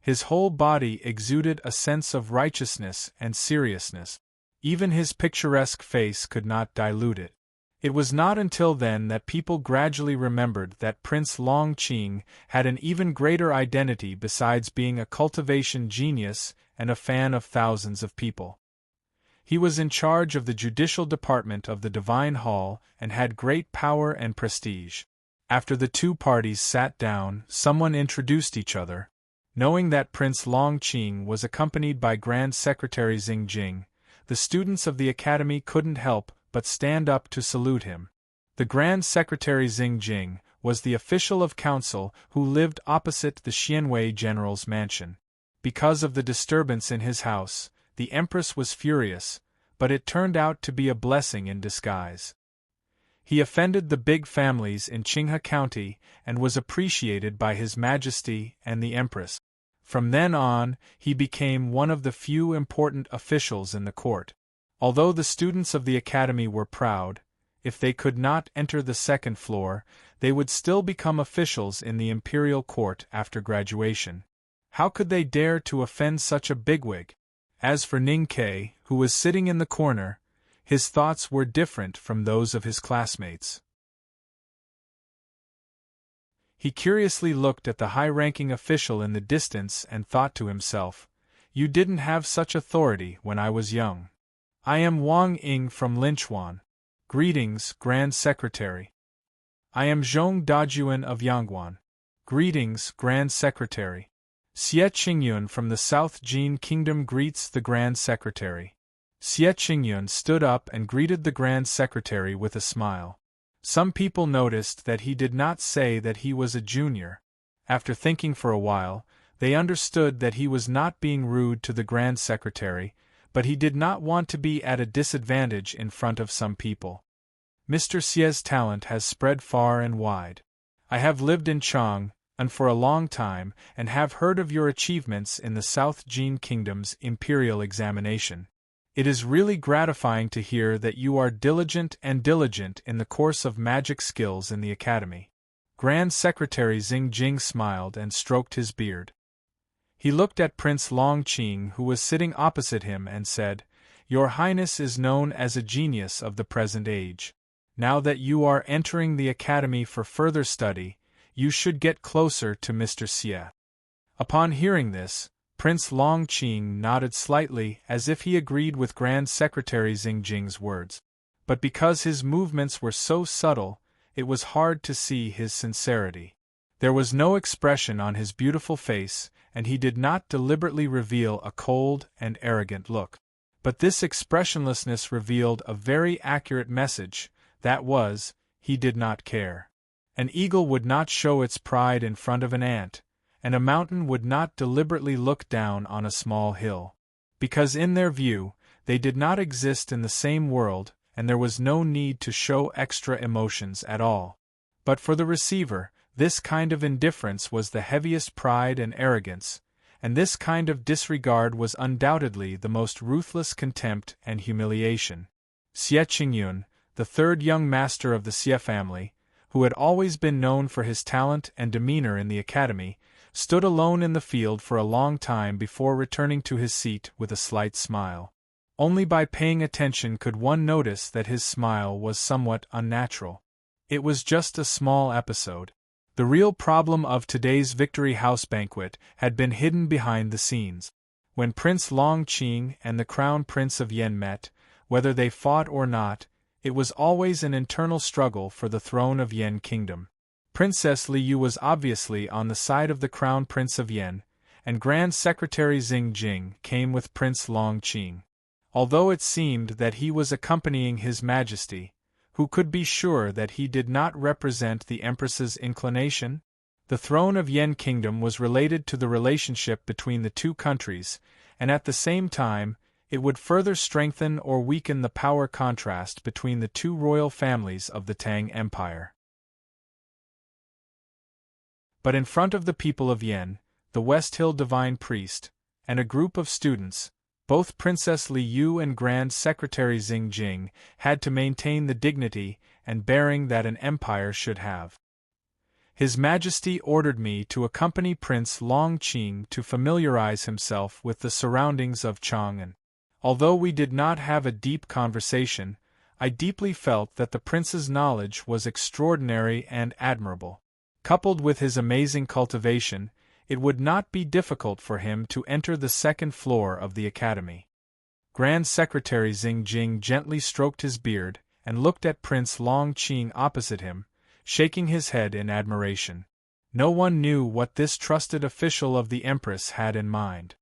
His whole body exuded a sense of righteousness and seriousness. Even his picturesque face could not dilute it. It was not until then that people gradually remembered that Prince Longqing had an even greater identity besides being a cultivation genius and a fan of thousands of people. He was in charge of the judicial department of the Divine Hall and had great power and prestige. After the two parties sat down, someone introduced each other. Knowing that Prince Longqing was accompanied by Grand Secretary Xingjing, the students of the academy couldn't help but stand up to salute him. The Grand Secretary Xingjing was the official of council who lived opposite the Xianwei general's mansion. Because of the disturbance in his house, the Empress was furious, but it turned out to be a blessing in disguise. He offended the big families in Qinghe County and was appreciated by His Majesty and the Empress. From then on, he became one of the few important officials in the court. Although the students of the academy were proud, if they could not enter the second floor, they would still become officials in the imperial court after graduation. How could they dare to offend such a bigwig? As for Ning Ke, who was sitting in the corner, his thoughts were different from those of his classmates. He curiously looked at the high-ranking official in the distance and thought to himself, "You didn't have such authority when I was young." "I am Wang Ying from Linchuan. Greetings, Grand Secretary." "I am Zhong Dajuan of Yangguan. Greetings, Grand Secretary." Xie Qingyun from the South Jin Kingdom greets the Grand Secretary. Xie Qingyun stood up and greeted the Grand Secretary with a smile. Some people noticed that he did not say that he was a junior. After thinking for a while, they understood that he was not being rude to the Grand Secretary, but he did not want to be at a disadvantage in front of some people. Mr. Xie's talent has spread far and wide. I have lived in Chang, and for a long time, and have heard of your achievements in the South Jin Kingdom's imperial examination. It is really gratifying to hear that you are diligent in the course of magic skills in the academy. Grand Secretary Xingjing smiled and stroked his beard. He looked at Prince Longqing, who was sitting opposite him, and said, "Your Highness is known as a genius of the present age. Now that you are entering the academy for further study, you should get closer to Mr. Xie." Upon hearing this, Prince Longqing nodded slightly as if he agreed with Grand Secretary Xingjing's words. But because his movements were so subtle, it was hard to see his sincerity. There was no expression on his beautiful face, and he did not deliberately reveal a cold and arrogant look. But this expressionlessness revealed a very accurate message, that was, he did not care. An eagle would not show its pride in front of an ant, and a mountain would not deliberately look down on a small hill. Because in their view, they did not exist in the same world, and there was no need to show extra emotions at all. But for the receiver, this kind of indifference was the heaviest pride and arrogance, and this kind of disregard was undoubtedly the most ruthless contempt and humiliation. Xie Qingyun, the third young master of the Xie family, who had always been known for his talent and demeanor in the academy, stood alone in the field for a long time before returning to his seat with a slight smile. Only by paying attention could one notice that his smile was somewhat unnatural. It was just a small episode. The real problem of today's Victory House banquet had been hidden behind the scenes. When Prince Longqing and the Crown Prince of Yen met, whether they fought or not, it was always an internal struggle for the throne of Yen Kingdom. Princess Li Yu was obviously on the side of the Crown Prince of Yen, and Grand Secretary Xingjing came with Prince Longqing. Although it seemed that he was accompanying His Majesty, who could be sure that he did not represent the Empress's inclination? The throne of Yen Kingdom was related to the relationship between the two countries, and at the same time, it would further strengthen or weaken the power contrast between the two royal families of the Tang Empire. But in front of the people of Yen, the West Hill Divine Priest, and a group of students, both Princess Li Yu and Grand Secretary Xingjing had to maintain the dignity and bearing that an empire should have. His Majesty ordered me to accompany Prince Longqing to familiarize himself with the surroundings of Chang'an. Although we did not have a deep conversation, I deeply felt that the prince's knowledge was extraordinary and admirable. Coupled with his amazing cultivation, it would not be difficult for him to enter the second floor of the academy. Grand Secretary Xing Jing gently stroked his beard and looked at Prince Long Qing opposite him, shaking his head in admiration. No one knew what this trusted official of the Empress had in mind.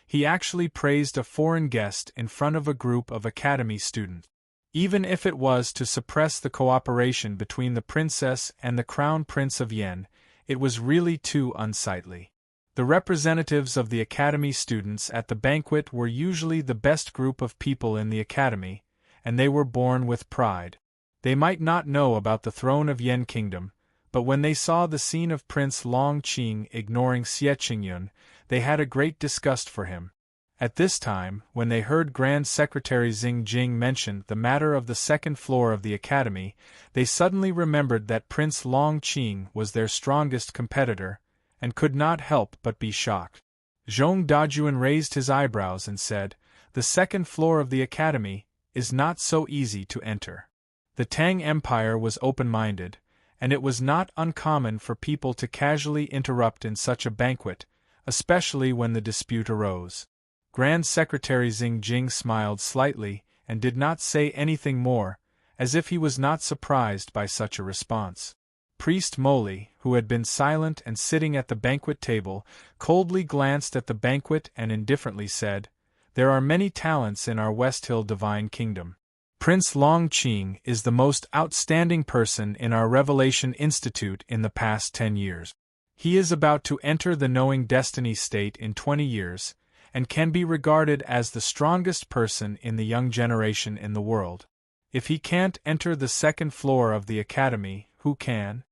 He actually praised a foreign guest in front of a group of academy students. Even if it was to suppress the cooperation between the princess and the crown prince of Yen, it was really too unsightly. The representatives of the academy students at the banquet were usually the best group of people in the academy, and they were born with pride. They might not know about the throne of Yen Kingdom, but when they saw the scene of Prince Long Qing ignoring Xie Qingyun, they had a great disgust for him. At this time, when they heard Grand Secretary Xing Jing mention the matter of the second floor of the academy, they suddenly remembered that Prince Long Qing was their strongest competitor, and could not help but be shocked. Zhong Dajuan raised his eyebrows and said, "The second floor of the academy is not so easy to enter." The Tang Empire was open-minded, and it was not uncommon for people to casually interrupt in such a banquet, especially when the dispute arose. Grand Secretary Xing Jing smiled slightly and did not say anything more, as if he was not surprised by such a response. Priest Moli, who had been silent and sitting at the banquet table, coldly glanced at the banquet and indifferently said, "There are many talents in our West Hill Divine Kingdom. Prince Long Qing is the most outstanding person in our Revelation Institute in the past 10 years. He is about to enter the Knowing Destiny state in 20 years, and can be regarded as the strongest person in the young generation in the world. If he can't enter the second floor of the academy, who can?"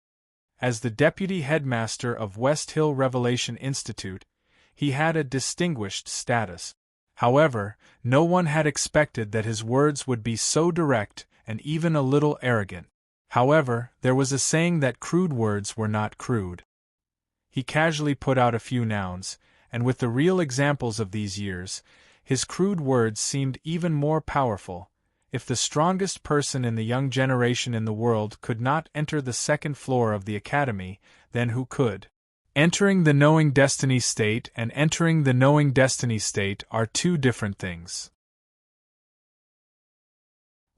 As the deputy headmaster of West Hill Revelation Institute, he had a distinguished status. However, no one had expected that his words would be so direct and even a little arrogant. However, there was a saying that crude words were not crude. He casually put out a few nouns, and with the real examples of these years, his crude words seemed even more powerful. If the strongest person in the young generation in the world could not enter the second floor of the academy, then who could? Entering the Knowing Destiny state and entering the Knowing Destiny state are two different things.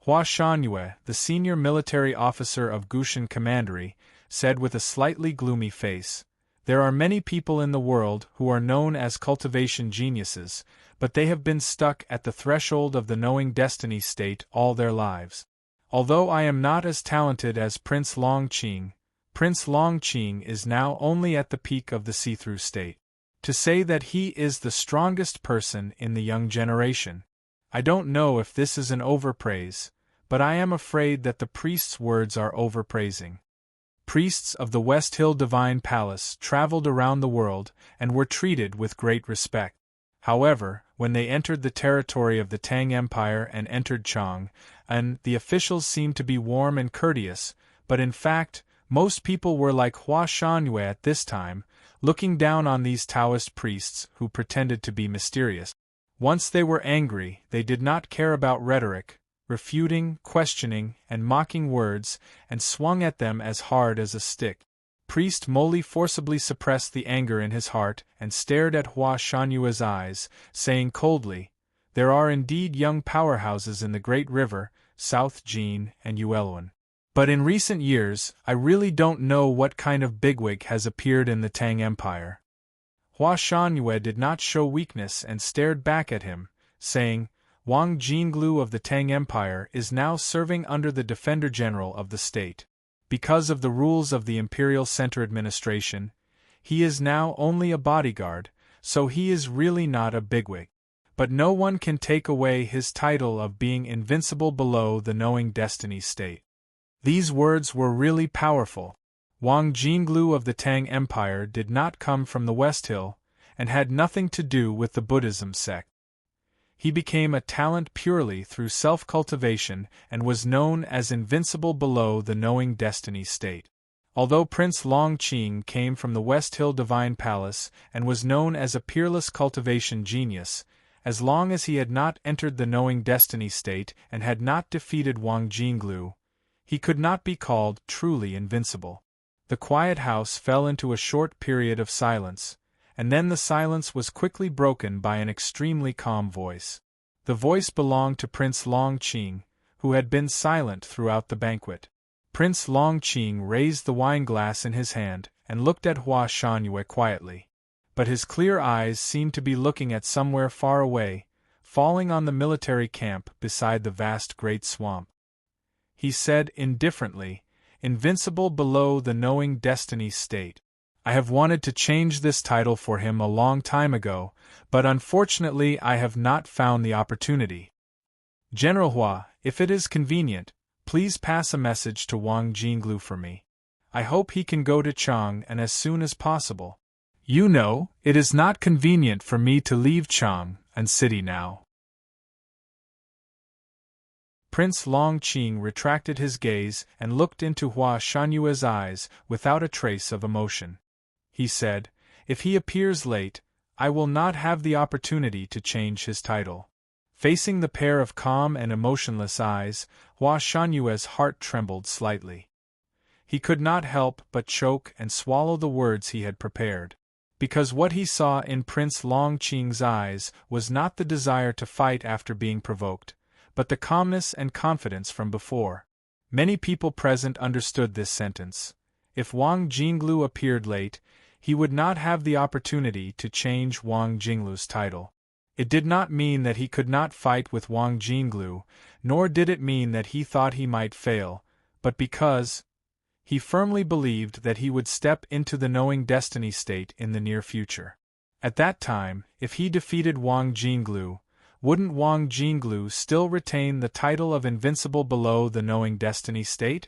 Hua Shangyue, the senior military officer of Gushan Commandery, said with a slightly gloomy face, "There are many people in the world who are known as cultivation geniuses, but they have been stuck at the threshold of the Knowing Destiny state all their lives. Although I am not as talented as Prince Long Qing, Prince Long Qing is now only at the peak of the see-through state. To say that he is the strongest person in the young generation, I don't know if this is an overpraise, but I am afraid that the priest's words are overpraising." Priests of the West Hill Divine Palace traveled around the world and were treated with great respect. However, when they entered the territory of the Tang Empire and entered Chang'an, the officials seemed to be warm and courteous, but in fact, most people were like Hua Shangyue at this time, looking down on these Taoist priests who pretended to be mysterious. Once they were angry, they did not care about rhetoric, refuting, questioning, and mocking words, and swung at them as hard as a stick. Priest Moli forcibly suppressed the anger in his heart and stared at Hua Shanyue's eyes, saying coldly, "There are indeed young powerhouses in the Great River, South Jin and Yuelwan. But in recent years, I really don't know what kind of bigwig has appeared in the Tang Empire." Hua Shanyue did not show weakness and stared back at him, saying, "Wang Jinglu of the Tang Empire is now serving under the Defender General of the state. Because of the rules of the Imperial Center Administration, he is now only a bodyguard, so he is really not a bigwig. But no one can take away his title of being invincible below the Knowing Destiny state." These words were really powerful. Wang Jinglu of the Tang Empire did not come from the West Hill, and had nothing to do with the Buddhism sect. He became a talent purely through self-cultivation and was known as invincible below the Knowing Destiny state. Although Prince Long Qing came from the West Hill Divine Palace and was known as a peerless cultivation genius, as long as he had not entered the knowing destiny state and had not defeated Wang Jinglu, he could not be called truly invincible. The quiet house fell into a short period of silence, and then the silence was quickly broken by an extremely calm voice. The voice belonged to Prince Longqing, who had been silent throughout the banquet. Prince Longqing raised the wine-glass in his hand and looked at Hua Shangyue quietly. But his clear eyes seemed to be looking at somewhere far away, falling on the military camp beside the vast great swamp. He said indifferently, "Invincible below the knowing destiny state. I have wanted to change this title for him a long time ago, but unfortunately I have not found the opportunity. General Hua, if it is convenient, please pass a message to Wang Jinglu for me. I hope he can go to Chang and as soon as possible. You know, it is not convenient for me to leave Chang and city now." Prince Longqing retracted his gaze and looked into Hua Shanyue's eyes without a trace of emotion. He said, "If he appears late, I will not have the opportunity to change his title." Facing the pair of calm and emotionless eyes, Hua Shanyue's heart trembled slightly. He could not help but choke and swallow the words he had prepared. Because what he saw in Prince Longqing's eyes was not the desire to fight after being provoked, but the calmness and confidence from before. Many people present understood this sentence. If Wang Jinglu appeared late, he would not have the opportunity to change Wang Jinglu's title. It did not mean that he could not fight with Wang Jinglu, nor did it mean that he thought he might fail, but because he firmly believed that he would step into the knowing destiny state in the near future. At that time, if he defeated Wang Jinglu, wouldn't Wang Jinglu still retain the title of invincible below the knowing destiny state?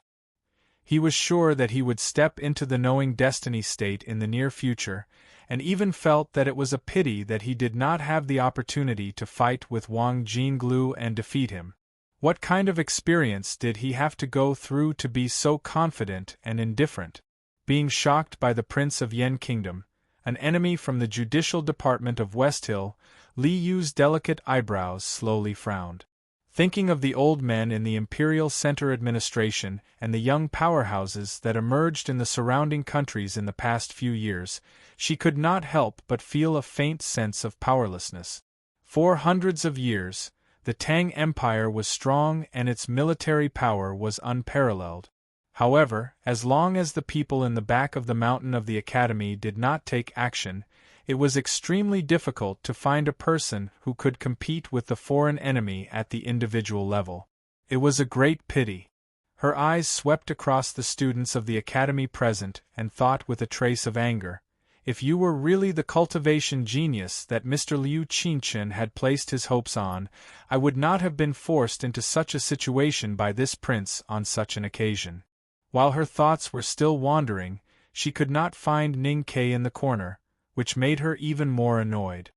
He was sure that he would step into the knowing destiny state in the near future, and even felt that it was a pity that he did not have the opportunity to fight with Wang Jinglu and defeat him. What kind of experience did he have to go through to be so confident and indifferent? Being shocked by the Prince of Yen Kingdom, an enemy from the judicial department of West Hill, Li Yu's delicate eyebrows slowly frowned. Thinking of the old men in the Imperial Center administration and the young powerhouses that emerged in the surrounding countries in the past few years, she could not help but feel a faint sense of powerlessness. For hundreds of years, the Tang Empire was strong and its military power was unparalleled. However, as long as the people in the back of the mountain of the academy did not take action, it was extremely difficult to find a person who could compete with the foreign enemy at the individual level. It was a great pity. Her eyes swept across the students of the academy present and thought with a trace of anger, if you were really the cultivation genius that Mr. Liu Qingchen had placed his hopes on, I would not have been forced into such a situation by this prince on such an occasion. While her thoughts were still wandering, she could not find Ning Kei in the corner, which made her even more annoyed.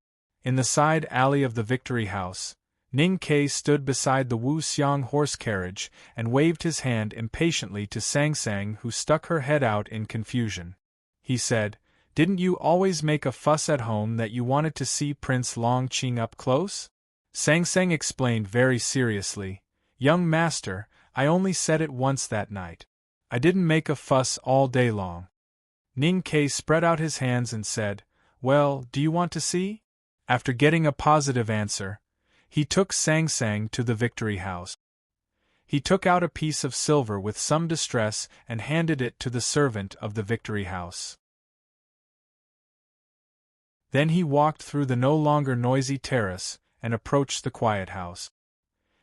In the side alley of the Victory House, Ning Kei stood beside the Wu Xiang horse carriage and waved his hand impatiently to Sang Sang, who stuck her head out in confusion. He said, "Didn't you always make a fuss at home that you wanted to see Prince Longqing up close?" Sang Sang explained very seriously, "Young master, I only said it once that night. I didn't make a fuss all day long." Ning Kei spread out his hands and said, "Well, do you want to see?" After getting a positive answer, he took Sang Sang to the Victory House. He took out a piece of silver with some distress and handed it to the servant of the Victory House. Then he walked through the no longer noisy terrace and approached the quiet house.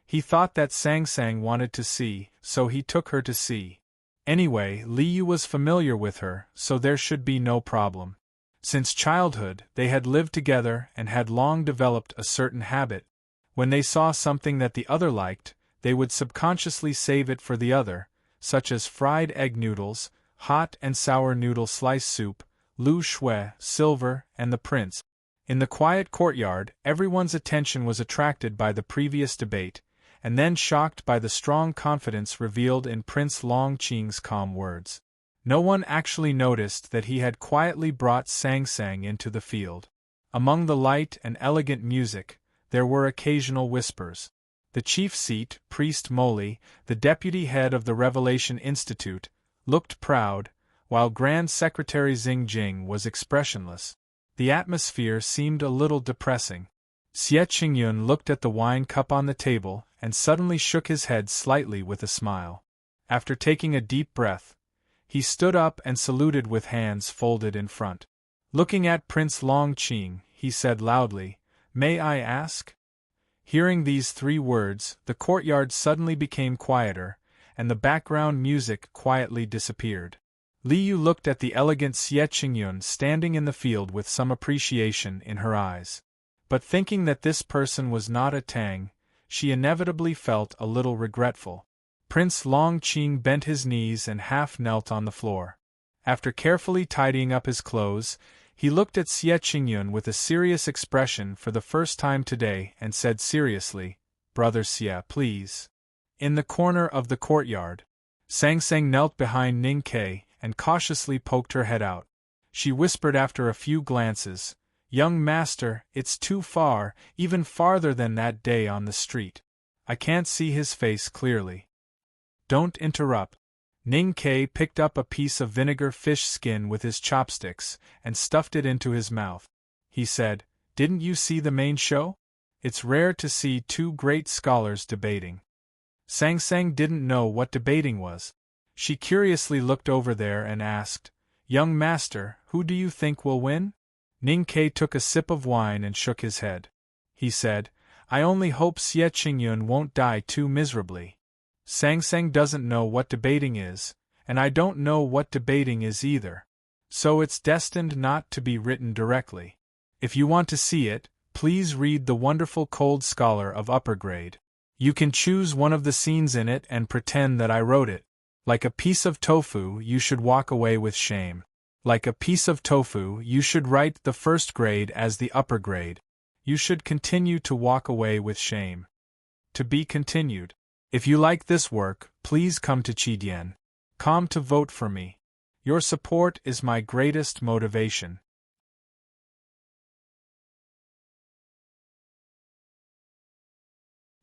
He thought that Sang Sang wanted to see, so he took her to see. Anyway, Li Yu was familiar with her, so there should be no problem. Since childhood, they had lived together and had long developed a certain habit. When they saw something that the other liked, they would subconsciously save it for the other, such as fried egg noodles, hot and sour noodle slice soup, Lu Shui, silver, and the prince. In the quiet courtyard, everyone's attention was attracted by the previous debate, and then shocked by the strong confidence revealed in Prince Longqing's calm words. No one actually noticed that he had quietly brought Sang Sang into the field. Among the light and elegant music, there were occasional whispers. The chief seat, Priest Moli, the deputy head of the Revelation Institute, looked proud, while Grand Secretary Xingjing was expressionless. The atmosphere seemed a little depressing. Xie Qingyun looked at the wine cup on the table and suddenly shook his head slightly with a smile. After taking a deep breath, he stood up and saluted with hands folded in front. Looking at Prince Longqing, he said loudly, "May I ask?" Hearing these 3 words, the courtyard suddenly became quieter, and the background music quietly disappeared. Li Yu looked at the elegant Xie Qingyun standing in the field with some appreciation in her eyes. But thinking that this person was not a Tang, she inevitably felt a little regretful. Prince Longqing bent his knees and half knelt on the floor. After carefully tidying up his clothes, he looked at Xie Qingyun with a serious expression for the first time today and said seriously, "Brother Xie, please." In the corner of the courtyard, Sang Sang knelt behind Ning Ke and cautiously poked her head out. She whispered after a few glances, "Young master, it's too far, even farther than that day on the street. I can't see his face clearly." "Don't interrupt." Ning Ke picked up a piece of vinegar fish skin with his chopsticks and stuffed it into his mouth. He said, "Didn't you see the main show? It's rare to see 2 great scholars debating." Sang Sang didn't know what debating was. She curiously looked over there and asked, "Young master, who do you think will win?" Ning Ke took a sip of wine and shook his head. He said, "I only hope Xie Qingyun won't die too miserably. Sang Sang doesn't know what debating is, and I don't know what debating is either. So it's destined not to be written directly. If you want to see it, please read The Wonderful Cold Scholar of Upper Grade. You can choose one of the scenes in it and pretend that I wrote it. Like a piece of tofu, you should walk away with shame. Like a piece of tofu, you should write the first grade as the upper grade. You should continue to walk away with shame. To be continued. If you like this work, please come to Chidian.com to vote for me. Your support is my greatest motivation.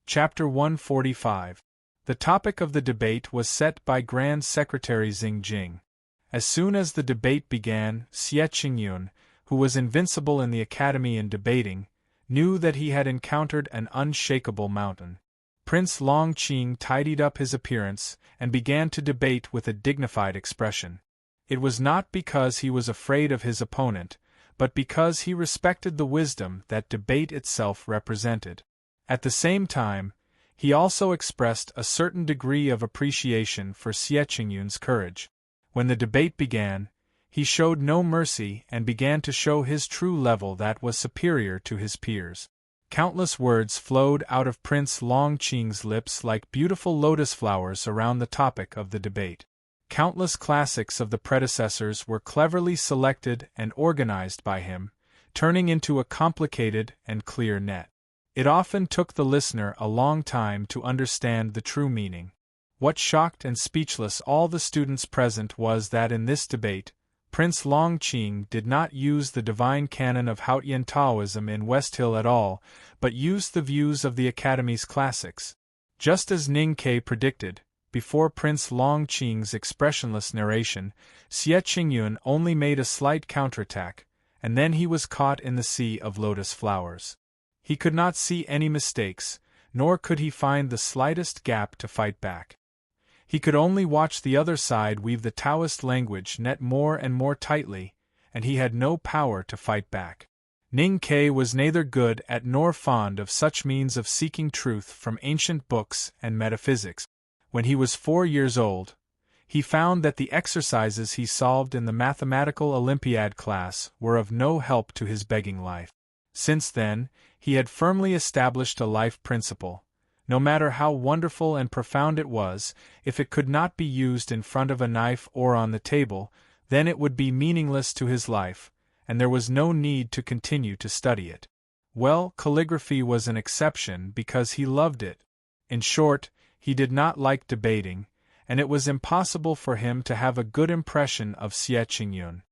Chapter 145. The topic of the debate was set by Grand Secretary Xingjing. As soon as the debate began, Xie Qingyun, who was invincible in the academy in debating, knew that he had encountered an unshakable mountain. Prince Longqing tidied up his appearance and began to debate with a dignified expression. It was not because he was afraid of his opponent, but because he respected the wisdom that debate itself represented. At the same time, he also expressed a certain degree of appreciation for Xie Qingyun's courage. When the debate began, he showed no mercy and began to show his true level that was superior to his peers. Countless words flowed out of Prince Longqing's lips like beautiful lotus flowers around the topic of the debate. Countless classics of the predecessors were cleverly selected and organized by him, turning into a complicated and clear net. It often took the listener a long time to understand the true meaning. What shocked and speechless all the students present was that in this debate, Prince Longqing did not use the divine canon of Haotian Taoism in West Hill at all, but used the views of the Academy's classics. Just as Ning Ke predicted, before Prince Longqing's expressionless narration, Xie Qingyun only made a slight counterattack, and then he was caught in the sea of lotus flowers. He could not see any mistakes, nor could he find the slightest gap to fight back. He could only watch the other side weave the Taoist language net more and more tightly, and he had no power to fight back. Ning Ke was neither good at nor fond of such means of seeking truth from ancient books and metaphysics. When he was 4 years old, he found that the exercises he solved in the mathematical Olympiad class were of no help to his begging life. Since then, he had firmly established a life principle. No matter how wonderful and profound it was, if it could not be used in front of a knife or on the table, then it would be meaningless to his life, and there was no need to continue to study it. Well, calligraphy was an exception because he loved it. In short, he did not like debating, and it was impossible for him to have a good impression of Xie Qingyun.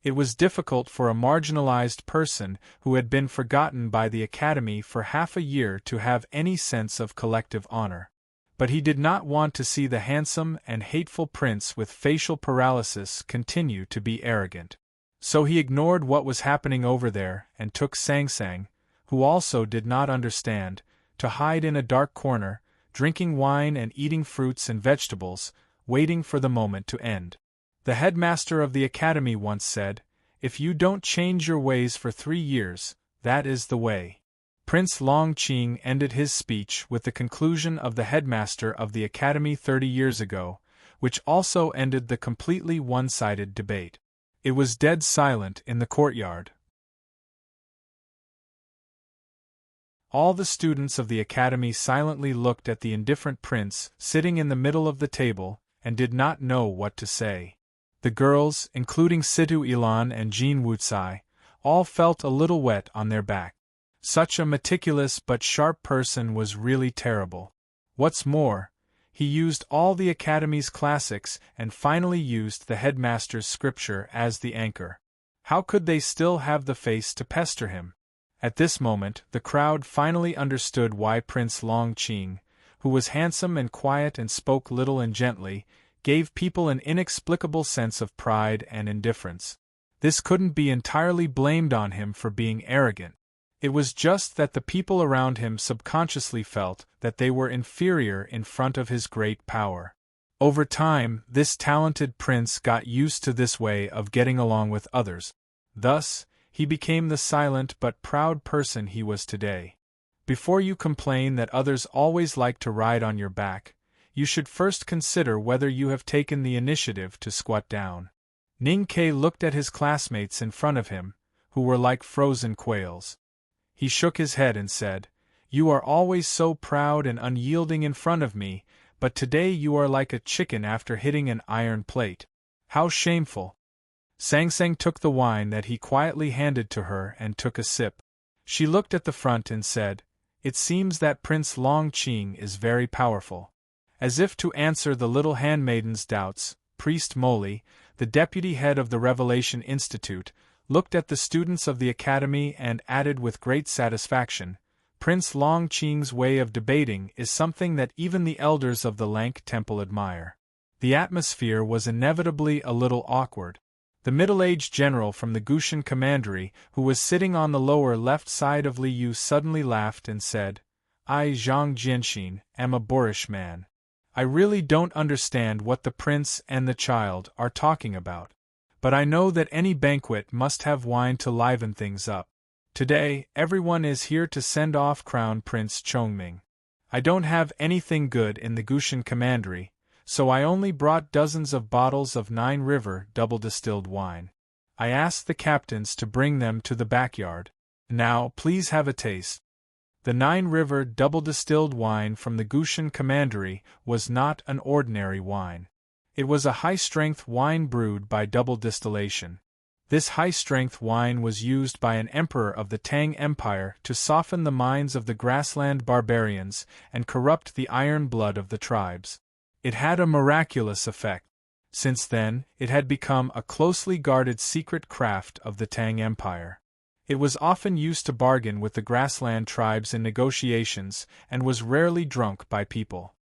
It was difficult for a marginalized person who had been forgotten by the Academy for half a year to have any sense of collective honor. But he did not want to see the handsome and hateful prince with facial paralysis continue to be arrogant. So he ignored what was happening over there and took Sang Sang, who also did not understand, to hide in a dark corner, drinking wine and eating fruits and vegetables, waiting for the moment to end. The headmaster of the academy once said, "If you don't change your ways for 3 years, that is the way." Prince Long Qing ended his speech with the conclusion of the headmaster of the academy 30 years ago, which also ended the completely one-sided debate. It was dead silent in the courtyard. All the students of the academy silently looked at the indifferent prince sitting in the middle of the table and did not know what to say. The girls, including Situ Ilan and Jean Wucai, all felt a little wet on their back. Such a meticulous but sharp person was really terrible. What's more, he used all the academy's classics and finally used the headmaster's scripture as the anchor. How could they still have the face to pester him? At this moment, the crowd finally understood why Prince Long Qing, who was handsome and quiet and spoke little and gently, gave people an inexplicable sense of pride and indifference. This couldn't be entirely blamed on him for being arrogant. It was just that the people around him subconsciously felt that they were inferior in front of his great power. Over time, this talented prince got used to this way of getting along with others. Thus, he became the silent but proud person he was today. Before you complain that others always like to ride on your back, you should first consider whether you have taken the initiative to squat down. Ning Ke looked at his classmates in front of him, who were like frozen quails. He shook his head and said, "You are always so proud and unyielding in front of me, but today you are like a chicken after hitting an iron plate. How shameful!" Sang Sang took the wine that he quietly handed to her and took a sip. She looked at the front and said, "It seems that Prince Long Qing is very powerful." As if to answer the little handmaiden's doubts, Priest Moli, the deputy head of the Revelation Institute, looked at the students of the academy and added with great satisfaction, "Prince Long Qing's way of debating is something that even the elders of the Lank Temple admire." The atmosphere was inevitably a little awkward. The middle-aged general from the Gushan Commandery, who was sitting on the lower left side of Li Yu, suddenly laughed and said, "I, Zhang Jianxin, am a boorish man. I really don't understand what the prince and the child are talking about. But I know that any banquet must have wine to liven things up. Today, everyone is here to send off Crown Prince Chongming. I don't have anything good in the Gushan Commandery, so I only brought dozens of bottles of 9 River double-distilled wine. I asked the captains to bring them to the backyard. Now, please have a taste." The 9 River double-distilled wine from the Gushan Commandery was not an ordinary wine. It was a high-strength wine brewed by double distillation. This high-strength wine was used by an emperor of the Tang Empire to soften the minds of the grassland barbarians and corrupt the iron blood of the tribes. It had a miraculous effect. Since then, it had become a closely guarded secret craft of the Tang Empire. It was often used to bargain with the grassland tribes in negotiations and was rarely drunk by people.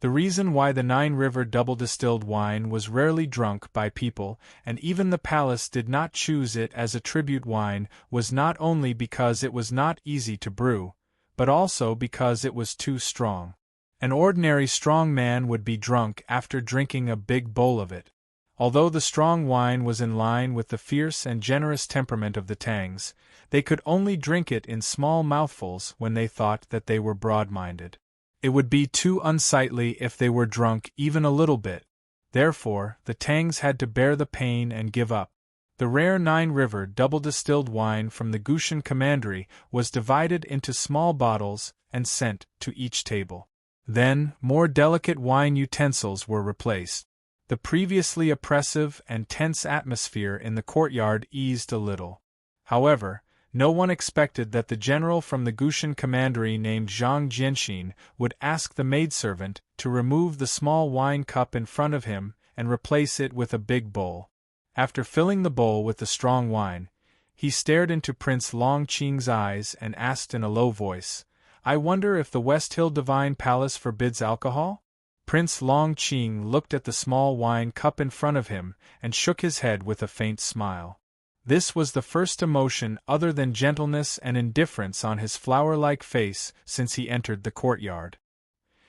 The reason why the 9 River double-distilled wine was rarely drunk by people, and even the palace did not choose it as a tribute wine, was not only because it was not easy to brew, but also because it was too strong. An ordinary strong man would be drunk after drinking a big bowl of it. Although the strong wine was in line with the fierce and generous temperament of the Tangs, they could only drink it in small mouthfuls when they thought that they were broad-minded. It would be too unsightly if they were drunk even a little bit. Therefore, the Tangs had to bear the pain and give up. The rare 9 River double-distilled wine from the Gushan Commandery was divided into small bottles and sent to each table. Then, more delicate wine utensils were replaced. The previously oppressive and tense atmosphere in the courtyard eased a little. However, no one expected that the general from the Gushan Commandery named Zhang Jianxin would ask the maidservant to remove the small wine cup in front of him and replace it with a big bowl. After filling the bowl with the strong wine, he stared into Prince Longqing's eyes and asked in a low voice, "I wonder if the West Hill Divine Palace forbids alcohol?" Prince Longqing looked at the small wine cup in front of him and shook his head with a faint smile. This was the first emotion other than gentleness and indifference on his flower-like face since he entered the courtyard.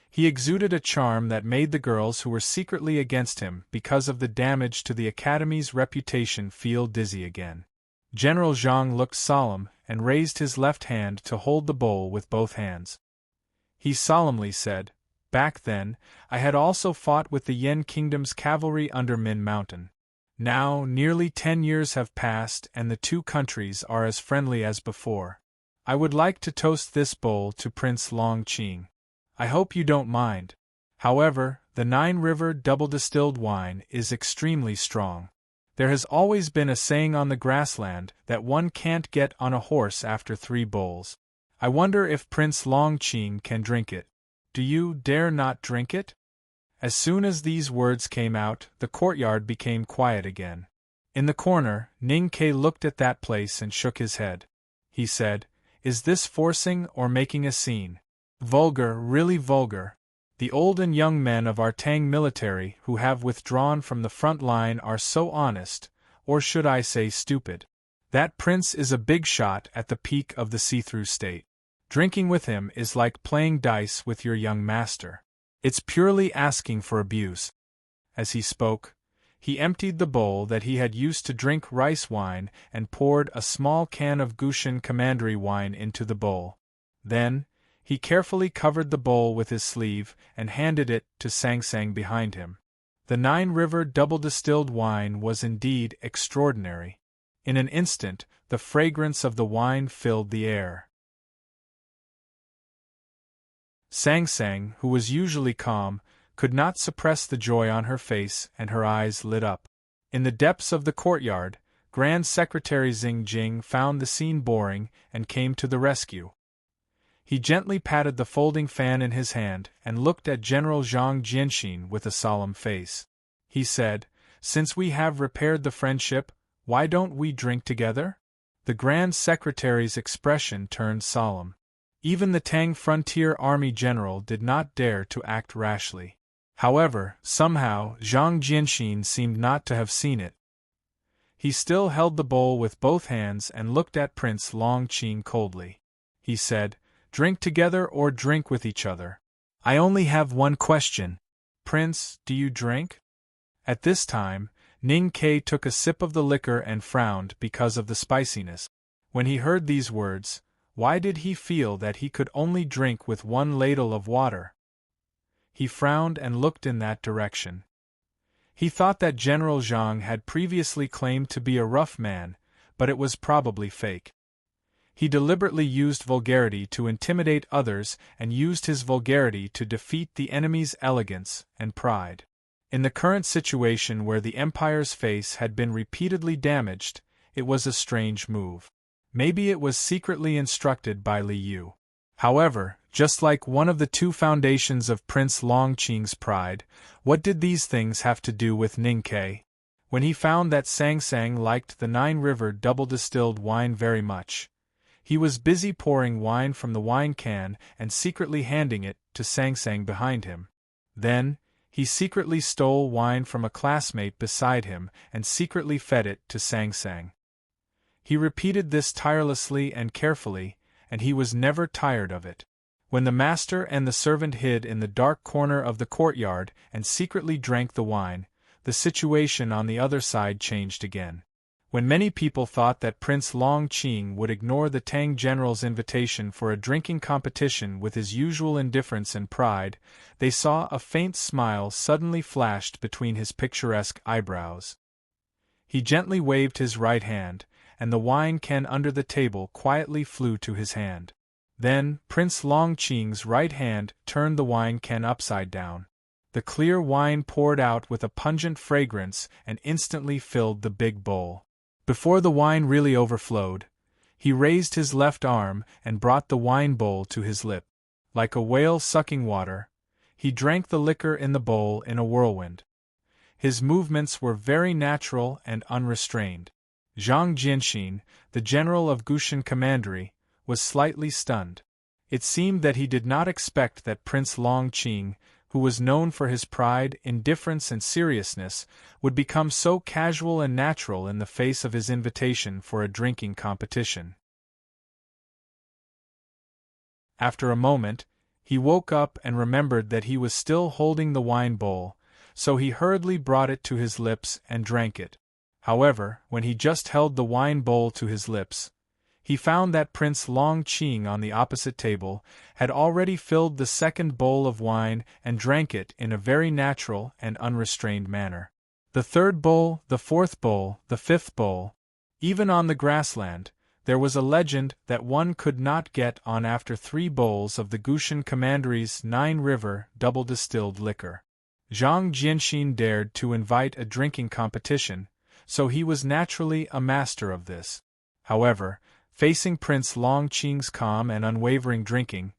He exuded a charm that made the girls who were secretly against him because of the damage to the Academy's reputation feel dizzy again. General Zhang looked solemn and raised his left hand to hold the bowl with both hands. He solemnly said, "Back then, I had also fought with the Yen Kingdom's cavalry under Min Mountain. Now, nearly 10 years have passed and the two countries are as friendly as before. I would like to toast this bowl to Prince Longqing. I hope you don't mind. However, the Nine River double-distilled wine is extremely strong. There has always been a saying on the grassland that one can't get on a horse after 3 bowls. I wonder if Prince Longqing can drink it. Do you dare not drink it?" As soon as these words came out, the courtyard became quiet again. In the corner, Ning Ke looked at that place and shook his head. He said, "Is this forcing or making a scene? Vulgar, really vulgar. The old and young men of our Tang military who have withdrawn from the front line are so honest, or should I say stupid. That prince is a big shot at the peak of the see-through state. Drinking with him is like playing dice with your young master. It's purely asking for abuse." As he spoke, he emptied the bowl that he had used to drink rice wine and poured a small can of Gushan commandery wine into the bowl. Then, he carefully covered the bowl with his sleeve and handed it to Sang Sang behind him. The Nine River double-distilled wine was indeed extraordinary. In an instant, the fragrance of the wine filled the air. Sang Sang, who was usually calm, could not suppress the joy on her face and her eyes lit up. In the depths of the courtyard, Grand Secretary Xing Jing found the scene boring and came to the rescue. He gently patted the folding fan in his hand and looked at General Zhang Jianxin with a solemn face. He said, "Since we have repaired the friendship, why don't we drink together?" The Grand Secretary's expression turned solemn. Even the Tang Frontier Army General did not dare to act rashly. However, somehow, Zhang Jianxin seemed not to have seen it. He still held the bowl with both hands and looked at Prince Longqing coldly. He said, "Drink together or drink with each other. I only have one question. Prince, do you drink?" At this time, Ning Ke took a sip of the liquor and frowned because of the spiciness. When he heard these words, why did he feel that he could only drink with one ladle of water? He frowned and looked in that direction. He thought that General Zhang had previously claimed to be a rough man, but it was probably fake. He deliberately used vulgarity to intimidate others and used his vulgarity to defeat the enemy's elegance and pride. In the current situation where the Empire's face had been repeatedly damaged, it was a strange move. Maybe it was secretly instructed by Li Yu. However, just like one of the 2 foundations of Prince Longqing's pride, what did these things have to do with Ning Ke? When he found that Sang Sang liked the Nine River double-distilled wine very much, he was busy pouring wine from the wine can and secretly handing it to Sang Sang behind him. Then, he secretly stole wine from a classmate beside him and secretly fed it to Sang Sang. He repeated this tirelessly and carefully, and he was never tired of it. When the master and the servant hid in the dark corner of the courtyard and secretly drank the wine, the situation on the other side changed again. When many people thought that Prince Longqing would ignore the Tang general's invitation for a drinking competition with his usual indifference and pride, they saw a faint smile suddenly flashed between his picturesque eyebrows. He gently waved his right hand, and the wine can under the table quietly flew to his hand. Then, Prince Longqing's right hand turned the wine can upside down. The clear wine poured out with a pungent fragrance and instantly filled the big bowl. Before the wine really overflowed, he raised his left arm and brought the wine bowl to his lip. Like a whale sucking water, he drank the liquor in the bowl in a whirlwind. His movements were very natural and unrestrained. Zhang Jianxin, the general of Gushan Commandery, was slightly stunned. It seemed that he did not expect that Prince Long Qing, who was known for his pride, indifference and seriousness, would become so casual and natural in the face of his invitation for a drinking competition. After a moment, he woke up and remembered that he was still holding the wine bowl, so he hurriedly brought it to his lips and drank it. However, when he just held the wine bowl to his lips, he found that Prince Long Qing on the opposite table had already filled the second bowl of wine and drank it in a very natural and unrestrained manner. The third bowl, the fourth bowl, the fifth bowl. Even on the grassland, there was a legend that one could not get on after 3 bowls of the Gushan Commandery's 9-river double-distilled liquor. Zhang Jianxin dared to invite a drinking competition, so he was naturally a master of this. However, facing Prince Long Qing's calm and unwavering drinking,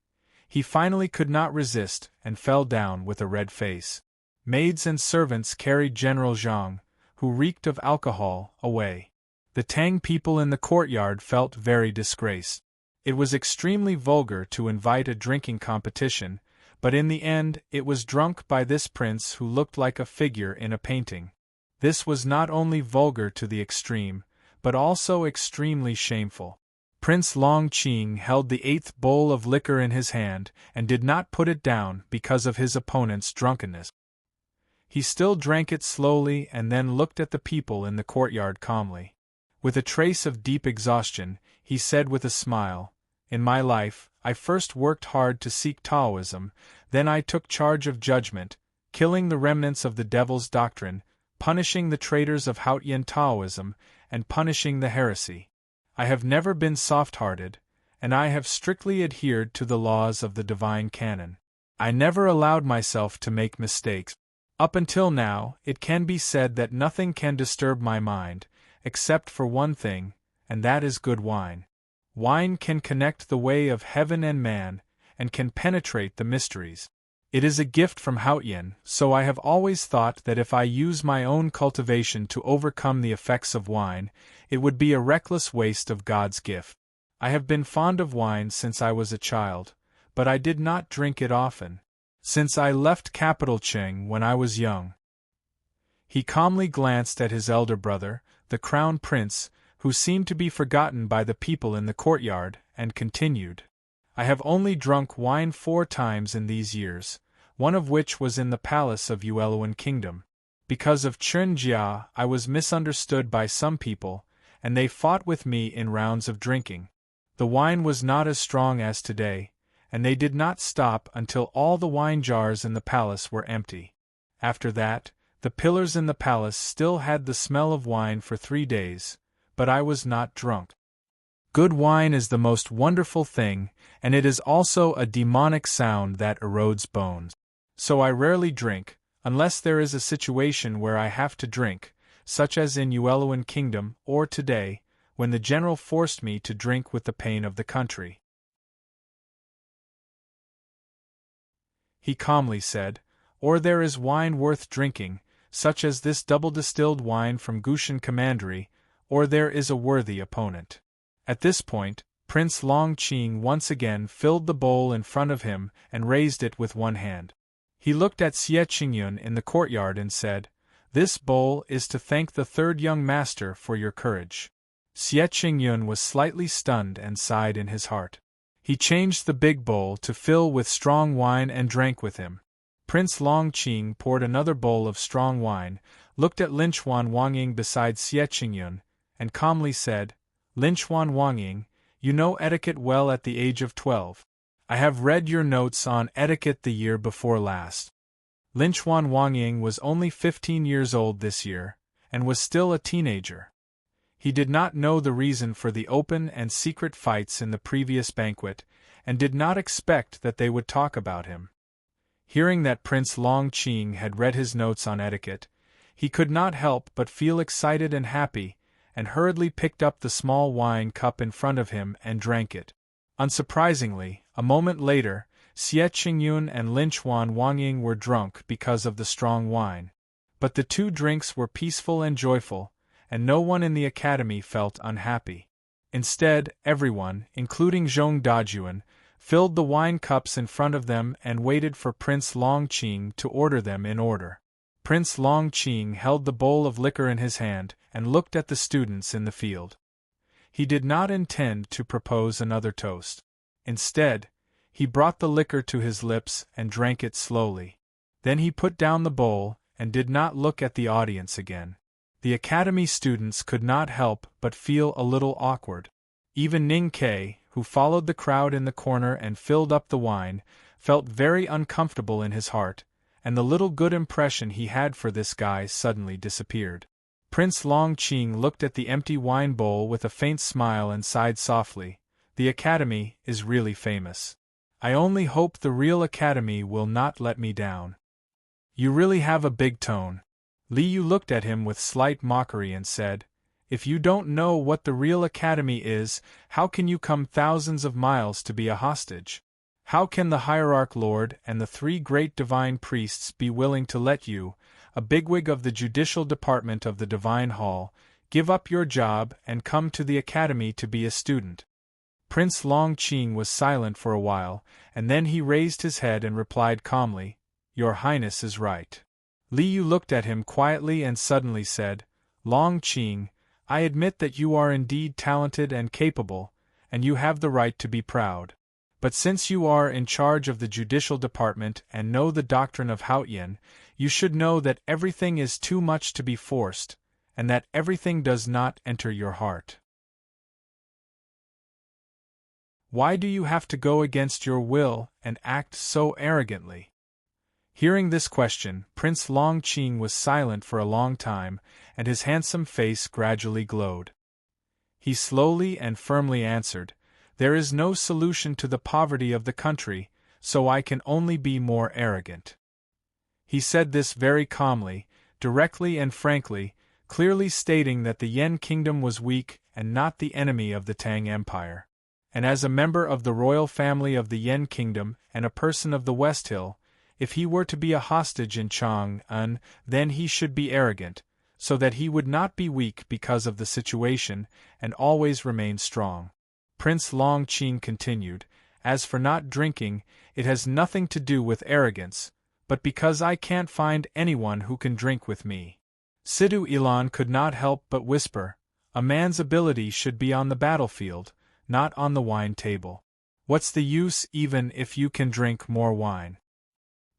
he finally could not resist and fell down with a red face. Maids and servants carried General Zhang, who reeked of alcohol, away. The Tang people in the courtyard felt very disgraced. It was extremely vulgar to invite a drinking competition, but in the end it was drunk by this prince who looked like a figure in a painting. This was not only vulgar to the extreme, but also extremely shameful. Prince Long Qing held the 8th bowl of liquor in his hand and did not put it down because of his opponent's drunkenness. He still drank it slowly and then looked at the people in the courtyard calmly. With a trace of deep exhaustion, he said with a smile, "In my life, I first worked hard to seek Taoism, then I took charge of judgment, killing the remnants of the devil's doctrine, punishing the traitors of Haotian Taoism, and punishing the heresy. I have never been soft-hearted, and I have strictly adhered to the laws of the divine canon. I never allowed myself to make mistakes. Up until now, it can be said that nothing can disturb my mind, except for one thing, and that is good wine. Wine can connect the way of heaven and man, and can penetrate the mysteries. It is a gift from Haotian, so I have always thought that if I use my own cultivation to overcome the effects of wine, it would be a reckless waste of God's gift. I have been fond of wine since I was a child, but I did not drink it often. Since I left capital Qing when I was young." He calmly glanced at his elder brother, the crown prince, who seemed to be forgotten by the people in the courtyard, and continued, "I have only drunk wine 4 times in these years, one of which was in the palace of Yueluan Kingdom. Because of Chunjia, I was misunderstood by some people, and they fought with me in rounds of drinking. The wine was not as strong as today, and they did not stop until all the wine jars in the palace were empty. After that, the pillars in the palace still had the smell of wine for 3 days, but I was not drunk. Good wine is the most wonderful thing, and it is also a demonic sound that erodes bones. So I rarely drink, unless there is a situation where I have to drink, such as in Yueluan Kingdom, or today, when the general forced me to drink with the pain of the country." He calmly said, "Or there is wine worth drinking, such as this double-distilled wine from Gushan Commandery, or there is a worthy opponent." At this point, Prince Long Qing once again filled the bowl in front of him and raised it with one hand. He looked at Xie Qingyun in the courtyard and said, "This bowl is to thank the 3rd young master for your courage." Xie Qingyun was slightly stunned and sighed in his heart. He changed the big bowl to fill with strong wine and drank with him. Prince Long Qing poured another bowl of strong wine, looked at Linchuan Wangying beside Xie Qingyun, and calmly said, "Linchuan Wangying, you know etiquette well at the age of 12. I have read your notes on etiquette the year before last." Linchuan Wangying was only 15 years old this year, and was still a teenager. He did not know the reason for the open and secret fights in the previous banquet, and did not expect that they would talk about him. Hearing that Prince Long Qing had read his notes on etiquette, he could not help but feel excited and happy, and hurriedly picked up the small wine cup in front of him and drank it. Unsurprisingly, a moment later, Xie Qingyun and Linchuan Wangying were drunk because of the strong wine. But the two drinks were peaceful and joyful, and no one in the academy felt unhappy. Instead, everyone, including Zhong Dajuan, filled the wine cups in front of them and waited for Prince Longqing to order them in order. Prince Longqing held the bowl of liquor in his hand and looked at the students in the field. He did not intend to propose another toast. Instead, he brought the liquor to his lips and drank it slowly. Then he put down the bowl and did not look at the audience again. The academy students could not help but feel a little awkward. Even Ning Ke, who followed the crowd in the corner and filled up the wine, felt very uncomfortable in his heart, and the little good impression he had for this guy suddenly disappeared. Prince Longqing looked at the empty wine bowl with a faint smile and sighed softly. The academy is really famous. I only hope the real academy will not let me down. You really have a big tone. Li Yu looked at him with slight mockery and said, If you don't know what the real academy is, how can you come thousands of miles to be a hostage? How can the hierarch lord and the 3 great divine priests be willing to let you, a bigwig of the judicial department of the Divine Hall, give up your job and come to the academy to be a student? Prince Longqing was silent for a while, and then he raised his head and replied calmly, Your Highness is right. Li Yu looked at him quietly and suddenly said, Longqing, I admit that you are indeed talented and capable, and you have the right to be proud. But since you are in charge of the judicial department and know the doctrine of Haotian, you should know that everything is too much to be forced, and that everything does not enter your heart. Why do you have to go against your will and act so arrogantly? Hearing this question, Prince Longqing was silent for a long time, and his handsome face gradually glowed. He slowly and firmly answered, There is no solution to the poverty of the country, so I can only be more arrogant. He said this very calmly, directly and frankly, clearly stating that the Yen kingdom was weak and not the enemy of the Tang Empire. And as a member of the royal family of the Yen kingdom and a person of the West Hill, if he were to be a hostage in Chang'an, then he should be arrogant, so that he would not be weak because of the situation and always remain strong. Prince Longqing continued, As for not drinking, it has nothing to do with arrogance, but because I can't find anyone who can drink with me. Sidhu Ilan could not help but whisper, A man's ability should be on the battlefield, not on the wine table. What's the use even if you can drink more wine?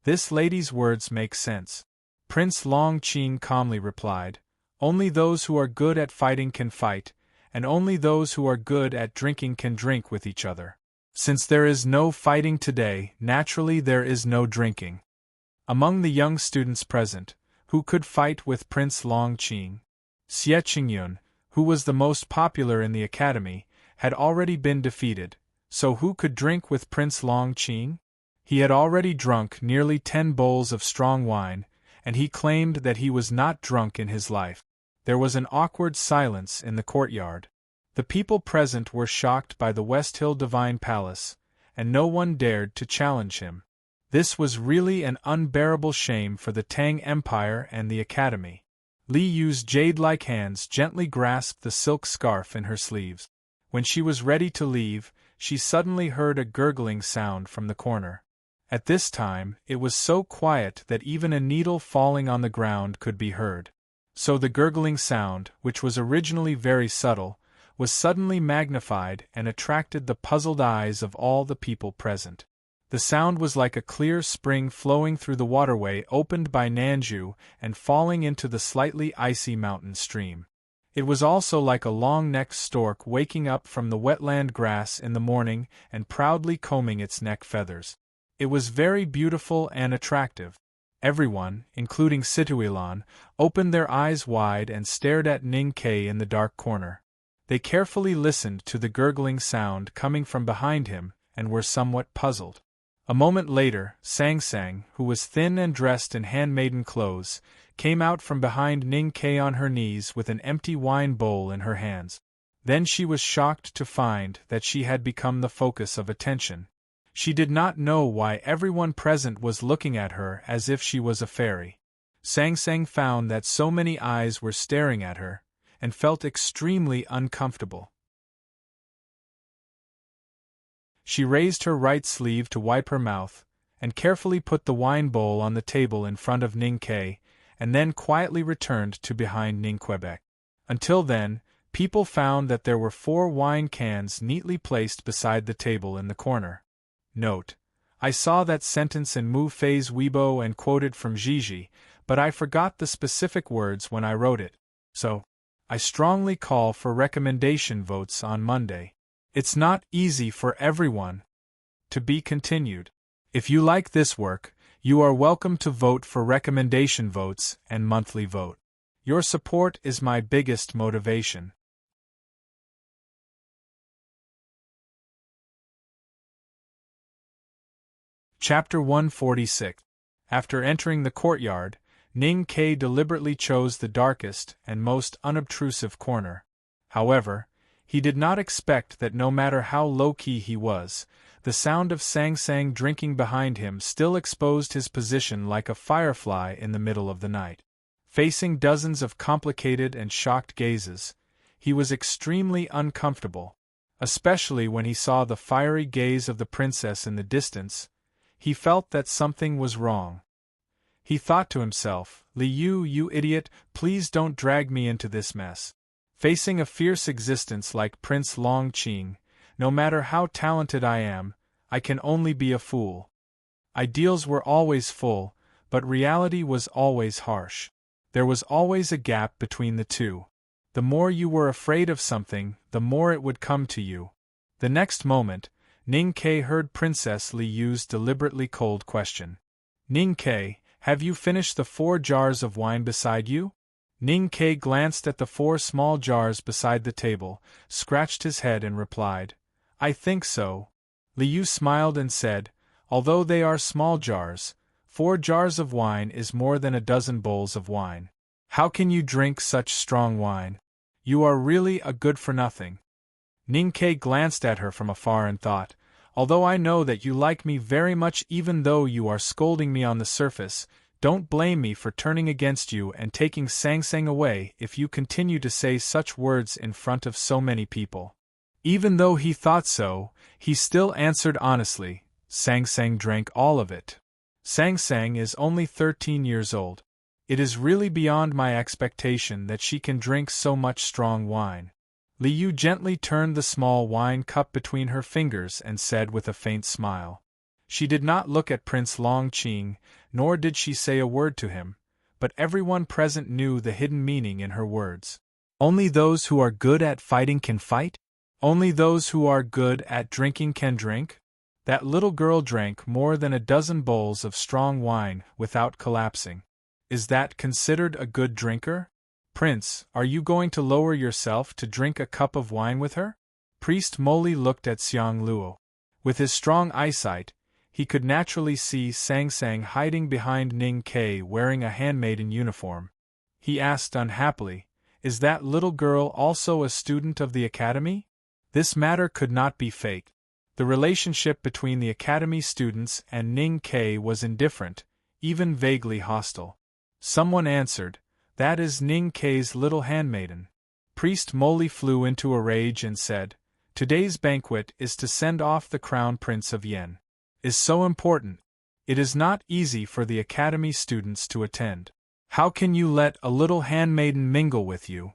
This lady's words make sense. Prince Longqing calmly replied, Only those who are good at fighting can fight, and only those who are good at drinking can drink with each other. Since there is no fighting today, naturally there is no drinking. Among the young students present, who could fight with Prince Longqing? Xie Qingyun, who was the most popular in the academy, had already been defeated, so who could drink with Prince Longqing? He had already drunk nearly 10 bowls of strong wine, and he claimed that he was not drunk in his life. There was an awkward silence in the courtyard. The people present were shocked by the West Hill Divine Palace, and no one dared to challenge him. This was really an unbearable shame for the Tang Empire and the Academy. Li Yu's jade-like hands gently grasped the silk scarf in her sleeves. When she was ready to leave, she suddenly heard a gurgling sound from the corner. At this time, it was so quiet that even a needle falling on the ground could be heard. So the gurgling sound, which was originally very subtle, was suddenly magnified and attracted the puzzled eyes of all the people present. The sound was like a clear spring flowing through the waterway opened by Nanju and falling into the slightly icy mountain stream. It was also like a long-necked stork waking up from the wetland grass in the morning and proudly combing its neck feathers. It was very beautiful and attractive. Everyone, including Situilan, opened their eyes wide and stared at Ning Ke in the dark corner. They carefully listened to the gurgling sound coming from behind him and were somewhat puzzled. A moment later, Sang Sang, who was thin and dressed in handmaiden clothes, came out from behind Ning Ke on her knees with an empty wine bowl in her hands. Then she was shocked to find that she had become the focus of attention. She did not know why everyone present was looking at her as if she was a fairy. Sang Sang found that so many eyes were staring at her, and felt extremely uncomfortable. She raised her right sleeve to wipe her mouth, and carefully put the wine bowl on the table in front of Ning Ke, and then quietly returned to behind Ning Quebec. Until then, people found that there were 4 wine cans neatly placed beside the table in the corner. Note: I saw that sentence in Mu Fei's Weibo and quoted from Gigi, but I forgot the specific words when I wrote it. So, I strongly call for recommendation votes on Monday. It's not easy for everyone. To be continued. If you like this work, you are welcome to vote for recommendation votes and monthly vote. Your support is my biggest motivation. Chapter 146. After entering the courtyard, Ning Ke deliberately chose the darkest and most unobtrusive corner. However, he did not expect that no matter how low-key he was, the sound of Sang Sang drinking behind him still exposed his position like a firefly in the middle of the night. Facing dozens of complicated and shocked gazes, he was extremely uncomfortable, especially when he saw the fiery gaze of the princess in the distance. He felt that something was wrong. He thought to himself, "Li Yu, you idiot, please don't drag me into this mess." Facing a fierce existence like Prince Long Qing, no matter how talented I am, I can only be a fool. Ideals were always full, but reality was always harsh. There was always a gap between the two. The more you were afraid of something, the more it would come to you. The next moment, Ning Ke heard Princess Li Yu's deliberately cold question. "Ning Ke, have you finished the 4 jars of wine beside you?" Ning Ke glanced at the 4 small jars beside the table, scratched his head and replied, "I think so." Li Yu smiled and said, "Although they are small jars, 4 jars of wine is more than a dozen bowls of wine. How can you drink such strong wine? You are really a good-for-nothing." Ning Ke glanced at her from afar and thought, "Although I know that you like me very much even though you are scolding me on the surface, don't blame me for turning against you and taking Sang Sang away if you continue to say such words in front of so many people." Even though he thought so, he still answered honestly, "Sang Sang drank all of it. Sang Sang is only 13 years old. It is really beyond my expectation that she can drink so much strong wine." Li Yu gently turned the small wine cup between her fingers and said with a faint smile. She did not look at Prince Long Qing, nor did she say a word to him, but everyone present knew the hidden meaning in her words. Only those who are good at fighting can fight? Only those who are good at drinking can drink? That little girl drank more than a dozen bowls of strong wine without collapsing. Is that considered a good drinker? Prince, are you going to lower yourself to drink a cup of wine with her? Priest Moli looked at Xiang Luo. With his strong eyesight, he could naturally see Sang Sang hiding behind Ning Ke wearing a handmaiden uniform. He asked unhappily, "Is that little girl also a student of the academy?" This matter could not be faked. The relationship between the academy students and Ning Ke was indifferent, even vaguely hostile. Someone answered, "That is Ning Ke's little handmaiden." Priest Moli flew into a rage and said, "Today's banquet is to send off the Crown Prince of Yen. Is so important. It is not easy for the academy students to attend. How can you let a little handmaiden mingle with you?"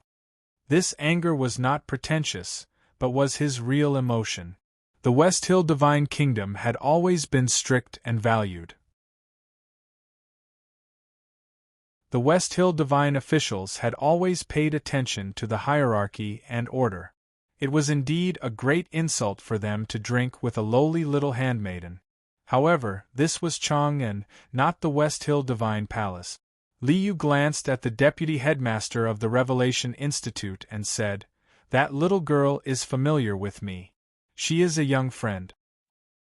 This anger was not pretentious, but was his real emotion. The West Hill Divine Kingdom had always been strict and valued. The West Hill Divine officials had always paid attention to the hierarchy and order. It was indeed a great insult for them to drink with a lowly little handmaiden. However, this was Chang'an, not the West Hill Divine Palace. Li Yu glanced at the deputy headmaster of the Revelation Institute and said, "That little girl is familiar with me. She is a young friend.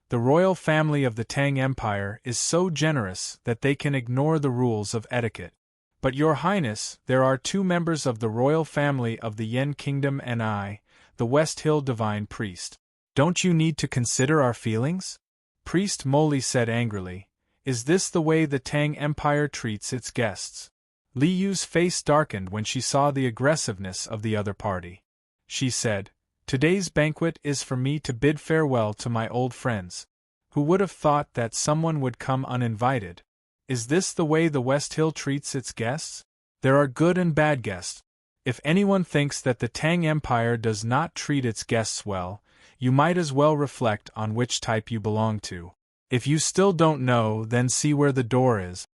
The royal family of the Tang Empire is so generous that they can ignore the rules of etiquette. But Your Highness, there are 2 members of the royal family of the Yen Kingdom and I, the West Hill Divine Priest. Don't you need to consider our feelings?" Priest Moli said angrily, "Is this the way the Tang Empire treats its guests?" Li Yu's face darkened when she saw the aggressiveness of the other party. She said, "Today's banquet is for me to bid farewell to my old friends. Who would have thought that someone would come uninvited? Is this the way the West Hill treats its guests? There are good and bad guests. If anyone thinks that the Tang Empire does not treat its guests well, you might as well reflect on which type you belong to. If you still don't know, then see where the door is."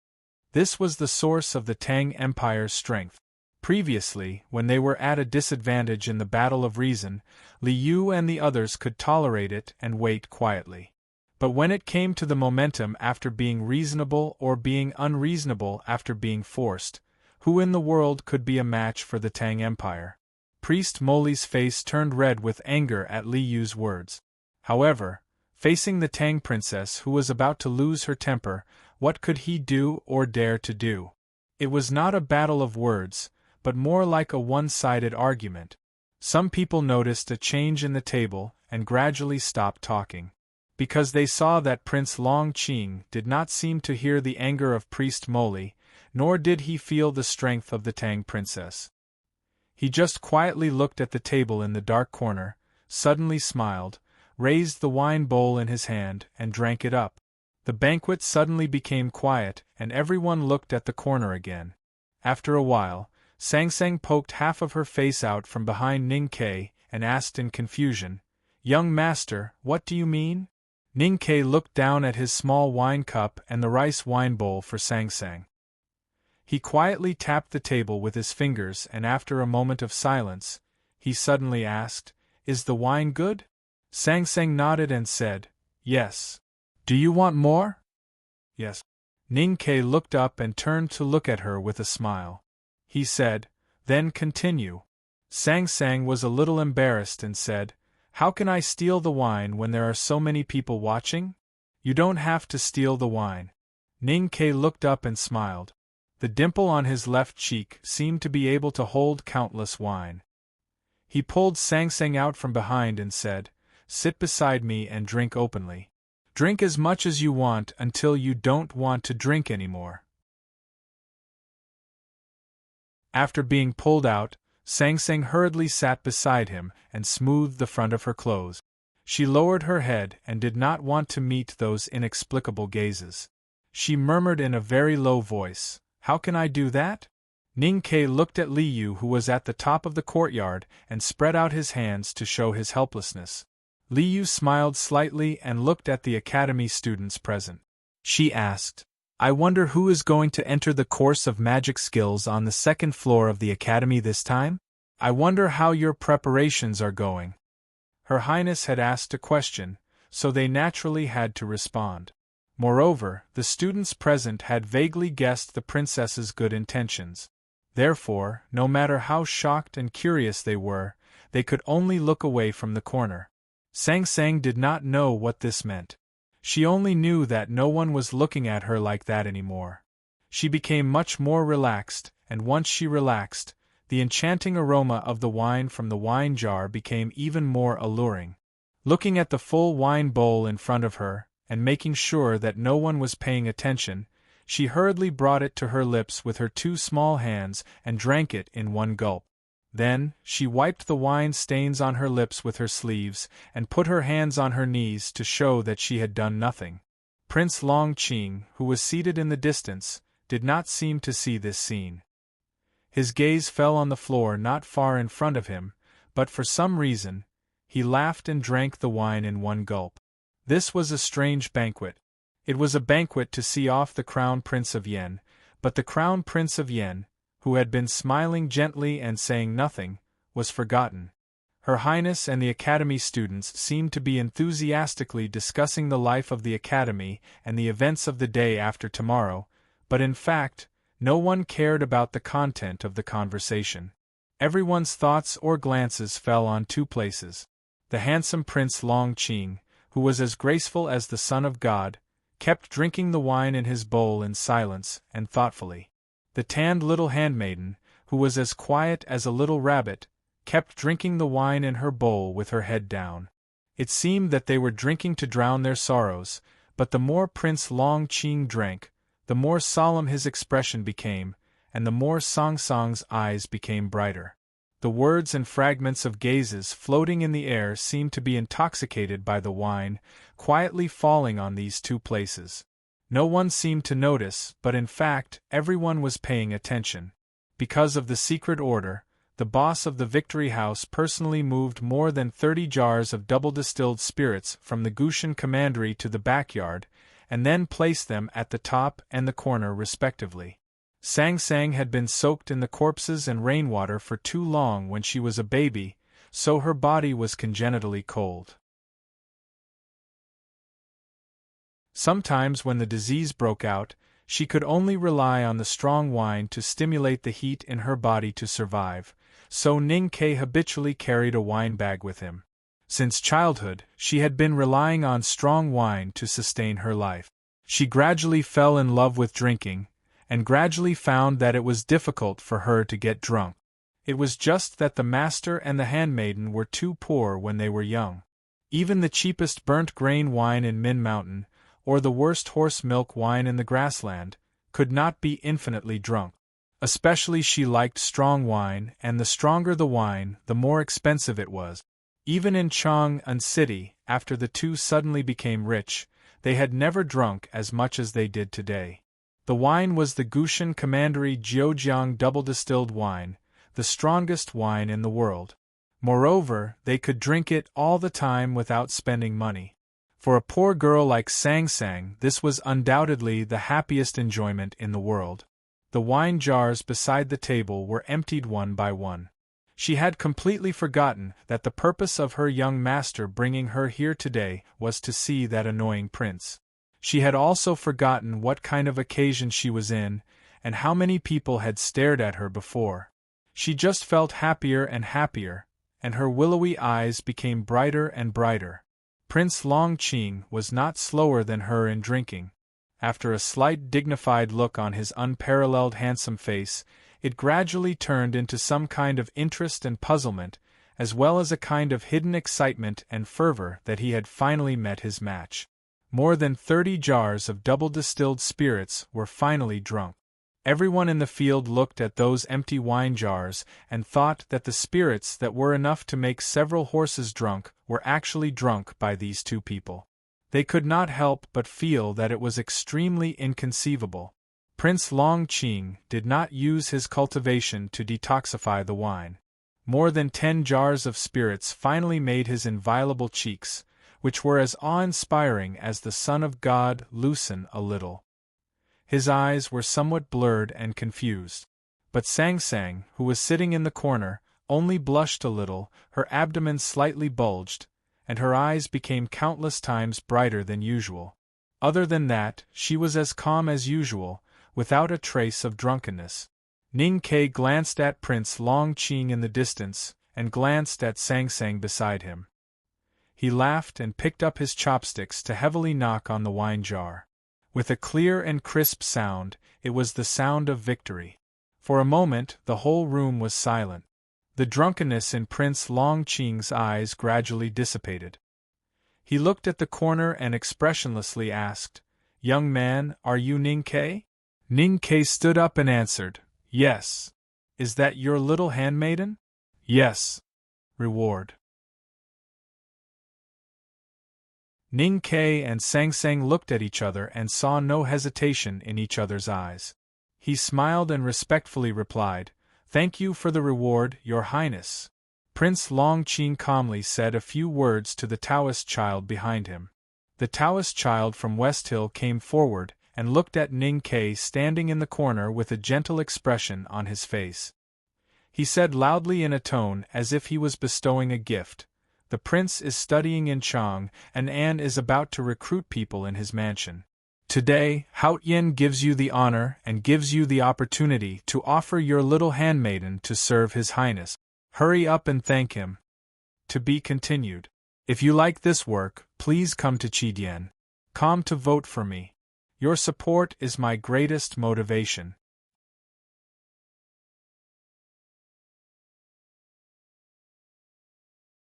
This was the source of the Tang Empire's strength. Previously, when they were at a disadvantage in the battle of reason, Li Yu and the others could tolerate it and wait quietly. But when it came to the momentum after being reasonable or being unreasonable after being forced, who in the world could be a match for the Tang Empire? Priest Moli's face turned red with anger at Li Yu's words. However, facing the Tang princess who was about to lose her temper, what could he do or dare to do? It was not a battle of words, but more like a one-sided argument. Some people noticed a change in the table and gradually stopped talking, because they saw that Prince Long Qing did not seem to hear the anger of Priest Moli, nor did he feel the strength of the Tang princess. He just quietly looked at the table in the dark corner, suddenly smiled, raised the wine bowl in his hand, and drank it up. The banquet suddenly became quiet, and everyone looked at the corner again. After a while, Sang Sang poked half of her face out from behind Ning Ke and asked in confusion, "Young master, what do you mean?" Ning Ke looked down at his small wine cup and the rice wine bowl for Sang Sang. He quietly tapped the table with his fingers, and after a moment of silence, he suddenly asked, "Is the wine good?" Sang Sang nodded and said, "Yes." "Do you want more?" "Yes." Ning Ke looked up and turned to look at her with a smile. He said, "Then continue." Sang Sang was a little embarrassed and said, "How can I steal the wine when there are so many people watching?" "You don't have to steal the wine." Ning Ke looked up and smiled. The dimple on his left cheek seemed to be able to hold countless wine. He pulled Sang Sang out from behind and said, "Sit beside me and drink openly. Drink as much as you want until you don't want to drink anymore." After being pulled out, Sang Sang hurriedly sat beside him and smoothed the front of her clothes. She lowered her head and did not want to meet those inexplicable gazes. She murmured in a very low voice, "How can I do that?" Ning Ke looked at Li Yu, who was at the top of the courtyard, and spread out his hands to show his helplessness. Li Yu smiled slightly and looked at the academy students present. She asked, "I wonder who is going to enter the course of magic skills on the second floor of the academy this time? I wonder how your preparations are going." Her Highness had asked a question, so they naturally had to respond. Moreover, the students present had vaguely guessed the princess's good intentions. Therefore, no matter how shocked and curious they were, they could only look away from the corner. Sang Sang did not know what this meant. She only knew that no one was looking at her like that anymore. She became much more relaxed, and once she relaxed, the enchanting aroma of the wine from the wine jar became even more alluring. Looking at the full wine bowl in front of her, and making sure that no one was paying attention, she hurriedly brought it to her lips with her two small hands and drank it in one gulp. Then, she wiped the wine stains on her lips with her sleeves and put her hands on her knees to show that she had done nothing. Prince Long Qing, who was seated in the distance, did not seem to see this scene. His gaze fell on the floor not far in front of him, but for some reason, he laughed and drank the wine in one gulp. This was a strange banquet. It was a banquet to see off the Crown Prince of Yen, but the Crown Prince of Yen, who had been smiling gently and saying nothing, was forgotten. Her Highness and the Academy students seemed to be enthusiastically discussing the life of the Academy and the events of the day after tomorrow, but in fact, no one cared about the content of the conversation. Everyone's thoughts or glances fell on two places. The handsome Prince Long Qing, who was as graceful as the Son of God, kept drinking the wine in his bowl in silence and thoughtfully. The tanned little handmaiden, who was as quiet as a little rabbit, kept drinking the wine in her bowl with her head down. It seemed that they were drinking to drown their sorrows, but the more Prince Long Qing drank, the more solemn his expression became, and the more Song Song's eyes became brighter. The words and fragments of gazes floating in the air seemed to be intoxicated by the wine, quietly falling on these two places. No one seemed to notice, but in fact, everyone was paying attention. Because of the secret order, the boss of the Victory House personally moved more than 30 jars of double-distilled spirits from the Gushan commandery to the backyard, and then placed them at the top and the corner respectively. Sang Sang had been soaked in the corpses and rainwater for too long when she was a baby, so her body was congenitally cold. Sometimes when the disease broke out, she could only rely on the strong wine to stimulate the heat in her body to survive, so Ning Ke habitually carried a wine bag with him. Since childhood, she had been relying on strong wine to sustain her life. She gradually fell in love with drinking, and gradually found that it was difficult for her to get drunk. It was just that the master and the handmaiden were too poor when they were young. Even the cheapest burnt grain wine in Min Mountain, or the worst horse milk wine in the grassland, could not be infinitely drunk. Especially she liked strong wine, and the stronger the wine, the more expensive it was. Even in Chang'an City, after the two suddenly became rich, they had never drunk as much as they did today. The wine was the Gushan Commandery Jiujiang double-distilled wine, the strongest wine in the world. Moreover, they could drink it all the time without spending money. For a poor girl like Sang Sang, this was undoubtedly the happiest enjoyment in the world. The wine jars beside the table were emptied one by one. She had completely forgotten that the purpose of her young master bringing her here today was to see that annoying prince. She had also forgotten what kind of occasion she was in, and how many people had stared at her before. She just felt happier and happier, and her willowy eyes became brighter and brighter. Prince Long Qing was not slower than her in drinking. After a slight dignified look on his unparalleled handsome face, it gradually turned into some kind of interest and puzzlement, as well as a kind of hidden excitement and fervor that he had finally met his match. More than 30 jars of double-distilled spirits were finally drunk. Everyone in the field looked at those empty wine jars and thought that the spirits that were enough to make several horses drunk were actually drunk by these two people. They could not help but feel that it was extremely inconceivable. Prince Long Qing did not use his cultivation to detoxify the wine. More than 10 jars of spirits finally made his inviolable cheeks, which were as awe-inspiring as the Son of God, loosen a little. His eyes were somewhat blurred and confused. But Sang Sang, who was sitting in the corner, only blushed a little, her abdomen slightly bulged, and her eyes became countless times brighter than usual. Other than that, she was as calm as usual, without a trace of drunkenness. Ning Ke glanced at Prince Long Qing in the distance, and glanced at Sang Sang beside him. He laughed and picked up his chopsticks to heavily knock on the wine jar. With a clear and crisp sound, it was the sound of victory. For a moment, the whole room was silent. The drunkenness in Prince Long Qing's eyes gradually dissipated. He looked at the corner and expressionlessly asked, "Young man, are you Ning Ke?" Ning Ke stood up and answered, "Yes." "Is that your little handmaiden?" "Yes." "Reward." Ning Ke and Sang Sang looked at each other and saw no hesitation in each other's eyes. He smiled and respectfully replied, "Thank you for the reward, Your Highness." Prince Long Qing calmly said a few words to the Taoist child behind him. The Taoist child from West Hill came forward and looked at Ning Ke standing in the corner with a gentle expression on his face. He said loudly in a tone as if he was bestowing a gift, "The prince is studying in Chang, and An is about to recruit people in his mansion. Today, Haotian gives you the honor and gives you the opportunity to offer your little handmaiden to serve His Highness. Hurry up and thank him." To be continued. If you like this work, please come to Chidian. Come to vote for me. Your support is my greatest motivation.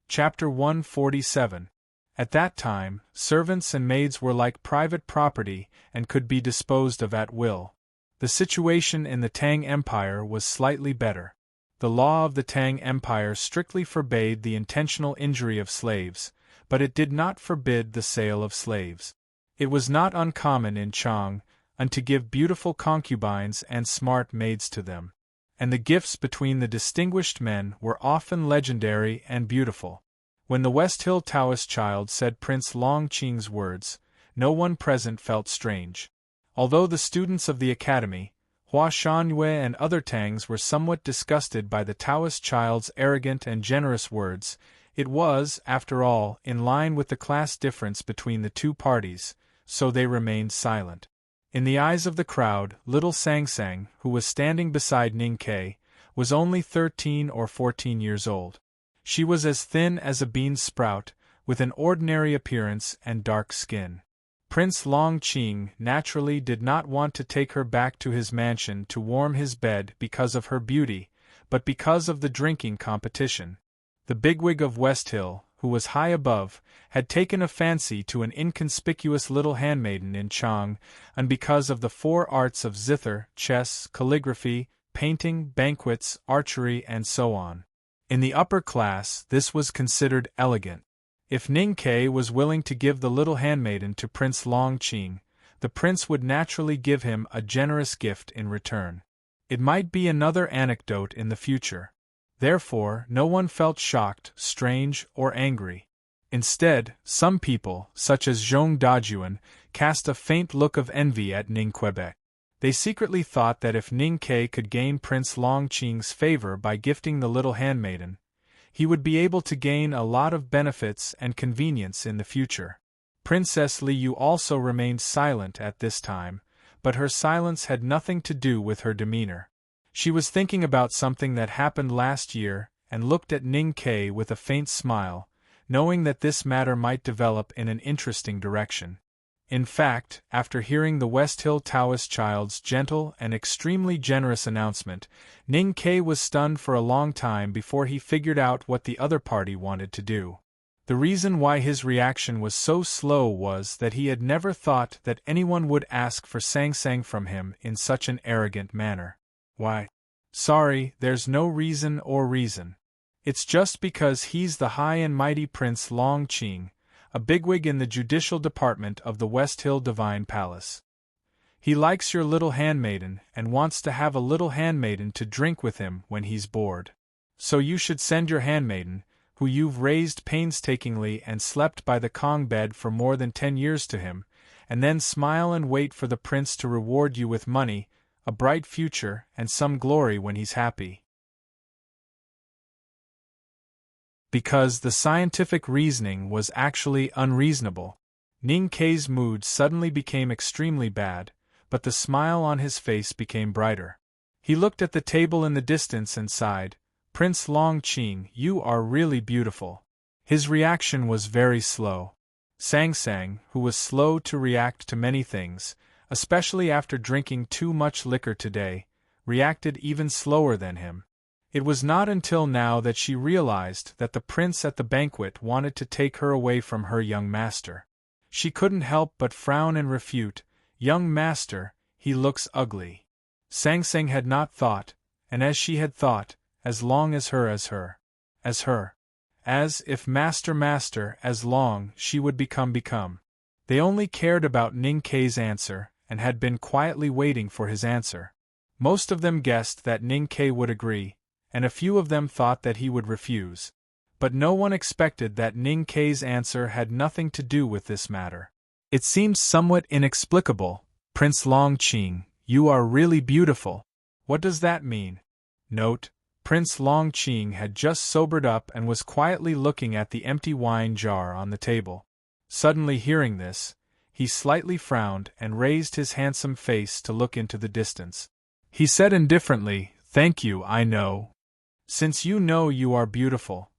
Chapter 147. At that time, servants and maids were like private property and could be disposed of at will. The situation in the Tang Empire was slightly better. The law of the Tang Empire strictly forbade the intentional injury of slaves, but it did not forbid the sale of slaves. It was not uncommon in Chang to give beautiful concubines and smart maids to them, and the gifts between the distinguished men were often legendary and beautiful. When the West Hill Taoist child said Prince Longqing's words, no one present felt strange. Although the students of the academy, Hua Shanyue and other Tangs were somewhat disgusted by the Taoist child's arrogant and generous words, it was, after all, in line with the class difference between the two parties, so they remained silent. In the eyes of the crowd, little Sang, who was standing beside Ning Ke, was only 13 or 14 years old. She was as thin as a bean sprout, with an ordinary appearance and dark skin. Prince Longqing naturally did not want to take her back to his mansion to warm his bed because of her beauty, but because of the drinking competition. The bigwig of West Hill, who was high above, had taken a fancy to an inconspicuous little handmaiden in Chang, and because of the 4 arts of zither, chess, calligraphy, painting, banquets, archery, and so on. In the upper class, this was considered elegant. If Ning Ke was willing to give the little handmaiden to Prince Longqing, the prince would naturally give him a generous gift in return. It might be another anecdote in the future. Therefore, no one felt shocked, strange, or angry. Instead, some people, such as Zhong Dajuan, cast a faint look of envy at Ning Quebec. They secretly thought that if Ning Ke could gain Prince Longqing's favor by gifting the little handmaiden, he would be able to gain a lot of benefits and convenience in the future. Princess Liu also remained silent at this time, but her silence had nothing to do with her demeanor. She was thinking about something that happened last year and looked at Ning Ke with a faint smile, knowing that this matter might develop in an interesting direction. In fact, after hearing the West Hill Taoist child's gentle and extremely generous announcement, Ning Ke was stunned for a long time before he figured out what the other party wanted to do. The reason why his reaction was so slow was that he had never thought that anyone would ask for Sang from him in such an arrogant manner. Why? Sorry, there's no reason or reason. It's just because he's the high and mighty Prince Longqing, a bigwig in the judicial department of the West Hill Divine Palace. He likes your little handmaiden and wants to have a little handmaiden to drink with him when he's bored. So you should send your handmaiden, who you've raised painstakingly and slept by the Kong bed for more than 10 years to him, and then smile and wait for the prince to reward you with money, a bright future, and some glory when he's happy. Because the scientific reasoning was actually unreasonable. Ning Ke's mood suddenly became extremely bad, but the smile on his face became brighter. He looked at the table in the distance and sighed, Prince Longqing, you are really beautiful. His reaction was very slow. Sang, who was slow to react to many things, especially after drinking too much liquor today, reacted even slower than him. It was not until now that she realized that the prince at the banquet wanted to take her away from her young master. She couldn't help but frown and refute, young master, he looks ugly. Sang had not thought, and as she had thought, as long as if master, as long she would become. They only cared about Ning Ke's answer, and had been quietly waiting for his answer. Most of them guessed that Ning Ke would agree, and a few of them thought that he would refuse. But no one expected that Ning Ke's answer had nothing to do with this matter. It seems somewhat inexplicable. Prince Longqing, you are really beautiful. What does that mean? Note: Prince Longqing had just sobered up and was quietly looking at the empty wine jar on the table. Suddenly hearing this, he slightly frowned and raised his handsome face to look into the distance. He said indifferently, "Thank you, I know. Since you know you are beautiful."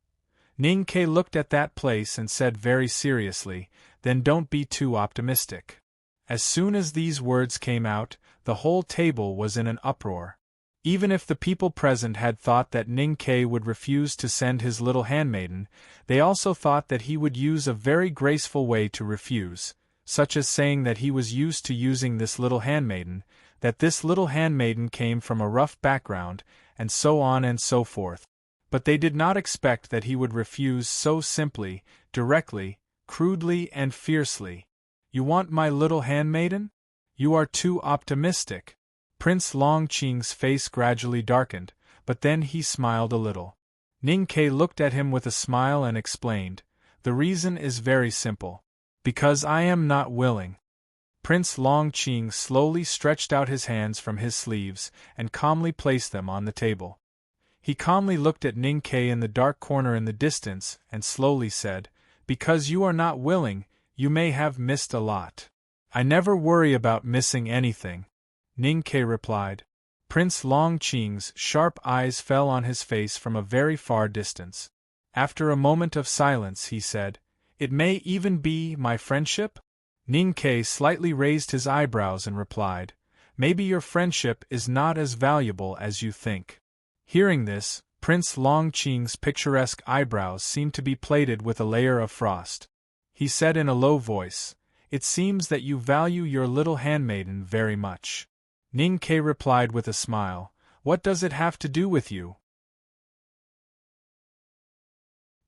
Ning Ke looked at that place and said very seriously, "Then don't be too optimistic." As soon as these words came out, the whole table was in an uproar. Even if the people present had thought that Ning Ke would refuse to send his little handmaiden, they also thought that he would use a very graceful way to refuse, such as saying that he was used to using this little handmaiden, that this little handmaiden came from a rough background, and so on and so forth. But they did not expect that he would refuse so simply, directly, crudely and fiercely. "You want my little handmaiden? You are too optimistic." Prince Longqing's face gradually darkened, but then he smiled a little. Ning Ke looked at him with a smile and explained, "The reason is very simple. Because I am not willing." Prince Longqing slowly stretched out his hands from his sleeves and calmly placed them on the table. He calmly looked at Ning Ke in the dark corner in the distance and slowly said, "Because you are not willing, you may have missed a lot." "I never worry about missing anything," Ning Ke replied. Prince Longqing's sharp eyes fell on his face from a very far distance. After a moment of silence he said, "It may even be my friendship?" Ning Ke slightly raised his eyebrows and replied, "Maybe your friendship is not as valuable as you think." Hearing this, Prince Longqing's picturesque eyebrows seemed to be plated with a layer of frost. He said in a low voice, "It seems that you value your little handmaiden very much." Ning Ke replied with a smile, "What does it have to do with you?"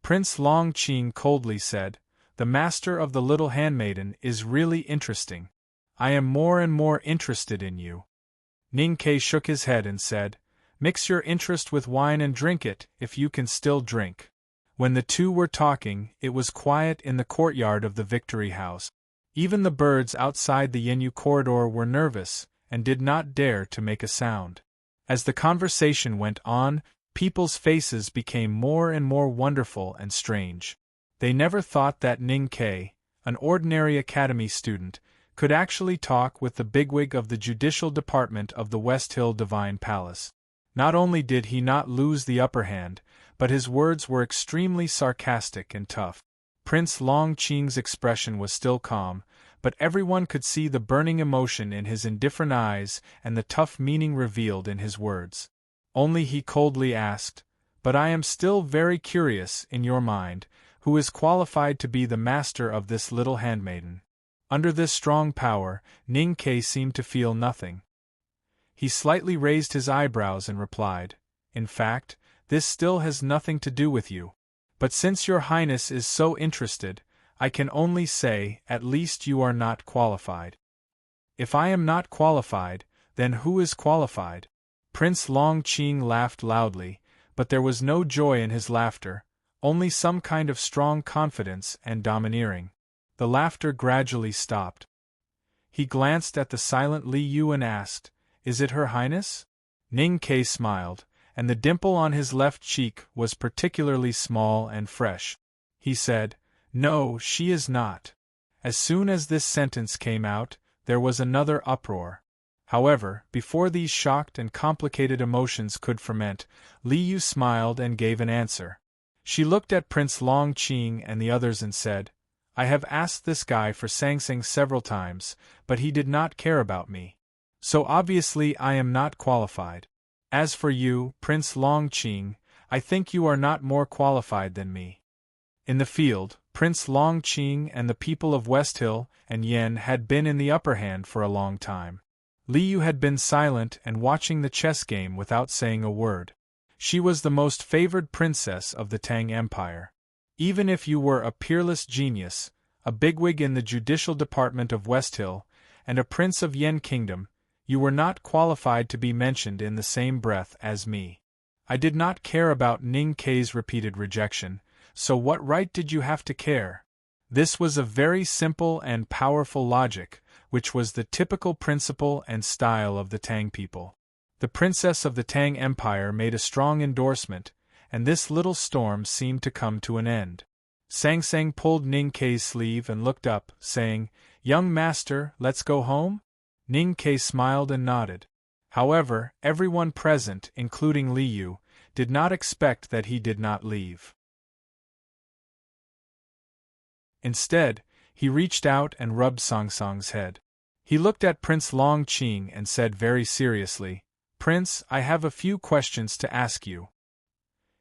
Prince Longqing coldly said, "The master of the little handmaiden is really interesting. I am more and more interested in you." Ning Ke shook his head and said, "Mix your interest with wine and drink it, if you can still drink." When the two were talking, it was quiet in the courtyard of the Victory House. Even the birds outside the Yinyu corridor were nervous, and did not dare to make a sound. As the conversation went on, people's faces became more and more wonderful and strange. They never thought that Ning Ke, an ordinary academy student, could actually talk with the bigwig of the judicial department of the West Hill Divine Palace. Not only did he not lose the upper hand, but his words were extremely sarcastic and tough. Prince Longqing's expression was still calm, but everyone could see the burning emotion in his indifferent eyes and the tough meaning revealed in his words. Only he coldly asked, "But I am still very curious, in your mind, who is qualified to be the master of this little handmaiden?" Under this strong power, Ning Ke seemed to feel nothing. He slightly raised his eyebrows and replied, "In fact, this still has nothing to do with you. But since your highness is so interested, I can only say, at least you are not qualified." "If I am not qualified, then who is qualified?" Prince Longqing laughed loudly, but there was no joy in his laughter, only some kind of strong confidence and domineering. The laughter gradually stopped. He glanced at the silent Li Yu and asked, "Is it Her Highness?" Ning Ke smiled, and the dimple on his left cheek was particularly small and fresh. He said, "No, she is not." As soon as this sentence came out, there was another uproar. However, before these shocked and complicated emotions could ferment, Li Yu smiled and gave an answer. She looked at Prince Longqing and the others and said, "I have asked this guy for Sangsang several times, but he did not care about me. So obviously I am not qualified. As for you, Prince Longqing, I think you are not more qualified than me." In the field, Prince Longqing and the people of West Hill and Yen had been in the upper hand for a long time. Li Yu had been silent and watching the chess game without saying a word. She was the most favored princess of the Tang Empire. Even if you were a peerless genius, a bigwig in the judicial department of West Hill, and a prince of Yen Kingdom, you were not qualified to be mentioned in the same breath as me. I did not care about Ning Ke's repeated rejection, so what right did you have to care? This was a very simple and powerful logic, which was the typical principle and style of the Tang people. The princess of the Tang Empire made a strong endorsement, and this little storm seemed to come to an end. Sangsang pulled Ning Ke's sleeve and looked up, saying, "Young master, let's go home?" Ning Ke smiled and nodded. However, everyone present, including Li Yu, did not expect that he did not leave. Instead, he reached out and rubbed Sangsang's head. He looked at Prince Longqing and said very seriously, "Prince, I have a few questions to ask you."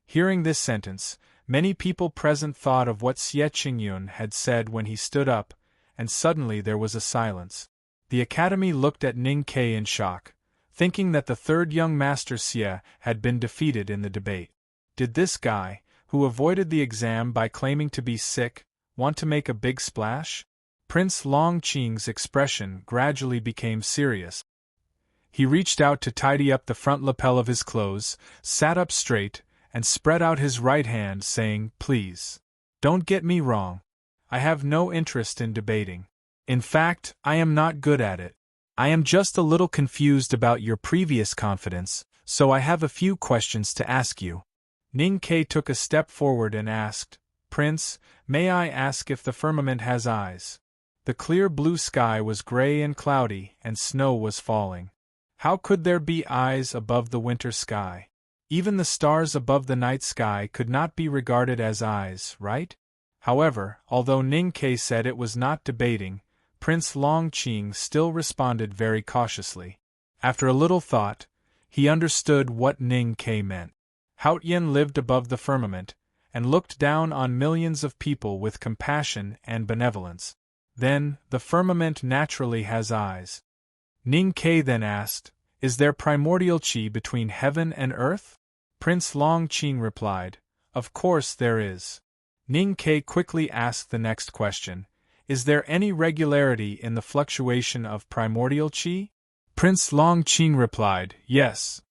Hearing this sentence, many people present thought of what Xie Qingyun had said when he stood up, and suddenly there was a silence. The academy looked at Ning Ke in shock, thinking that the third young master Xie had been defeated in the debate. Did this guy, who avoided the exam by claiming to be sick, want to make a big splash? Prince Longqing's expression gradually became serious. He reached out to tidy up the front lapel of his clothes, sat up straight, and spread out his right hand, saying, "Please, don't get me wrong. I have no interest in debating. In fact, I am not good at it. I am just a little confused about your previous confidence, so I have a few questions to ask you." Ning Ke took a step forward and asked, "Prince, may I ask if the firmament has eyes?" The clear blue sky was gray and cloudy, and snow was falling. How could there be eyes above the winter sky? Even the stars above the night sky could not be regarded as eyes, right? However, although Ning Ke said it was not debating, Prince Longqing still responded very cautiously. After a little thought, he understood what Ning Ke meant. Haotian lived above the firmament, and looked down on millions of people with compassion and benevolence. Then, the firmament naturally has eyes. Ning Ke then asked, "Is there primordial qi between heaven and earth?" Prince Longqing replied, "Of course there is." Ning Ke quickly asked the next question, "Is there any regularity in the fluctuation of primordial qi?" Prince Longqing replied, "Yes."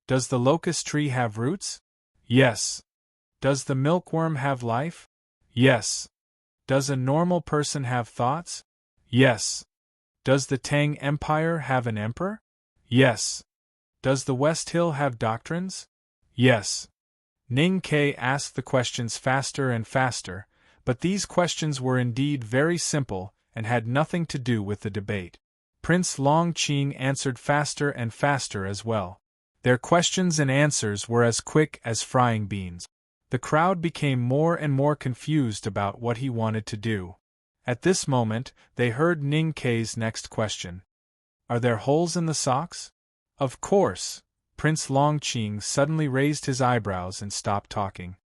"Does the locust tree have roots?" "Yes." "Does the milkworm have life?" "Yes." "Does a normal person have thoughts?" "Yes." "Does the Tang Empire have an emperor?" "Yes." "Does the West Hill have doctrines?" "Yes." Ning Ke asked the questions faster and faster, but these questions were indeed very simple and had nothing to do with the debate. Prince Longqing answered faster and faster as well. Their questions and answers were as quick as frying beans. The crowd became more and more confused about what he wanted to do. At this moment, they heard Ning Ke's next question. "Are there holes in the socks?" "Of course." Prince Longqing suddenly raised his eyebrows and stopped talking.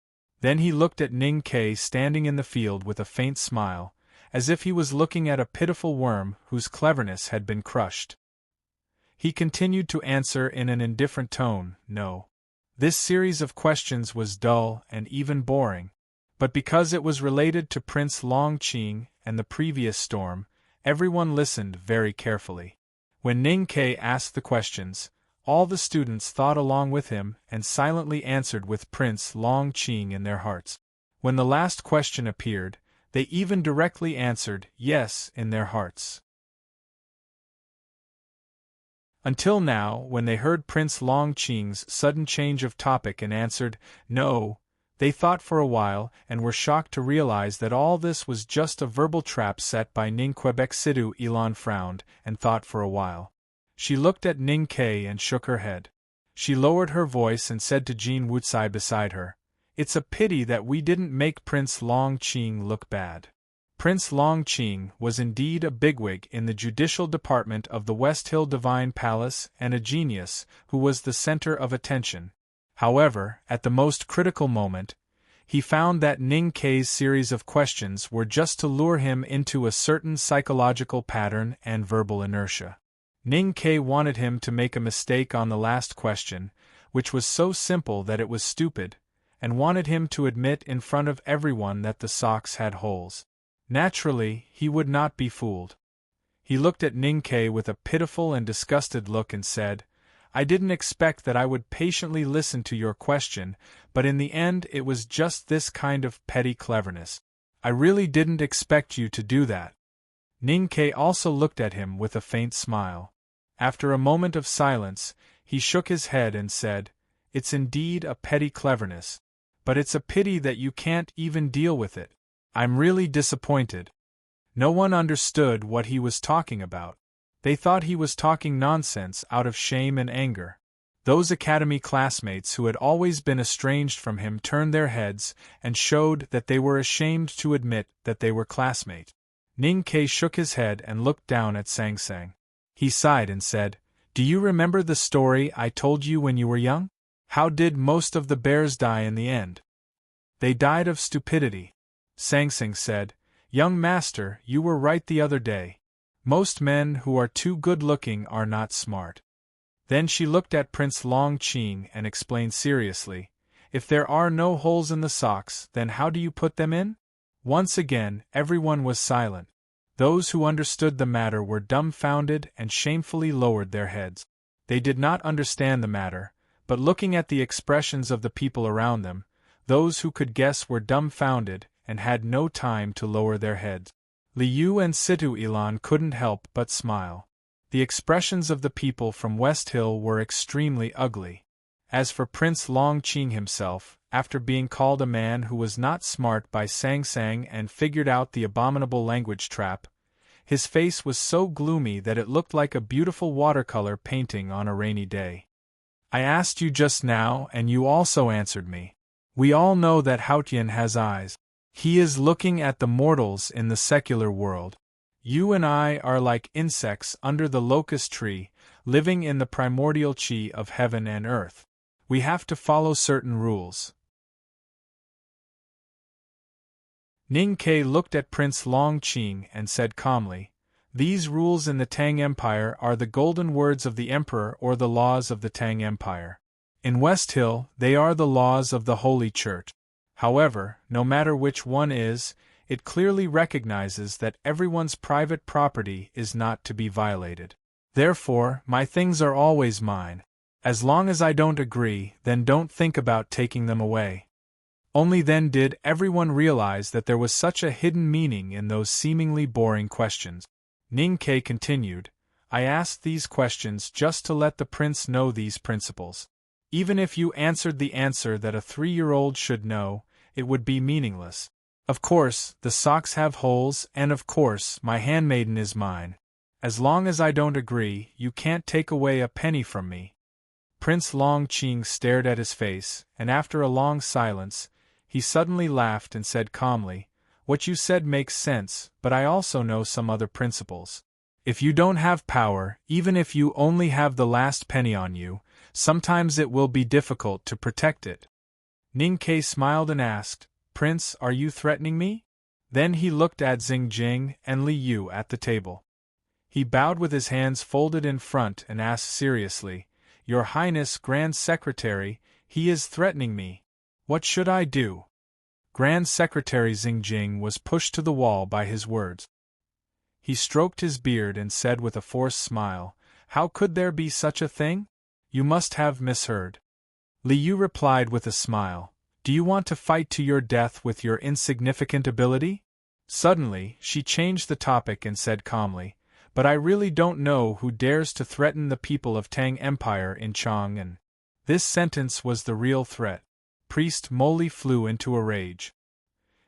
Then he looked at Ning Ke standing in the field with a faint smile, as if he was looking at a pitiful worm whose cleverness had been crushed. He continued to answer in an indifferent tone, "No." This series of questions was dull and even boring, but because it was related to Prince Longqing and the previous storm, everyone listened very carefully. When Ning Ke asked the questions, all the students thought along with him and silently answered with Prince Longqing in their hearts. When the last question appeared, they even directly answered "yes" in their hearts. Until now, when they heard Prince Longqing's sudden change of topic and answered "no," they thought for a while and were shocked to realize that all this was just a verbal trap set by Ning Quebec Sidu. Elon frowned and thought for a while. She looked at Ning Ke and shook her head. She lowered her voice and said to Jean Wutsai beside her, "It's a pity that we didn't make Prince Longqing look bad." Prince Longqing was indeed a bigwig in the judicial department of the West Hill Divine Palace and a genius who was the center of attention. However, at the most critical moment, he found that Ning Ke's series of questions were just to lure him into a certain psychological pattern and verbal inertia. Ning Ke wanted him to make a mistake on the last question, which was so simple that it was stupid, and wanted him to admit in front of everyone that the socks had holes. Naturally, he would not be fooled. He looked at Ning Ke with a pitiful and disgusted look and said, "I didn't expect that I would patiently listen to your question, but in the end it was just this kind of petty cleverness. I really didn't expect you to do that." Ning Ke also looked at him with a faint smile. After a moment of silence, he shook his head and said, "It's indeed a petty cleverness, but it's a pity that you can't even deal with it. I'm really disappointed." No one understood what he was talking about. They thought he was talking nonsense out of shame and anger. Those academy classmates who had always been estranged from him turned their heads and showed that they were ashamed to admit that they were classmates. Ning Ke shook his head and looked down at Sang Sang. He sighed and said, "Do you remember the story I told you when you were young? How did most of the bears die in the end?" "They died of stupidity." Sang Sang said, "Young master, you were right the other day. Most men who are too good-looking are not smart. Then she looked at Prince Long Qing and explained seriously, if there are no holes in the socks, then how do you put them in? Once again, everyone was silent. Those who understood the matter were dumbfounded and shamefully lowered their heads. They did not understand the matter, but looking at the expressions of the people around them, those who could guess were dumbfounded and had no time to lower their heads. Liu and Situ Ilan couldn't help but smile. The expressions of the people from West Hill were extremely ugly. As for Prince Long Qing himself, after being called a man who was not smart by Sang Sang and figured out the abominable language trap, his face was so gloomy that it looked like a beautiful watercolor painting on a rainy day. I asked you just now and you also answered me. We all know that Haotian has eyes. He is looking at the mortals in the secular world. You and I are like insects under the locust tree, living in the primordial chi of heaven and earth. We have to follow certain rules. Ning Ke looked at Prince Long Qing and said calmly, these rules in the Tang Empire are the golden words of the Emperor or the laws of the Tang Empire. In West Hill, they are the laws of the Holy Church. However, no matter which one is, it clearly recognizes that everyone's private property is not to be violated. Therefore, my things are always mine. As long as I don't agree, then don't think about taking them away. Only then did everyone realize that there was such a hidden meaning in those seemingly boring questions. Ning Ke continued, I asked these questions just to let the prince know these principles. Even if you answered the answer that a 3-year-old should know, it would be meaningless. Of course, the socks have holes, and of course, my handmaiden is mine. As long as I don't agree, you can't take away a penny from me. Prince Long Qing stared at his face, and after a long silence, he suddenly laughed and said calmly, what you said makes sense, but I also know some other principles. If you don't have power, even if you only have the last penny on you, sometimes it will be difficult to protect it. Ning Ke smiled and asked, Prince, are you threatening me? Then he looked at Xingjing and Li Yu at the table. He bowed with his hands folded in front and asked seriously, Your Highness Grand Secretary, he is threatening me. What should I do? Grand Secretary Xingjing was pushed to the wall by his words. He stroked his beard and said with a forced smile, How could there be such a thing? You must have misheard. Li Yu replied with a smile, Do you want to fight to your death with your insignificant ability? Suddenly, she changed the topic and said calmly, But I really don't know who dares to threaten the people of Tang Empire in Chang'an. This sentence was the real threat. Priest Moli flew into a rage.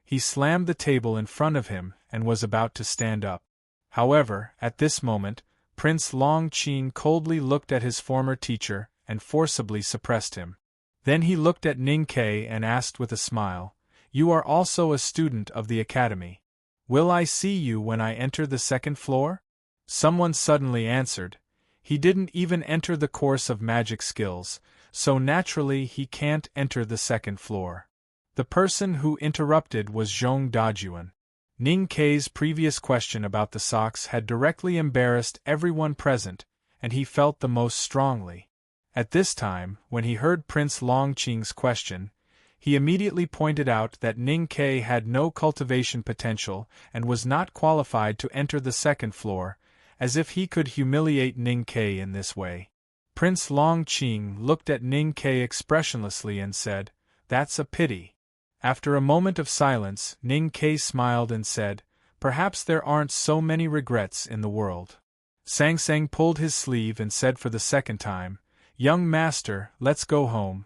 He slammed the table in front of him and was about to stand up. However, at this moment, Prince Long Qing coldly looked at his former teacher and forcibly suppressed him. Then he looked at Ning Ke and asked with a smile, You are also a student of the academy. Will I see you when I enter the second floor? Someone suddenly answered, He didn't even enter the course of magic skills, so naturally he can't enter the second floor. The person who interrupted was Zhong Dajuan. Ning Ke's previous question about the socks had directly embarrassed everyone present, and he felt the most strongly. At this time, when he heard Prince Long Qing's question, he immediately pointed out that Ning Ke had no cultivation potential and was not qualified to enter the second floor, as if he could humiliate Ning Ke in this way. Prince Long Qing looked at Ning Ke expressionlessly and said, That's a pity. After a moment of silence, Ning Ke smiled and said, Perhaps there aren't so many regrets in the world. Sang Sang pulled his sleeve and said for the second time, Young master, let's go home.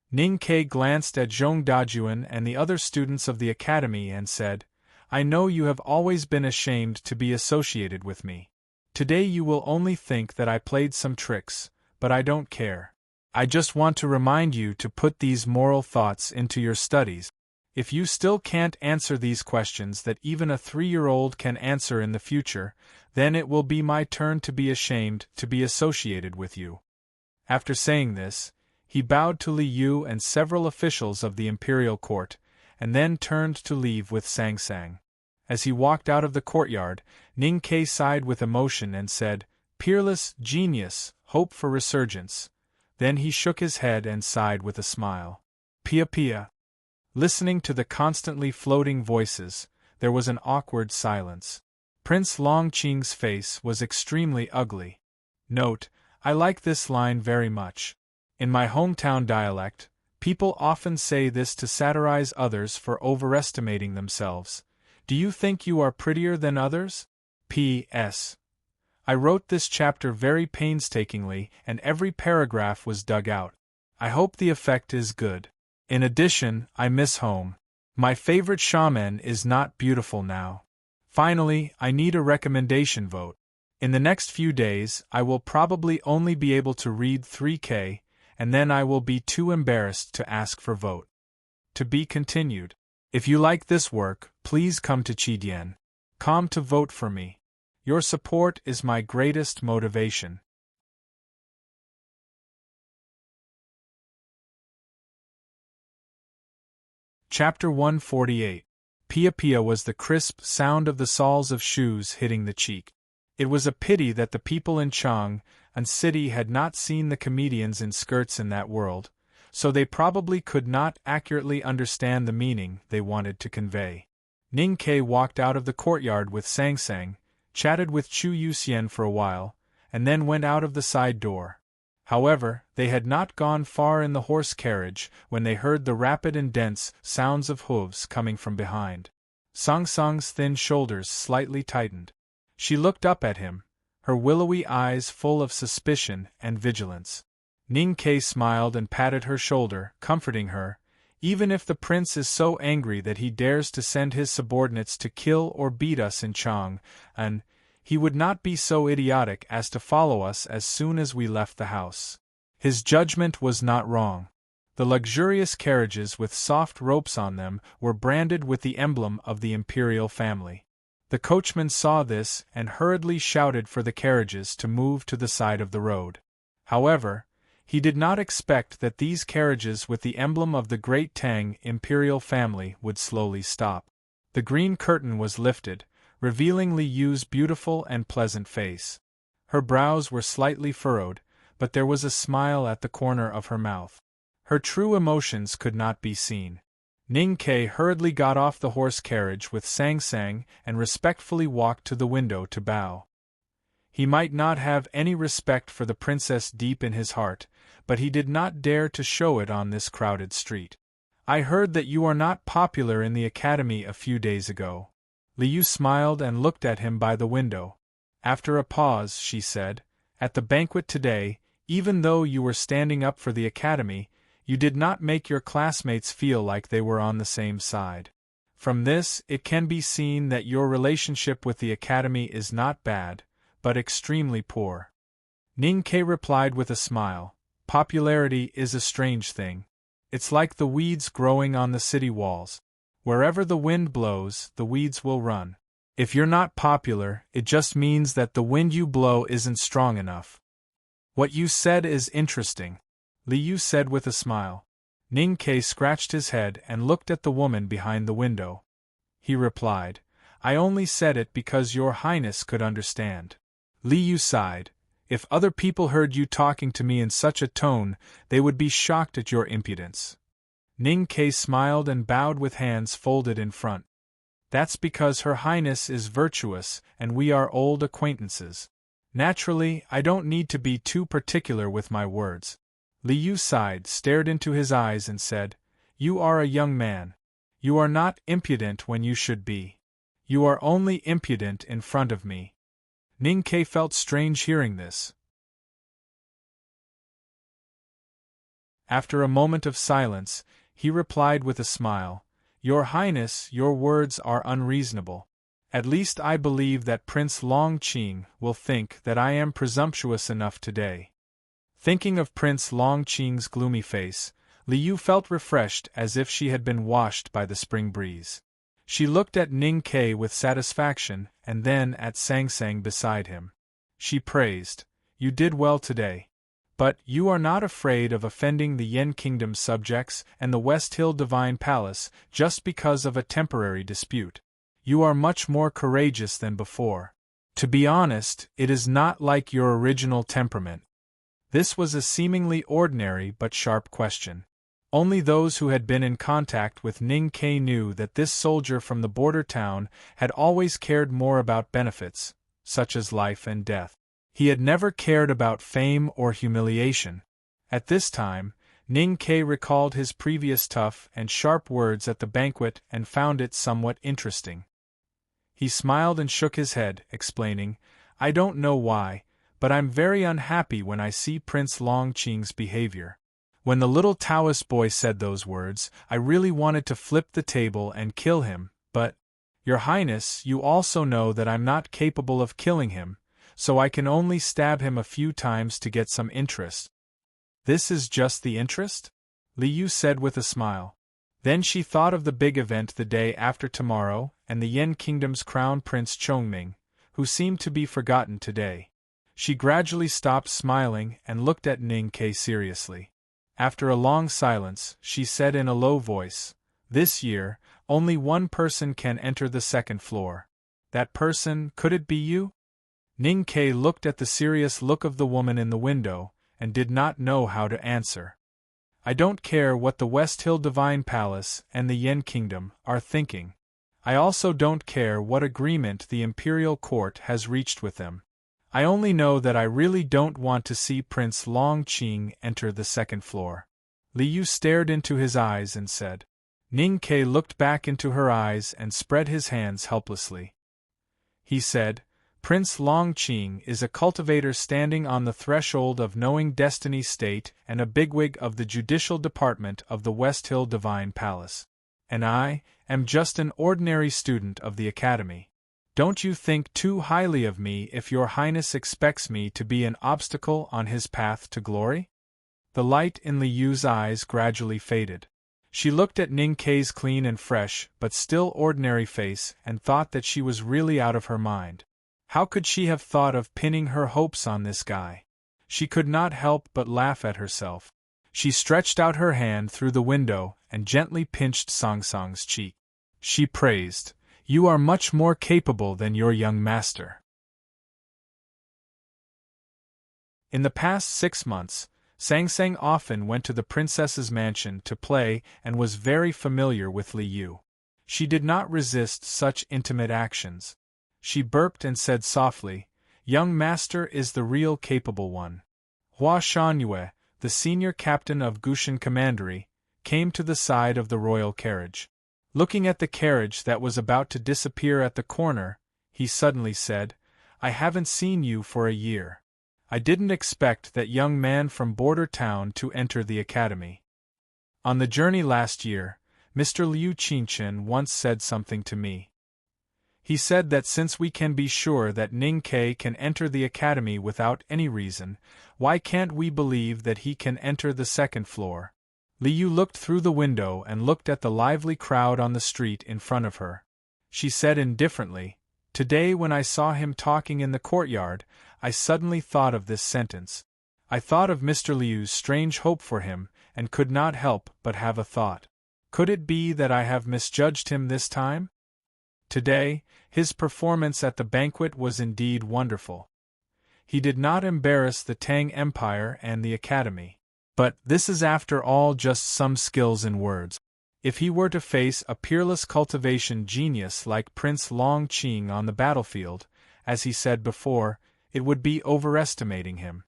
Ning Ke glanced at Zhong Dajuan and the other students of the academy and said, I know you have always been ashamed to be associated with me. Today you will only think that I played some tricks, but I don't care. I just want to remind you to put these moral thoughts into your studies. If you still can't answer these questions that even a 3-year-old can answer in the future, then it will be my turn to be ashamed to be associated with you. After saying this, he bowed to Li Yu and several officials of the imperial court, and then turned to leave with Sang Sang. As he walked out of the courtyard, Ning Ke sighed with emotion and said, "Peerless genius, hope for resurgence." Then he shook his head and sighed with a smile. Pia Pia. Listening to the constantly floating voices, there was an awkward silence. Prince Longqing's face was extremely ugly. Note: I like this line very much. In my hometown dialect, people often say this to satirize others for overestimating themselves. Do you think you are prettier than others? P.S. I wrote this chapter very painstakingly and every paragraph was dug out. I hope the effect is good. In addition, I miss home. My favorite shaman is not beautiful now. Finally, I need a recommendation vote. In the next few days, I will probably only be able to read 3K, and then I will be too embarrassed to ask for vote. To be continued. If you like this work, please come to Chidian.com to vote for me. Your support is my greatest motivation. Chapter 148. Pia Pia was the crisp sound of the soles of shoes hitting the cheek. It was a pity that the people in Chang'an City had not seen the comedians in skirts in that world, so they probably could not accurately understand the meaning they wanted to convey. Ning Ke walked out of the courtyard with Sang Sang, chatted with Chu Yuxian for a while, and then went out of the side door. However, they had not gone far in the horse carriage when they heard the rapid and dense sounds of hooves coming from behind. Sang Sang's thin shoulders slightly tightened. She looked up at him, her willowy eyes full of suspicion and vigilance. Ning Ke smiled and patted her shoulder, comforting her. Even if the prince is so angry that he dares to send his subordinates to kill or beat us in Chang'an, he would not be so idiotic as to follow us as soon as we left the house. His judgment was not wrong. The luxurious carriages with soft ropes on them were branded with the emblem of the imperial family. The coachman saw this and hurriedly shouted for the carriages to move to the side of the road. However, he did not expect that these carriages with the emblem of the Great Tang imperial family would slowly stop. The green curtain was lifted, revealing Li Yu's beautiful and pleasant face. Her brows were slightly furrowed, but there was a smile at the corner of her mouth. Her true emotions could not be seen. Ning Ke hurriedly got off the horse carriage with Sang Sang and respectfully walked to the window to bow. He might not have any respect for the princess deep in his heart, but he did not dare to show it on this crowded street. "I heard that you are not popular in the academy a few days ago." Li Yu smiled and looked at him by the window. After a pause, she said, "At the banquet today, even though you were standing up for the academy, you did not make your classmates feel like they were on the same side. From this, it can be seen that your relationship with the academy is not bad, but extremely poor." Ning Ke replied with a smile, "Popularity is a strange thing. It's like the weeds growing on the city walls. Wherever the wind blows, the weeds will run. If you're not popular, it just means that the wind you blow isn't strong enough." "What you said is interesting," Li Yu said with a smile. Ning Ke scratched his head and looked at the woman behind the window. He replied, "I only said it because your highness could understand." Li Yu sighed. "If other people heard you talking to me in such a tone, they would be shocked at your impudence." Ning Ke smiled and bowed with hands folded in front. "That's because Her Highness is virtuous and we are old acquaintances. Naturally, I don't need to be too particular with my words." Li Yu sighed, stared into his eyes and said, "You are a young man. You are not impudent when you should be. You are only impudent in front of me." Ning Ke felt strange hearing this. After a moment of silence, he replied with a smile, "Your Highness, your words are unreasonable. At least I believe that Prince Longqing will think that I am presumptuous enough today." Thinking of Prince Longqing's gloomy face, Li Yu felt refreshed as if she had been washed by the spring breeze. She looked at Ning Ke with satisfaction and then at Sang Sang beside him. She praised, "You did well today. But you are not afraid of offending the Yen Kingdom's subjects and the West Hill Divine Palace just because of a temporary dispute. You are much more courageous than before. To be honest, it is not like your original temperament. This was a seemingly ordinary but sharp question. Only those who had been in contact with Ning Ke knew that this soldier from the border town had always cared more about benefits, such as life and death. He had never cared about fame or humiliation. At this time, Ning Ke recalled his previous tough and sharp words at the banquet and found it somewhat interesting. He smiled and shook his head, explaining, "I don't know why, but I'm very unhappy when I see Prince Longqing's behavior. When the little Taoist boy said those words, I really wanted to flip the table and kill him, but, Your Highness, you also know that I'm not capable of killing him, so I can only stab him a few times to get some interest." "This is just the interest?" Li Yu said with a smile. Then she thought of the big event the day after tomorrow and the Yen Kingdom's Crown Prince Chongming, who seemed to be forgotten today. She gradually stopped smiling and looked at Ning Ke seriously. After a long silence, she said in a low voice, "This year, only one person can enter the second floor. That person, could it be you?" Ning Ke looked at the serious look of the woman in the window, and did not know how to answer. "I don't care what the West Hill Divine Palace and the Yen Kingdom are thinking. I also don't care what agreement the Imperial Court has reached with them. I only know that I really don't want to see Prince Longqing enter the second floor." Li Yu stared into his eyes and said. Ning Ke looked back into her eyes and spread his hands helplessly. He said, "Prince Longqing is a cultivator standing on the threshold of knowing destiny state and a bigwig of the judicial department of the West Hill Divine Palace. And I am just an ordinary student of the Academy. Don't you think too highly of me if your Highness expects me to be an obstacle on his path to glory?" The light in Li Yu's eyes gradually faded. She looked at Ning Ke's clean and fresh but still ordinary face and thought that she was really out of her mind. How could she have thought of pinning her hopes on this guy? She could not help but laugh at herself. She stretched out her hand through the window and gently pinched Song Song's cheek. She praised, "You are much more capable than your young master." In the past 6 months, Sang Sang often went to the princess's mansion to play and was very familiar with Li Yu. She did not resist such intimate actions. She burped and said softly, "Young master is the real capable one." Hua Shangyue, the senior captain of Gushan Commandery, came to the side of the royal carriage. Looking at the carriage that was about to disappear at the corner, he suddenly said, "I haven't seen you for a year. I didn't expect that young man from border town to enter the academy. On the journey last year, Mr. Liu Qingchen once said something to me. He said that since we can be sure that Ning Ke can enter the academy without any reason, why can't we believe that he can enter the second floor?" Li Yu looked through the window and looked at the lively crowd on the street in front of her. She said indifferently, "Today when I saw him talking in the courtyard, I suddenly thought of this sentence. I thought of Mr. Liu's strange hope for him, and could not help but have a thought. Could it be that I have misjudged him this time?" Today, his performance at the banquet was indeed wonderful. He did not embarrass the Tang Empire and the Academy. But this is after all just some skills in words. If he were to face a peerless cultivation genius like Prince Longqing on the battlefield, as he said before, it would be overestimating him.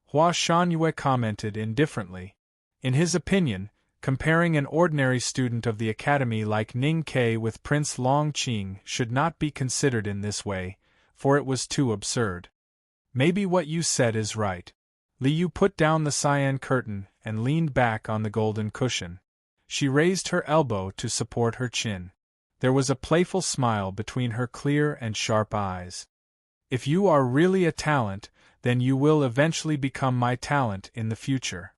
Hua Shangyue commented indifferently. In his opinion, comparing an ordinary student of the academy like Ning Ke with Prince Longqing should not be considered in this way, for it was too absurd. "Maybe what you said is right." Li Yu put down the cyan curtain and leaned back on the golden cushion. She raised her elbow to support her chin. There was a playful smile between her clear and sharp eyes. "If you are really a talent, then you will eventually become my talent in the future."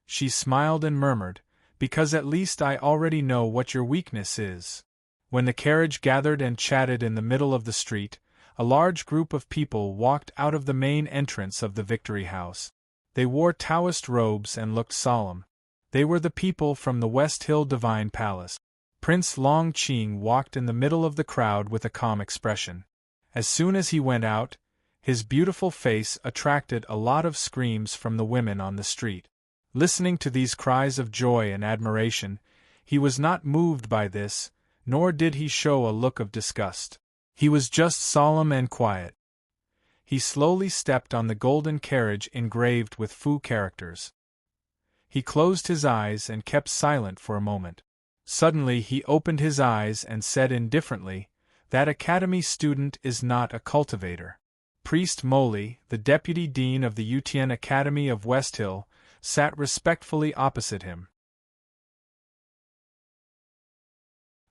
She smiled and murmured, "Because at least I already know what your weakness is." When the carriage gathered and chatted in the middle of the street, a large group of people walked out of the main entrance of the Victory House. They wore Taoist robes and looked solemn. They were the people from the West Hill Divine Palace. Prince Longqing walked in the middle of the crowd with a calm expression. As soon as he went out, his beautiful face attracted a lot of screams from the women on the street. Listening to these cries of joy and admiration, he was not moved by this, nor did he show a look of disgust. He was just solemn and quiet. He slowly stepped on the golden carriage engraved with Fu characters. He closed his eyes and kept silent for a moment. Suddenly he opened his eyes and said indifferently, "That academy student is not a cultivator." Priest Moley, the deputy dean of the Yutian Academy of West Hill, sat respectfully opposite him.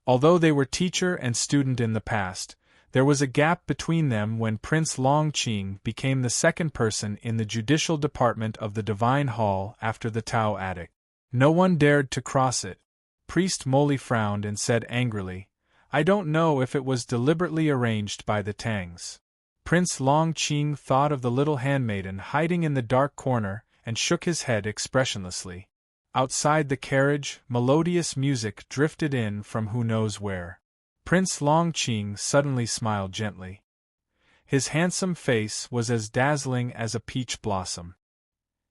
Although they were teacher and student in the past, there was a gap between them when Prince Longqing became the second person in the judicial department of the Divine Hall after the Tao Attic. No one dared to cross it. Priest Moley frowned and said angrily, "I don't know if it was deliberately arranged by the Tangs." Prince Longqing thought of the little handmaiden hiding in the dark corner and shook his head expressionlessly. Outside the carriage, melodious music drifted in from who knows where. Prince Longqing suddenly smiled gently. His handsome face was as dazzling as a peach blossom.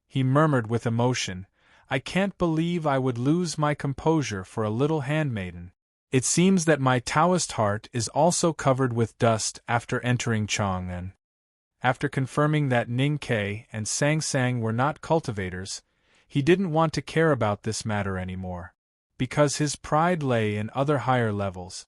He murmured with emotion, "I can't believe I would lose my composure for a little handmaiden. It seems that my Taoist heart is also covered with dust after entering Chang'an." After confirming that Ning Ke and Sang Sang were not cultivators, he didn't want to care about this matter anymore, because his pride lay in other higher levels.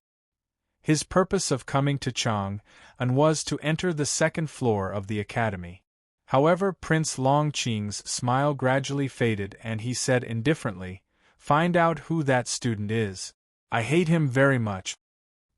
His purpose of coming to Chang'an was to enter the second floor of the academy. However, Prince Longqing's smile gradually faded and he said indifferently, "Find out who that student is. I hate him very much."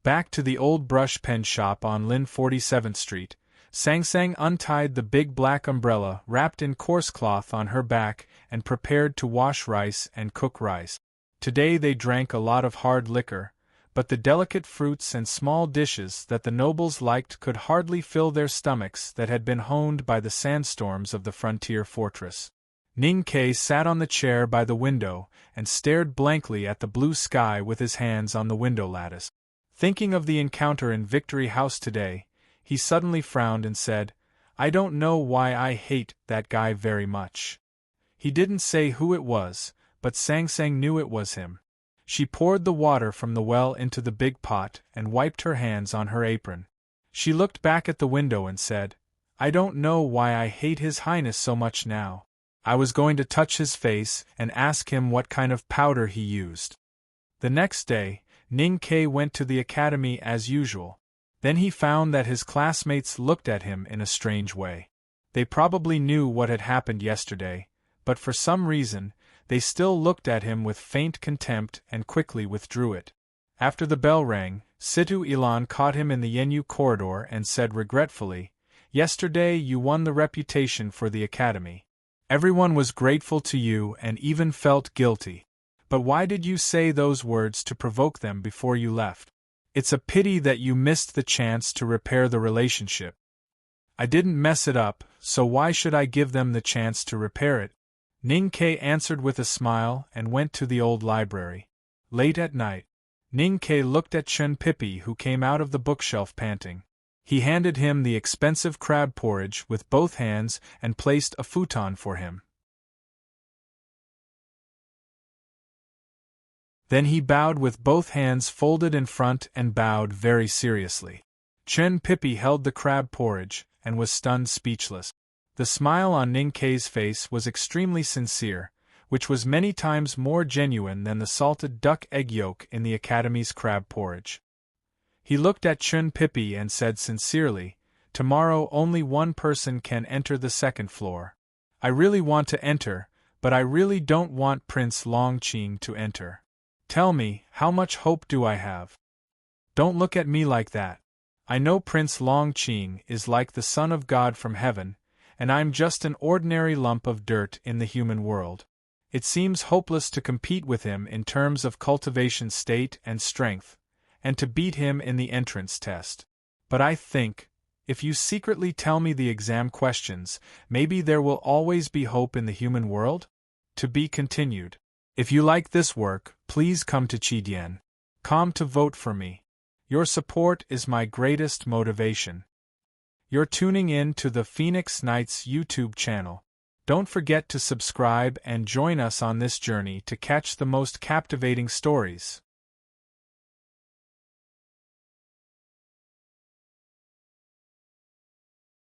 Back to the old brush pen shop on Lin 47th Street, Sang Sang untied the big black umbrella wrapped in coarse cloth on her back and prepared to wash rice and cook rice. Today they drank a lot of hard liquor, but the delicate fruits and small dishes that the nobles liked could hardly fill their stomachs that had been honed by the sandstorms of the frontier fortress. Ning Ke sat on the chair by the window and stared blankly at the blue sky with his hands on the window lattice. Thinking of the encounter in Victory House today, he suddenly frowned and said, "I don't know why I hate that guy very much." He didn't say who it was, but Sang Sang knew it was him. She poured the water from the well into the big pot and wiped her hands on her apron. She looked back at the window and said, "I don't know why I hate His Highness so much now. I was going to touch his face and ask him what kind of powder he used." The next day, Ning Ke went to the academy as usual. Then he found that his classmates looked at him in a strange way. They probably knew what had happened yesterday, but for some reason, they still looked at him with faint contempt and quickly withdrew it. After the bell rang, Situ Ilan caught him in the Yenyu corridor and said regretfully, "Yesterday you won the reputation for the academy. Everyone was grateful to you and even felt guilty. But why did you say those words to provoke them before you left? It's a pity that you missed the chance to repair the relationship." "I didn't mess it up, so why should I give them the chance to repair it?" Ning Ke answered with a smile and went to the old library. Late at night, Ning Ke looked at Chen Pippi who came out of the bookshelf panting. He handed him the expensive crab porridge with both hands and placed a futon for him. Then he bowed with both hands folded in front and bowed very seriously. Chen Pippi held the crab porridge and was stunned speechless. The smile on Ning Ke's face was extremely sincere, which was many times more genuine than the salted duck egg yolk in the academy's crab porridge. He looked at Chen Pippi and said sincerely, "Tomorrow only one person can enter the second floor. I really want to enter, but I really don't want Prince Longqing to enter. Tell me, how much hope do I have?" "Don't look at me like that. I know Prince Longqing is like the Son of God from heaven, and I'm just an ordinary lump of dirt in the human world. It seems hopeless to compete with him in terms of cultivation state and strength, and to beat him in the entrance test. But I think, if you secretly tell me the exam questions, maybe there will always be hope in the human world?" To be continued. If you like this work, please come to Chidian. Come to vote for me. Your support is my greatest motivation. You're tuning in to the Phoenix Nights YouTube channel. Don't forget to subscribe and join us on this journey to catch the most captivating stories.